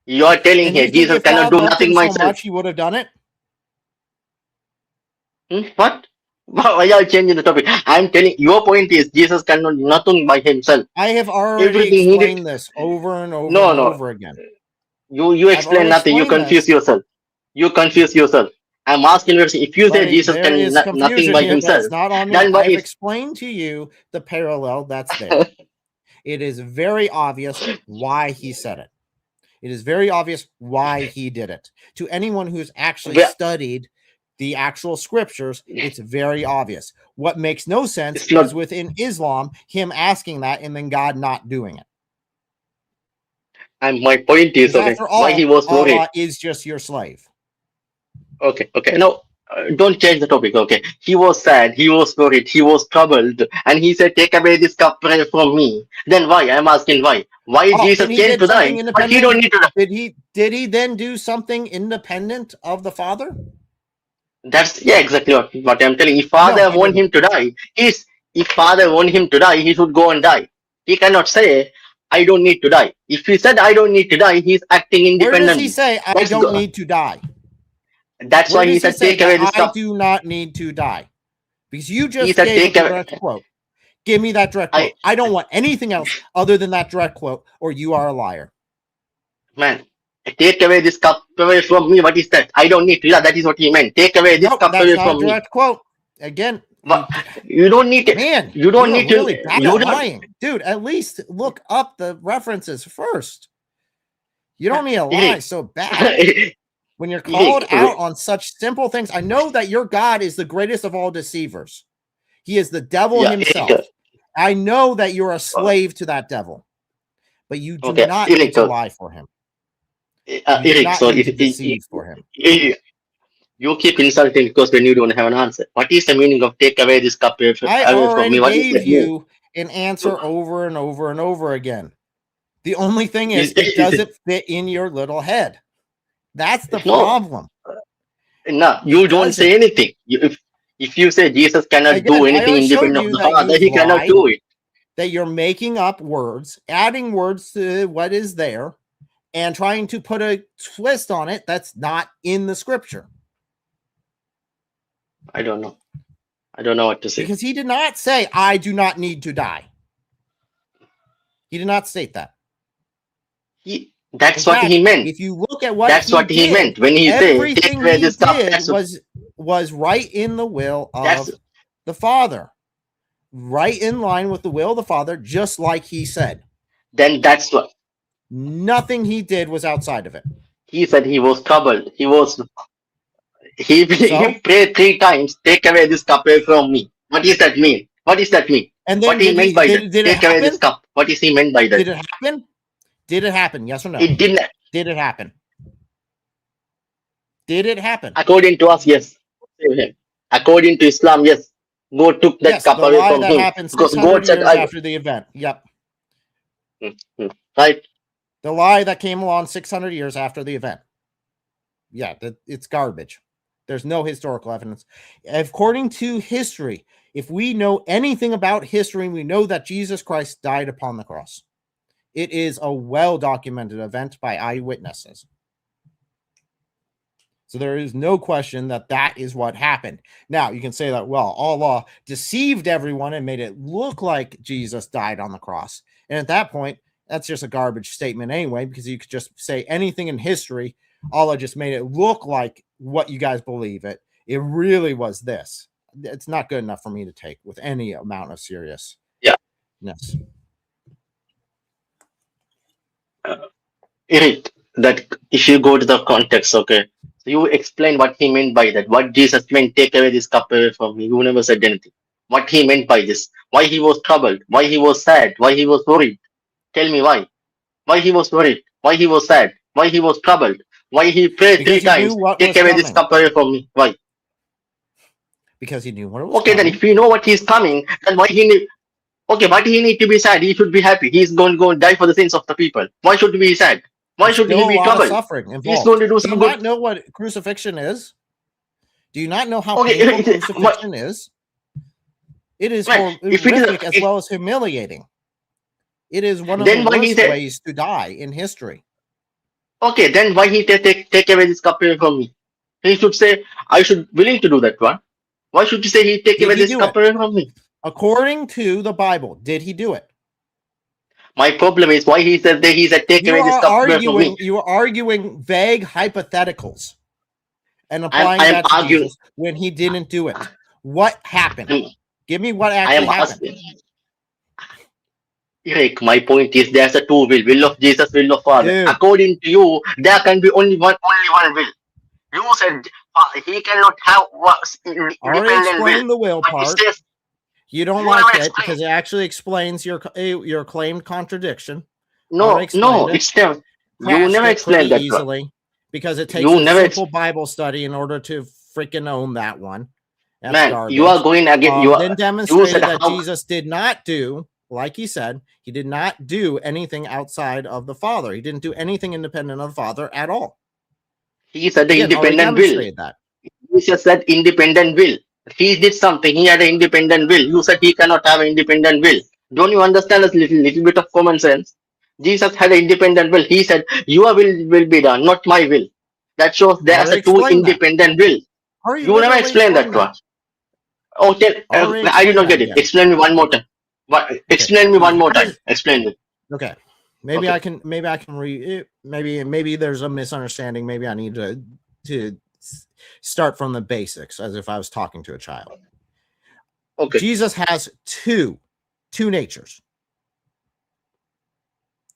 You are telling here Jesus cannot do nothing myself. So much he would have done it. What? Why are you changing the topic? I'm telling your point is Jesus cannot do nothing by himself. I have already explained this over and over and over again. You explain nothing. You confuse yourself. You confuse yourself. I'm asking you if you say Jesus can nothing by himself. Then I've explained to you the parallel that's there. It is very obvious why he said it. It is very obvious why he did it. To anyone who's actually studied the actual scriptures, it's very obvious. What makes no sense is within Islam, him asking that and then God not doing it. And my point is, why he was worried. Allah is just your slave. Okay. No, don't change the topic. Okay. He was sad. He was worried. He was troubled. And he said, "Take away this cup from me." Then why? I'm asking why. Why Jesus came to die? But he don't need to die. Did he then do something independent of the Father? That's exactly what I'm telling. If Father he want him to die, if Father want him to die, he should go and die. He cannot say, I don't need to die. If he said I don't need to die, he's acting Where does independently. he say I Let's don't go. need to die? That's Where why he does said say take away that this I stuff. do not need to die? Because you He just said gave take a away. direct quote. Give me that direct quote. I don't want anything else other than that direct quote, or you are a liar. Man, take away this cup away from me. What is that? I don't need to. Yeah, that is what he meant. Take away this Nope, cup that's away not a from me. direct quote. Again, You don't need to. man, You don't you're need really to. bad You at don't. lying. Dude, at least look up the references first. You don't need to lie Hey. so bad. When you're called out on such simple things, I know that your God is the greatest of all deceivers. He is the devil himself. I know that you're a slave to that devil, but you do not need to lie for him. You do not need to deceive for him. You keep insulting because when you don't have an answer. What is the meaning of take away this cup away from I already me? What is gave that? you an answer over and over and over again. The only thing is, it doesn't fit in your little head. That's the problem. No, you don't say anything. If you say Jesus cannot do anything independent of the Father, he cannot do it. That you're making up words, adding words to what is there, and trying to put a twist on it that's not in the scripture. I don't know. I don't know what to say. Because he did not say, I do not need to die. He did not state that. That's what he meant. If you look at what that's what he meant when he said everything he did was right in the will of the Father. Right in line with the will of the Father, just like he said. Then that's what. Nothing he did was outside of it. He said he was troubled. He prayed 3 times, take away this cup away from me. What does that mean? What does that mean? And then what he meant by that? Take away this cup. What is he meant by that? Did it happen? Did it happen? Yes or no? It didn't. Did it happen? Did it happen? According to us, yes. According to Islam, yes. God took that cup away from him. Happened 600 years after the event. Yep. Right. The lie that came along 600 years after the event. Yeah, it's garbage. There's no historical evidence. According to history, if we know anything about history, we know that Jesus Christ died upon the cross. It is a well-documented event by eyewitnesses. So there is no question that that is what happened. Now, you can say that, well, Allah deceived everyone and made it look like Jesus died on the cross. And at that point, that's just a garbage statement anyway, because you could just say anything in history. Allah just made it look like what you guys believe it. It really was this. It's not good enough for me to take with any amount of seriousness. Eric, that if you go to the context, okay, so you explain what he meant by that. What Jesus meant, take away this cup away from me. You never said anything. What he meant by this. Why he was troubled. Why he was sad. Why he was worried. Tell me why. Why he was worried. Why he was sad. Why he was troubled. Why he prayed 3 times. Take away this cup away from me. Why? Because he knew what it was coming. Then if we know what he's coming, then why he need... Okay, why he need to be sad? He should be happy. He's going to go and die for the sins of the people. Why should he be sad? Why should he be troubled? Suffering involved. He's going to do some good. Do you not know what crucifixion is? Do you not know how painful crucifixion is? It is horrific as well as humiliating. It is one of the worst ways to die in history. Okay, then why he take away this cup away from me? He should say, I should willing to do that one. Why should he say he take away this cup away from me? According to the Bible, did he do it? My problem is why he said that he said take away this cup away from me. You are arguing vague hypotheticals and applying that to Jesus when he didn't do it. What happened? Give me what actually happened. Eric, my point is there's a 2 will of Jesus, will of Father. Dude. According to you, there can be only one will. You said he cannot have independent will. The will part. You don't like it because it actually explains your claimed contradiction. No, it's still you never explained that easily because it takes a simple Bible study in order to freaking own that one. That's man, garbage. You are going again. You then demonstrated that Jesus did not do, like he said, he did not do anything outside of the Father. He didn't do anything independent of the Father at all. He said the independent will. That. Jesus said independent will. He did something. He had an independent will. You said he cannot have an independent will. Don't you understand a little bit of common sense? Jesus had an independent will. He said, "Your will be done, not my will." That shows there's Already a two explained that. independent will. Already You never literally explained that explained one. Oh, Already I did explained not get that, it. yeah. Explain me one more time. Explain me one more time. Explain it. Okay. Maybe Okay. I can maybe there's a misunderstanding. Maybe I need to start from the basics as if I was talking to a child. Okay. Jesus has two natures.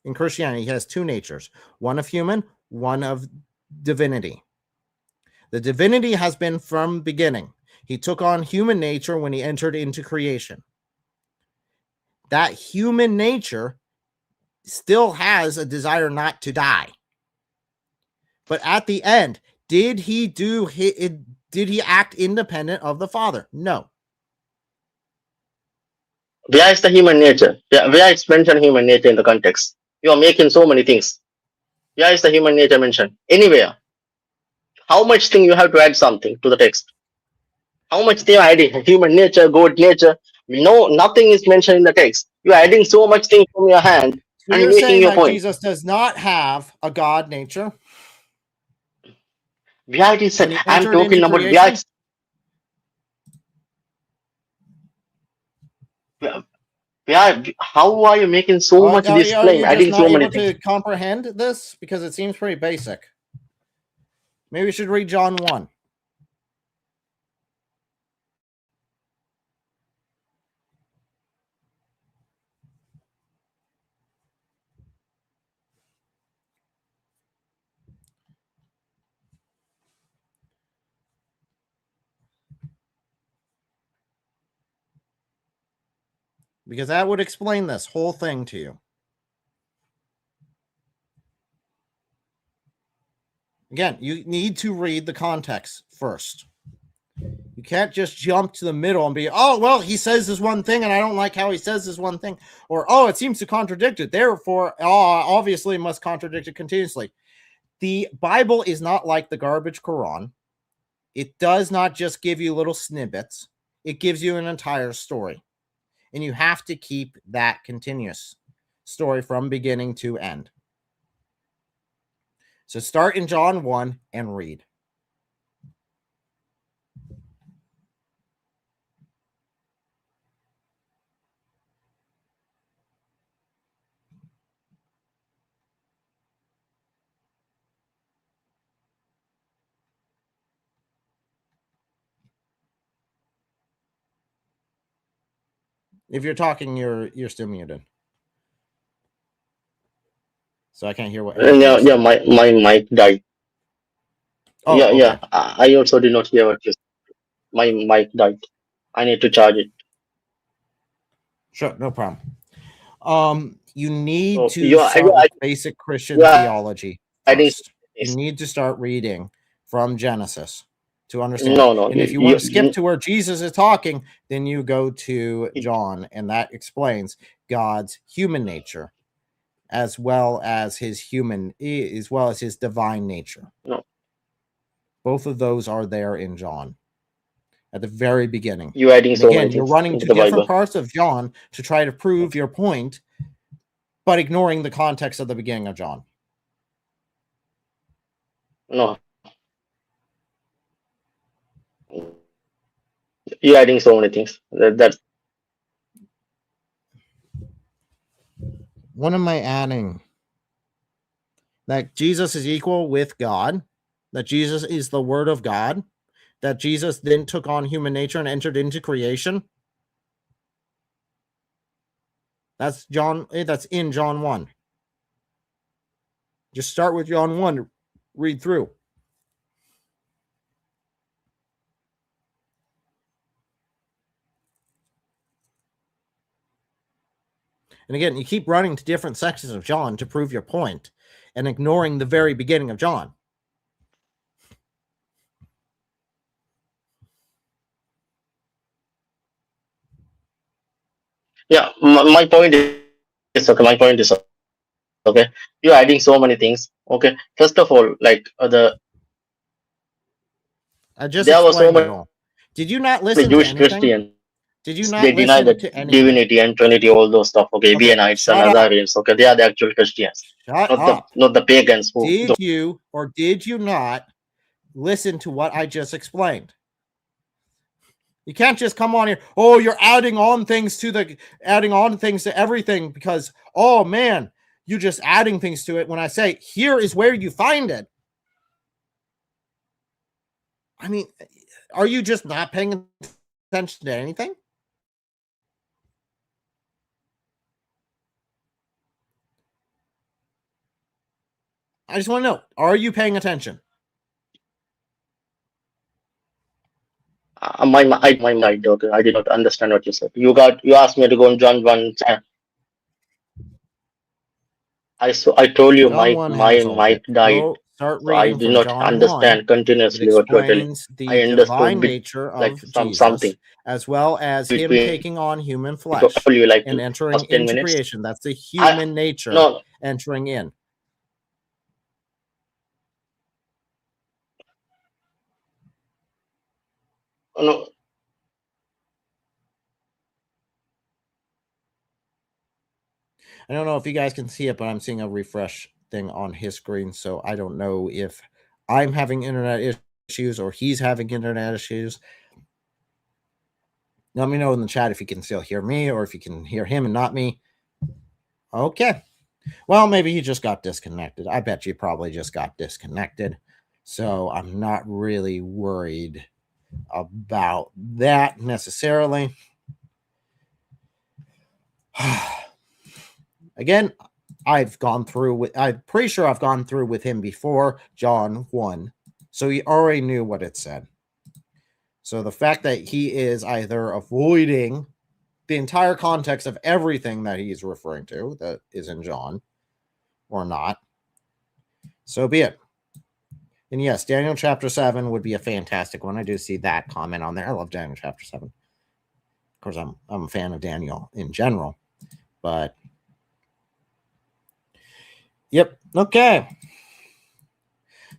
In Christianity, he has two natures, one of human, one of divinity. The divinity has been from beginning. He took on human nature when he entered into creation. That human nature still has a desire not to die. But at the end, did he act independent of the Father? No. Where is the human nature? Where is mentioned human nature in the context? You are making so many things. Where is the human nature mentioned? Anywhere. How much thing you have to add something to the text? How much they are adding? Human nature, God nature. No, nothing is mentioned in the text. You are adding so much thing from your hand, So and you're you're making saying your that point. Jesus does not have a God nature? Where it is said, When he I'm entered talking into about creation? how are you making so much Are this you claim, just adding not so many able things? to comprehend this? Because it seems pretty basic. Maybe we should read John 1. Because that would explain this whole thing to you. Again, you need to read the context first. You can't just jump to the middle and be, oh, well, he says this one thing and I don't like how he says this one thing. Or, oh, it seems to contradict it. Therefore, obviously it must contradict it continuously. The Bible is not like the garbage Quran. It does not just give you little snippets. It gives you an entire story. And you have to keep that continuous story from beginning to end. So start in John 1 and read. If you're talking, you're still muted. So I can't hear what. Yeah, my mic died. Oh, yeah, okay. yeah. I also did not hear what you said. My mic died. I need to charge it. Sure, no problem. You need So to start with basic Christian theology first. You need to start reading from Genesis to understand. No. And if you want to skip to where Jesus is talking, then you go to John, and that explains God's human nature, as well as his divine nature. No. Both of those are there in John at the very beginning. You're adding and so again, many you're things running into to the different Bible. parts of John to try to prove your point, but ignoring the context of the beginning of John. No. You're adding so many things. That's What am I adding? That Jesus is equal with God, that Jesus is the Word of God, that Jesus then took on human nature and entered into creation. That's in John 1. Just start with John 1, read through. And again, you keep running to different sections of John to prove your point and ignoring the very beginning of John. yeah. My point is okay. My point is okay. You're adding so many things. Okay. First of all, like I just there was so explained it much all. Did you not listen to Jewish anything? Christians. Did you not They deny listen that to anything? divinity and Trinity, all those stuff. Okay, Okay, Ebionites and shut up. Nazarians. Okay, they are the actual Christians, Shut not up. the pagans who. Did you or did you not listen to what I just explained? You can't just come on here. Oh, you're adding on things to everything because, oh man, you're just adding things to it. When I say here is where you find it. I mean, are you just not paying attention to anything? I just want to know, are you paying attention? My mind. Okay, I did not understand what you said. You asked me to go on John 1. I told you John my 1 mic died. Go start So I reading did from not John understand 1. continuously It what you were telling. explains the I divine understood nature of like Jesus, something as well as him between. taking on human I flesh told you like and entering first 10 into minutes. creation. That's the human nature No, entering in. no. I don't know if you guys can see it, but I'm seeing a refresh thing on his screen. So I don't know if I'm having internet issues or he's having internet issues. Let me know in the chat if you can still hear me or if you can hear him and not me. Okay. Well, maybe he just got disconnected. I bet you probably just got disconnected. So I'm not really worried about that necessarily. Again, I'm pretty sure I've gone through with him before John 1. So he already knew what it said. So the fact that he is either avoiding the entire context of everything that he's referring to that is in John or not, so be it. And yes, Daniel chapter 7 would be a fantastic one. I do see that comment on there. I love Daniel chapter 7. Of course, I'm a fan of Daniel in general, but yep. Okay.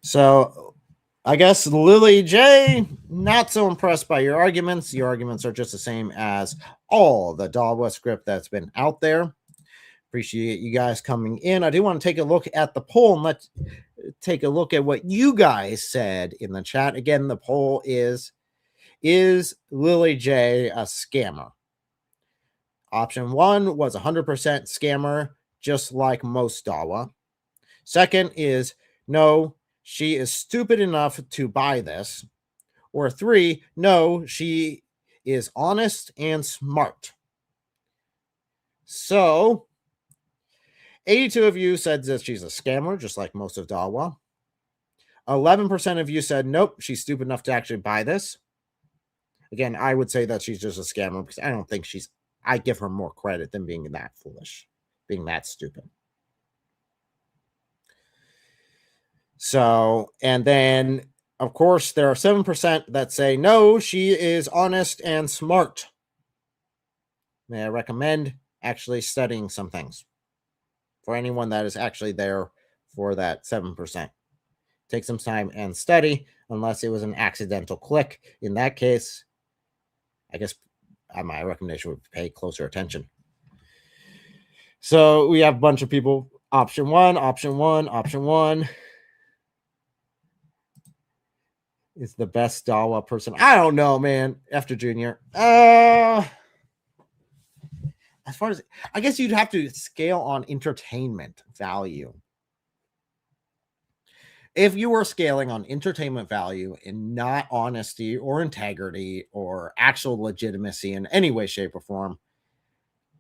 So I guess Lily J, not so impressed by your arguments. Your arguments are just the same as all the Dawa script that's been out there. Appreciate you guys coming in. I do want to take a look at the poll and let's take a look at what you guys said in the chat. Again, the poll is Lily J a scammer? Option 1 was 100% scammer, just like most Dawa. Second is no, she is stupid enough to buy this. Or 3, no, she is honest and smart. So 82 of you said that she's a scammer, just like most of Dawa. 11% of you said, nope, she's stupid enough to actually buy this. Again, I would say that she's just a scammer because I don't think I give her more credit than being that foolish, being that stupid. So, and then, of course, there are 7% that say, no, she is honest and smart. May I recommend actually studying some things for anyone that is actually there for that 7%. Take some time and study, unless it was an accidental click. In that case, I guess my recommendation would pay closer attention. So we have a bunch of people. Option 1, option 1, option 1 is the best Dawa person. I don't know, man. After Junior. As far as, I guess you'd have to scale on entertainment value. If you were scaling on entertainment value and not honesty or integrity or actual legitimacy in any way, shape, or form,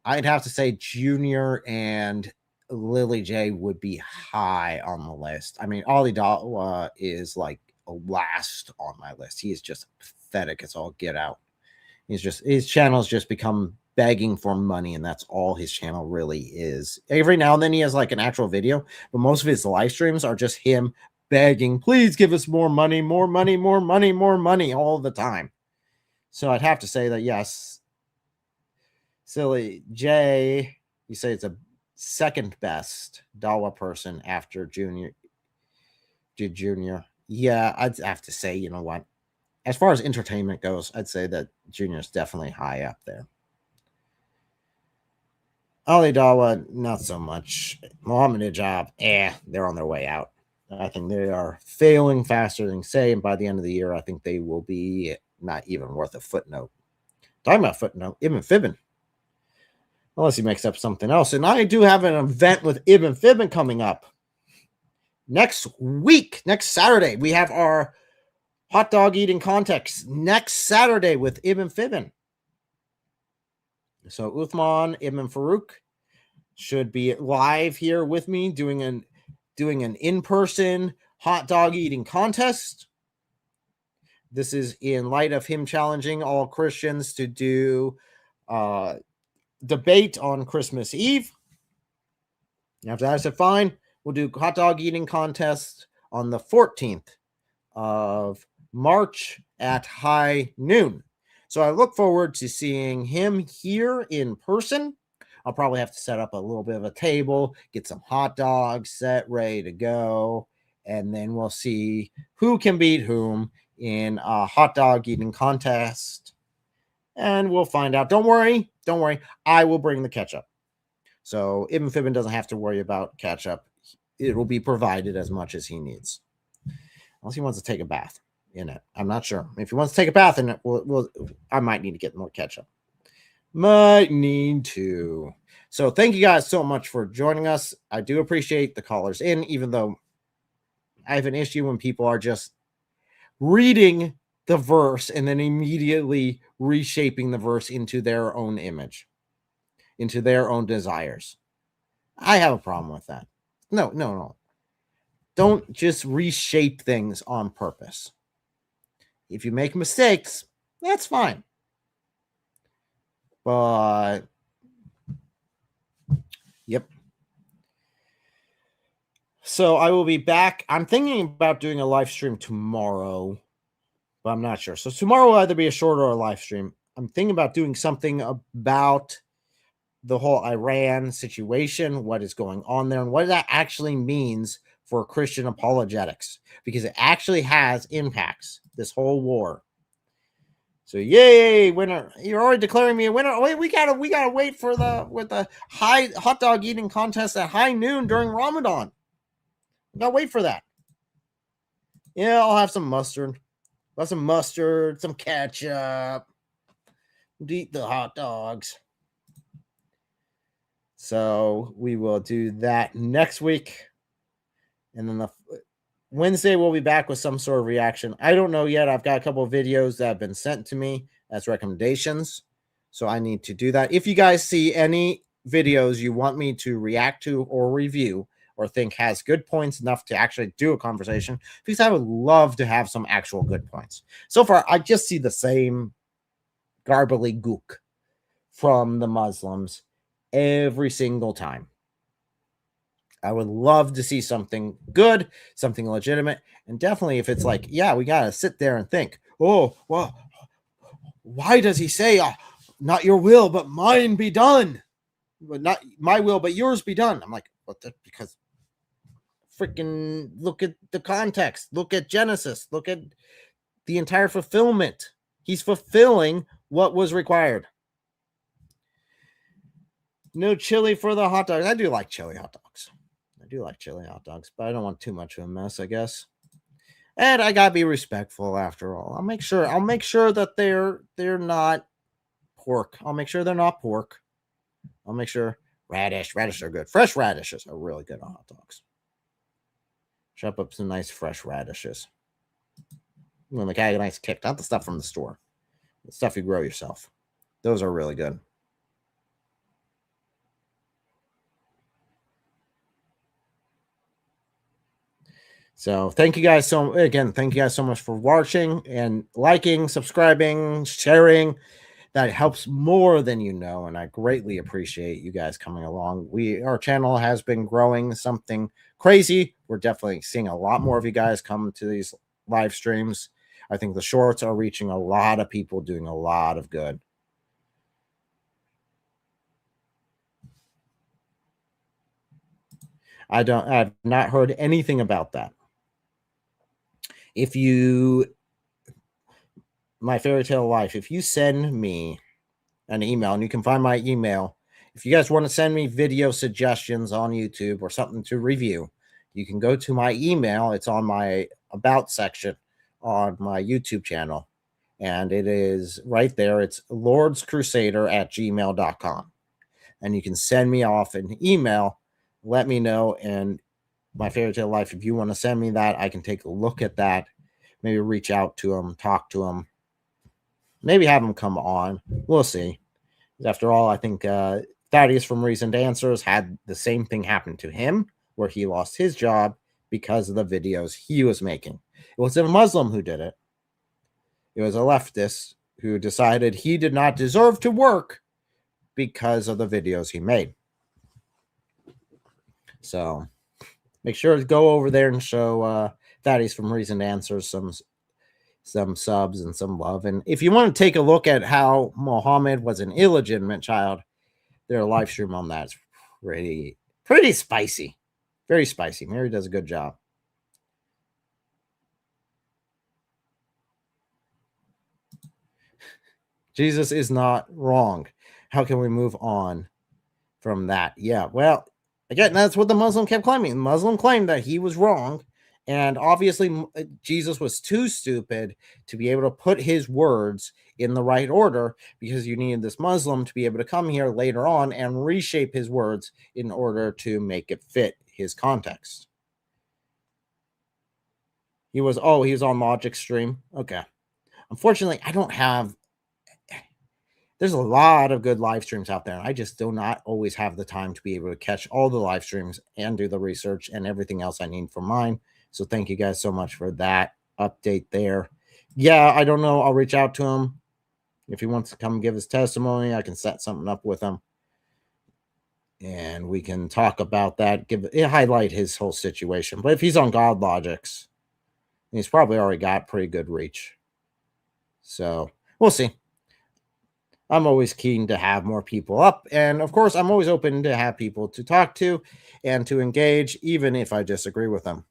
I'd have to say Junior and Lily J would be high on the list. I mean, Ali Dawa is like last on my list. He is just pathetic as all get out. His channel's just become begging for money, and that's all his channel really is. Every now and then he has like an actual video, but most of his live streams are just him begging, please give us more money, more money, more money, more money all the time. So I'd have to say that yes, Silly J, you say it's a second best Dawa person after Junior. Yeah, I'd have to say, you know what? as far as entertainment goes, I'd say that Junior is definitely high up there. Ali Dawa, not so much. Mohammed Hijab, they're on their way out. I think they are failing faster than say, and by the end of the year, I think they will be not even worth a footnote. Talking about footnote, Ibn Fibbin. Unless he makes up something else. And I do have an event with Ibn Fibbin coming up. Next week, next Saturday, we have our hot dog eating contest next Saturday with Ibn Fibbin. So Uthman Ibn Farouk should be live here with me doing an in-person hot dog eating contest. This is in light of him challenging all Christians to do debate on Christmas Eve. After that, I said, fine, we'll do hot dog eating contest on the 14th of March at high noon. So I look forward to seeing him here in person. I'll probably have to set up a little bit of a table, get some hot dogs set, ready to go, and then we'll see who can beat whom in a hot dog eating contest. And we'll find out. Don't worry. I will bring the ketchup. So Ibn Fibbin doesn't have to worry about ketchup. It will be provided as much as he needs. Unless he wants to take a bath in it. I'm not sure. If he wants to take a bath in it, I might need to get more ketchup. Might need to. So thank you guys so much for joining us. I do appreciate the callers in, even though I have an issue when people are just reading the verse and then immediately reshaping the verse into their own image, into their own desires. I have a problem with that. No. Don't just reshape things on purpose. If you make mistakes, that's fine. But, yep. So I will be back. I'm thinking about doing a live stream tomorrow, but I'm not sure. So tomorrow will either be a short or a live stream. I'm thinking about doing something about the whole Iran situation, what is going on there, and what that actually means for Christian apologetics, because it actually has impacts, this whole war. So yay, winner. You're already declaring me a winner. Wait, we gotta wait for the high hot dog eating contest at high noon during Ramadan. We gotta wait for that. Yeah, I'll have some mustard. Some ketchup. Eat the hot dogs. So we will do that next week. And then the Wednesday, we'll be back with some sort of reaction. I don't know yet. I've got a couple of videos that have been sent to me as recommendations. So I need to do that. If you guys see any videos you want me to react to or review or think has good points enough to actually do a conversation, because I would love to have some actual good points. So far, I just see the same garbly gook from the Muslims every single time. I would love to see something good, something legitimate, and definitely if it's like, yeah, we got to sit there and think, oh, well, why does he say, not your will, but mine be done? But not my will, but yours be done. I'm like, what? Because freaking look at the context. Look at Genesis. Look at the entire fulfillment. He's fulfilling what was required. No chili for the hot dogs. I do like chili hot dogs. But I don't want too much of a mess, I guess. And I gotta be respectful after all. I'll make sure that they're not pork. I'll make sure they're not pork. I'll make sure radish are good. Fresh radishes are really good on hot dogs. Chop up some nice fresh radishes. When the guy a nice kick, not the stuff from the store. The stuff you grow yourself. Those are really good. So thank you guys so much for watching and liking, subscribing, sharing. That helps more than you know, and I greatly appreciate you guys coming along. Our channel has been growing something crazy. We're definitely seeing a lot more of you guys come to these live streams. I think the shorts are reaching a lot of people, doing a lot of good. I've not heard anything about that. If you My Fairy Tale Life, if you send me an email, and you can find my email, if you guys want to send me video suggestions on YouTube or something to review, you can go to my email. It's on my About section on my YouTube channel, and it is right there. It's lordscrusader@gmail.com, and you can send me off an email. Let me know, and My Fairy Tale Life, if you want to send me that, I can take a look at that, maybe reach out to him, talk to him, maybe have him come on. We'll see. After all, I think Thaddeus from Reasoned Answers had the same thing happen to him, where he lost his job because of the videos he was making. It wasn't a Muslim who did it. It was a leftist who decided he did not deserve to work because of the videos he made. So make sure to go over there and show Thaddeus from Reasoned Answers some subs and some love. And if you want to take a look at how Muhammad was an illegitimate child, their live stream on that is pretty spicy. Very spicy. Mary does a good job. Jesus is not wrong. How can we move on from that? Yeah, well, again, that's what the Muslim kept claiming. The Muslim claimed that he was wrong, and obviously Jesus was too stupid to be able to put his words in the right order, because you needed this Muslim to be able to come here later on and reshape his words in order to make it fit his context. He was on Logic stream. Okay. Unfortunately, I don't have... There's a lot of good live streams out there. I just do not always have the time to be able to catch all the live streams and do the research and everything else I need for mine. So thank you guys so much for that update there. Yeah, I don't know. I'll reach out to him. If he wants to come give his testimony, I can set something up with him, and we can talk about that, highlight his whole situation. But if he's on God Logics, he's probably already got pretty good reach. So we'll see. I'm always keen to have more people up. And of course, I'm always open to have people to talk to and to engage, even if I disagree with them.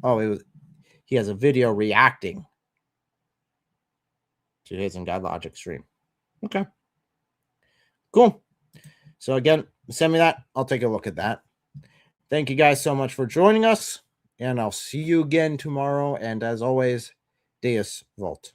Oh, he has a video reacting to his and God Logic stream. Okay. Cool. So again, send me that. I'll take a look at that. Thank you guys so much for joining us, and I'll see you again tomorrow. And as always, Deus Vult.